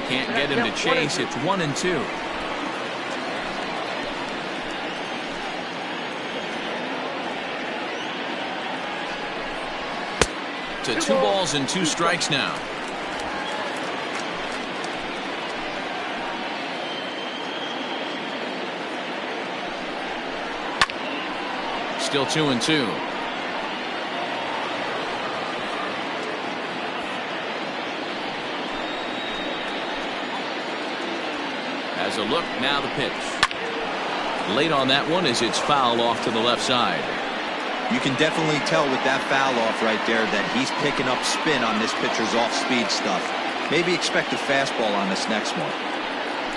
Can't get him to chase. It's 1-2. To 2 balls and 2 strikes now. Still 2-2. Has a look, now the pitch. Late on that one as it's fouled off to the left side. You can definitely tell with that foul off right there that he's picking up spin on this pitcher's off-speed stuff. Maybe expect a fastball on this next one.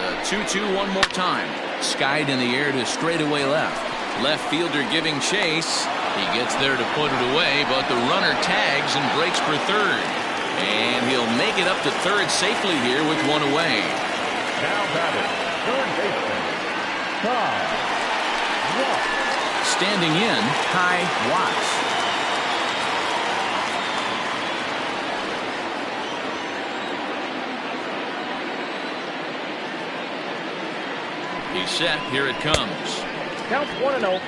The 2-2 one more time. Skied in the air to straightaway left. Left fielder giving chase. He gets there to put it away, but the runner tags and breaks for third. And he'll make it up to third safely here with 1 away. Now batting, third baseman, Kai Watts. Standing in, Kai Watts. He's set. Here it comes. Count 1-0.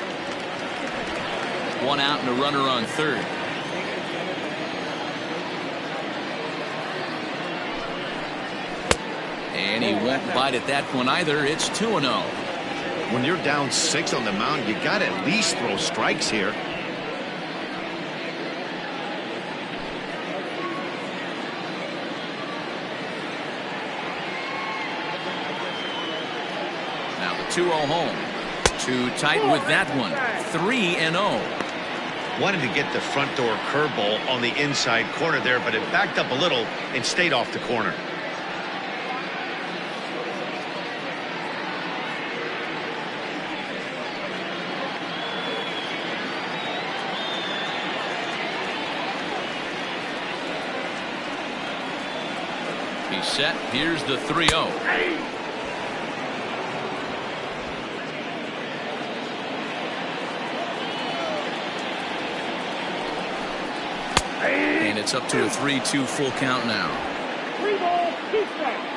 1 out and a runner on third. And he won't bite at that one either. It's 2-0. When you're down 6 on the mound, you got to at least throw strikes here. Now the 2-0 home. Too tight with that one. 3-0. Wanted to get the front door curveball on the inside corner there, but it backed up a little and stayed off the corner. He's set. Here's the 3-0. And it's up to a 3-2 full count now. 3 balls, 2 strikes.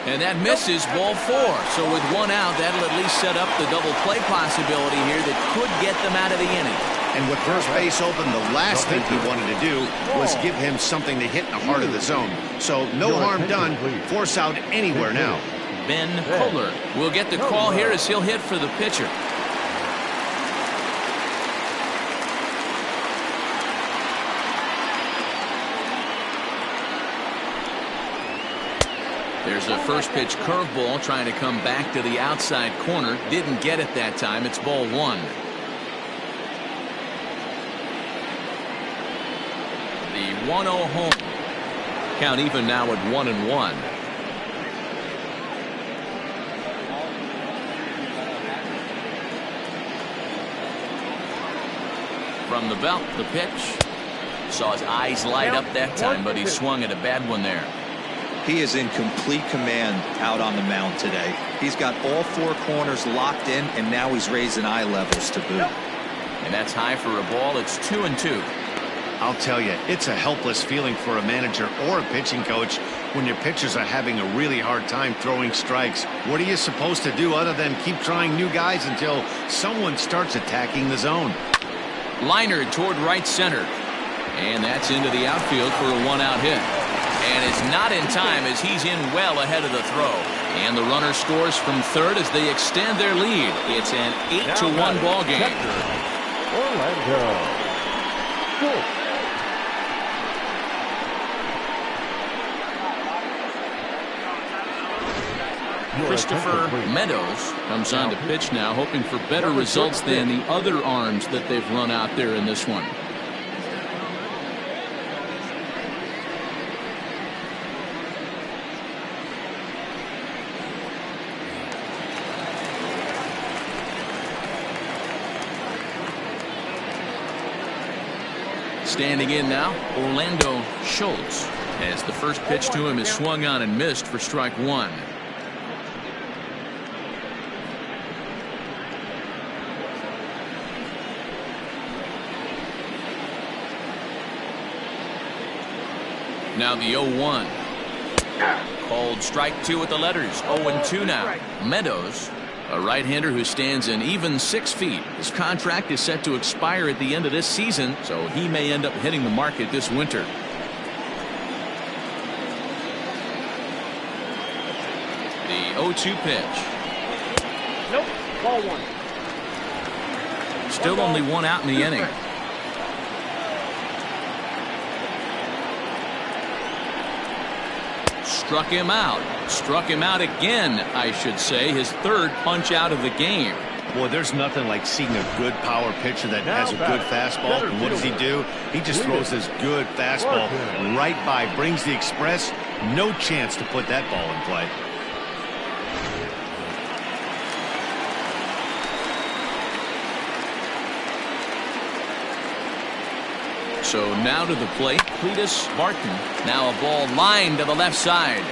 And that misses, ball 4. So with 1 out, that'll at least set up the double play possibility here that could get them out of the inning. And with first base open, the last thing he wanted to do was give him something to hit in the heart of the zone. So no harm done. Force out anywhere now. Ben Kohler will get the call here as he'll hit for the pitcher. There's a first pitch curveball trying to come back to the outside corner. Didn't get it that time. It's ball 1. The 1-0 home. Count even now at 1-1. From the belt, the pitch. Saw his eyes light up that time, but he swung at a bad one there. He is in complete command out on the mound today. He's got all 4 corners locked in, and now he's raising eye levels to boot. And that's high for a ball. It's 2-2. I'll tell you, it's a helpless feeling for a manager or a pitching coach when your pitchers are having a really hard time throwing strikes. What are you supposed to do other than keep trying new guys until someone starts attacking the zone? Liner toward right center. And that's into the outfield for a 1-out hit. And it's not in time as he's in well ahead of the throw. And the runner scores from third as they extend their lead. It's an 8-1 ball game. Orlando. Christopher Meadows comes on to pitch now, hoping for better results than the other arms that they've run out there in this one. Standing in now, Orlando Schultz, as the first pitch to him is swung on and missed for strike one. Now the 0-1. Called strike two with the letters. 0-2 now. Meadows, a right-hander who stands an even 6 feet. His contract is set to expire at the end of this season, so he may end up hitting the market this winter. The 0-2 pitch. Nope. Ball one. Still only one out in the inning. Struck him out. Struck him out again, I should say. His third punch out of the game. Boy, there's nothing like seeing a good power pitcher that has a good fastball. And what does he do? He just throws his good fastball right by, brings the express. No chance to put that ball in play. So now to the plate, Cletus Martin. Now a ball lined to the left side.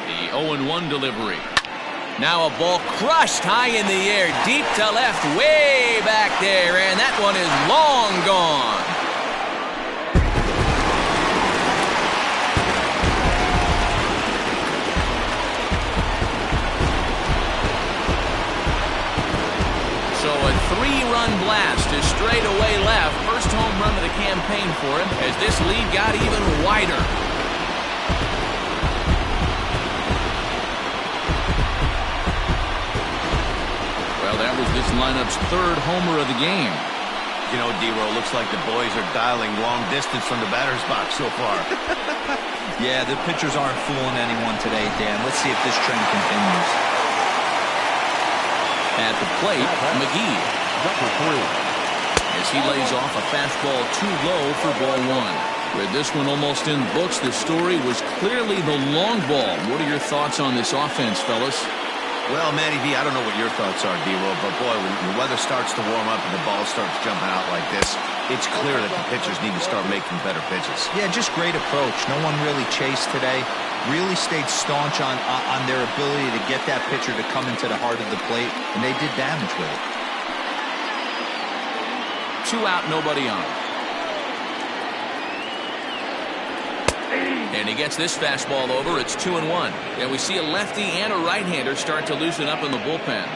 The 0-1 delivery. Now a ball crushed high in the air, deep to left, way back there, and that one is long gone. Three-run blast to straightaway left. First home run of the campaign for him as this lead got even wider. Well, that was this lineup's third homer of the game. You know, D-Roll, looks like the boys are dialing long distance from the batter's box so far. Yeah, the pitchers aren't fooling anyone today, Dan. Let's see if this trend continues. At the plate, McGee. As he lays off a fastball too low for ball one. With this one almost in the books, the story was clearly the long ball. What are your thoughts on this offense, fellas? Well, Matty V, I don't know what your thoughts are, D-Roll, but boy, when the weather starts to warm up and the ball starts jumping out like this, it's clear that the pitchers need to start making better pitches. Yeah, just great approach. No one really chased today. Really stayed staunch on their ability to get that pitcher to come into the heart of the plate, and they did damage with it. 2 out, nobody on. And he gets this fastball over. It's 2-1. And we see a lefty and a right-hander start to loosen up in the bullpen.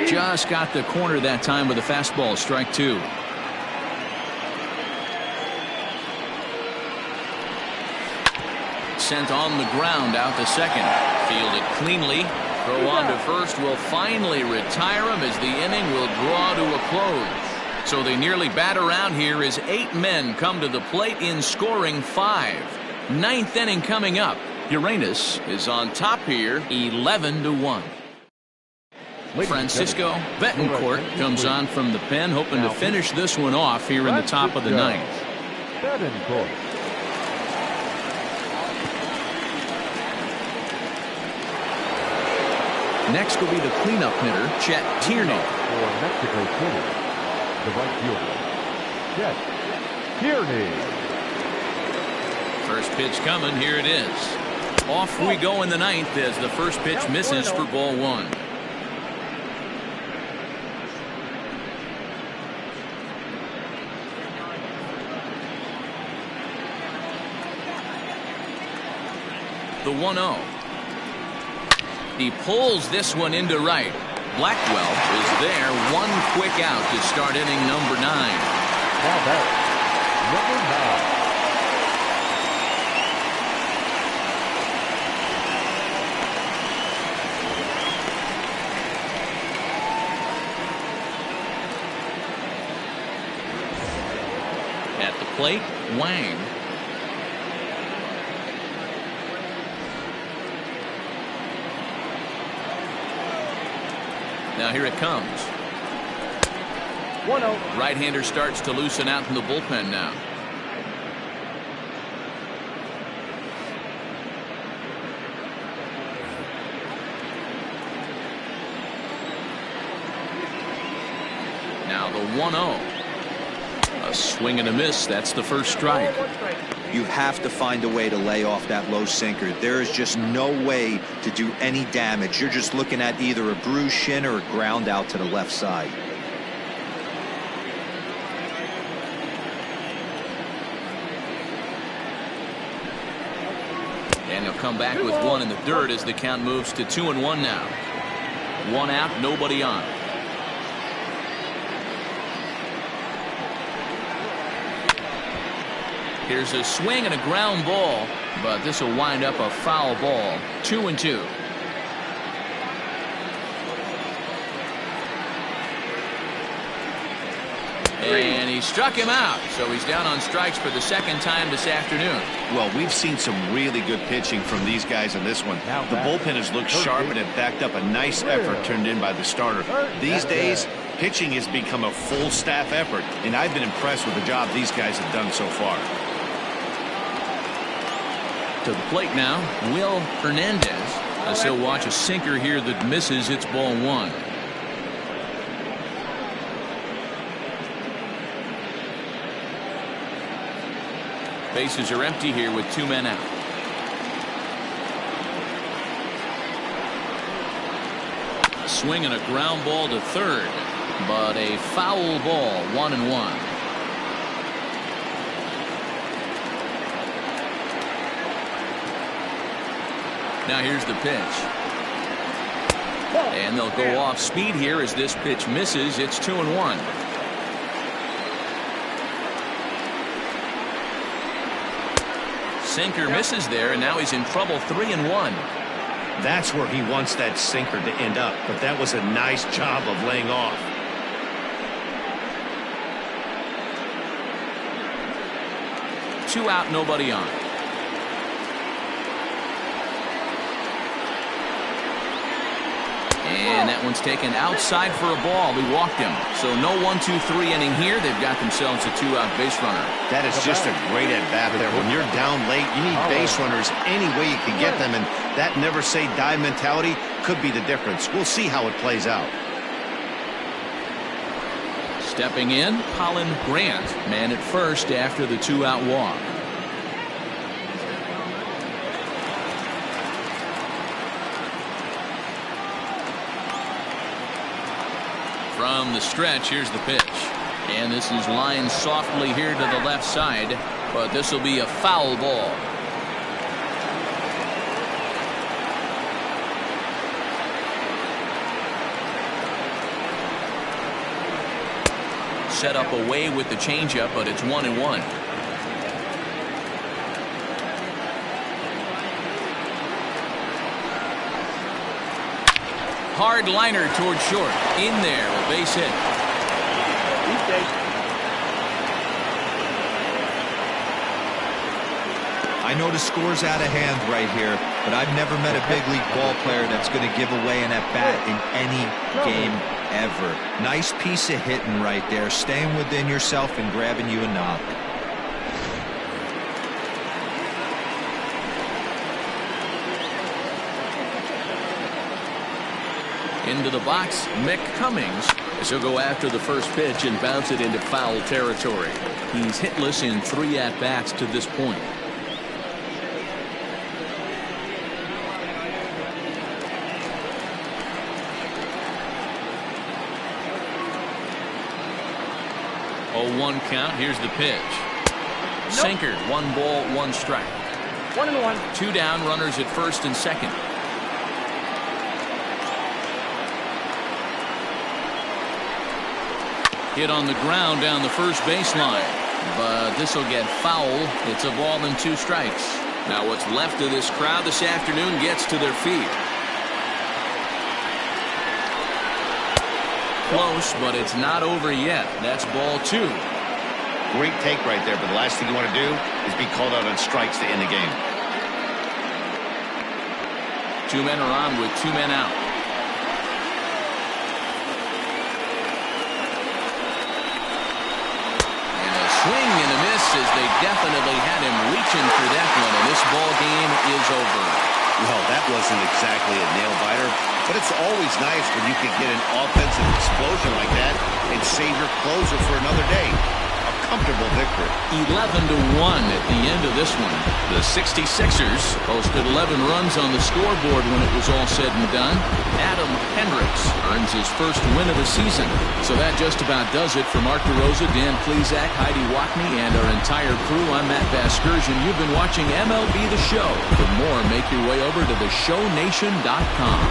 Just got the corner that time with a fastball. Strike two. Sent on the ground out to second. Fielded cleanly. Throw on to first will finally retire him as the inning will draw to a close. So they nearly bat around here as 8 men come to the plate in scoring 5. 9th inning coming up. Uranus is on top here 11-1. Francisco Betancourt comes on from the pen, hoping to finish this one off here in the top of the 9th. Betancourt. Next will be the cleanup hitter, Chet Tierney. For Mexico City, the right fielder, Chet Tierney. First pitch coming, here it is. Off we go in the 9th as the first pitch misses for ball one. The 1-0. He pulls this one into right. Blackwell is there. One quick out to start inning number 9. Now back, number 9. At the plate, Wang. Now here it comes. 1-0. Right-hander starts to loosen out in the bullpen now. Now the 1-0. A swing and a miss. That's the first strike. You have to find a way to lay off that low sinker. There is just no way to do any damage. You're just looking at either a bruised shin or a ground out to the left side. And he'll come back with one in the dirt as the count moves to 2-1 now. One out, nobody on. Here's a swing and a ground ball, but this will wind up a foul ball. 2-2. And he struck him out, so he's down on strikes for the second time this afternoon. Well, we've seen some really good pitching from these guys in this one. The bullpen has looked sharp and it backed up a nice effort turned in by the starter. These days, pitching has become a full staff effort, and I've been impressed with the job these guys have done so far. To the plate now, Will Hernandez, as he'll watch a sinker here that misses. It's ball one. Bases are empty here with 2 men out. Swing and a ground ball to third, but a foul ball. 1-1. Now here's the pitch. And they'll go off speed here as this pitch misses. It's 2-1. Sinker misses there, and now he's in trouble. 3-1. That's where he wants that sinker to end up, but that was a nice job of laying off. Two out, nobody on. And that one's taken outside for a ball. He walked him. So no 1-2-3 inning here. They've got themselves a 2-out base runner. That is just a great at-bat there. When you're down late, you need base runners any way you can get them, and that never-say-die mentality could be the difference. We'll see how it plays out. Stepping in, Colin Grant, man at first after the 2-out walk. From the stretch, here's the pitch. And this is lined softly here to the left side, but this will be a foul ball. Set up away with the changeup, but it's 1-1. Hard liner toward short. In there, a base hit. I know the score's out of hand right here, but I've never met a big league ball player that's going to give away an at-bat in any game ever. Nice piece of hitting right there, staying within yourself and grabbing you a knock. Into the box, Mick Cummings, as he'll go after the first pitch and bounce it into foul territory. He's hitless in 3 at-bats to this point. Oh, 1 count. Here's the pitch. Sinker. 1 ball, 1 strike. 1-1. 2 down, runners at first and second. Hit on the ground down the first baseline, but this will get foul. It's a ball and 2 strikes. Now what's left of this crowd this afternoon gets to their feet. Close, but it's not over yet. That's ball 2. Great take right there, but the last thing you want to do is be called out on strikes to end the game. 2 men are on with 2 men out. swing and a miss as they definitely had him reaching for that one, and this ball game is over. Well, that wasn't exactly a nail-biter, but it's always nice when you can get an offensive explosion like that and save your closer for another day. A comfortable victory. 11-1 at the end of this one. The 66ers posted 11 runs on the scoreboard when it was all said and done. Adam Hendricks earns his first win of the season. So that just about does it for Mark DeRosa, Dan Plesac, Heidi Watney, and our entire crew. I'm Matt Vasgersian. You've been watching MLB The Show. For more, make your way over to theshownation.com.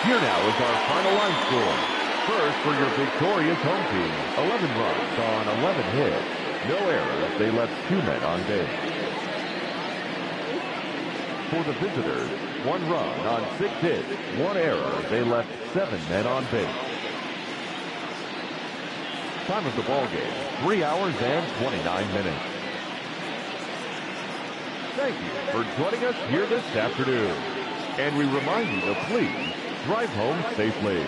Here now is our final line score. First for your victorious home team, 11 runs on 11 hits. No errors, they left 2 men on base. For the visitors, 1 run on 6 hits, 1 error, they left 7 men on base. Time of the ball game, 3 hours and 29 minutes. Thank you for joining us here this afternoon. And we remind you to please drive home safely.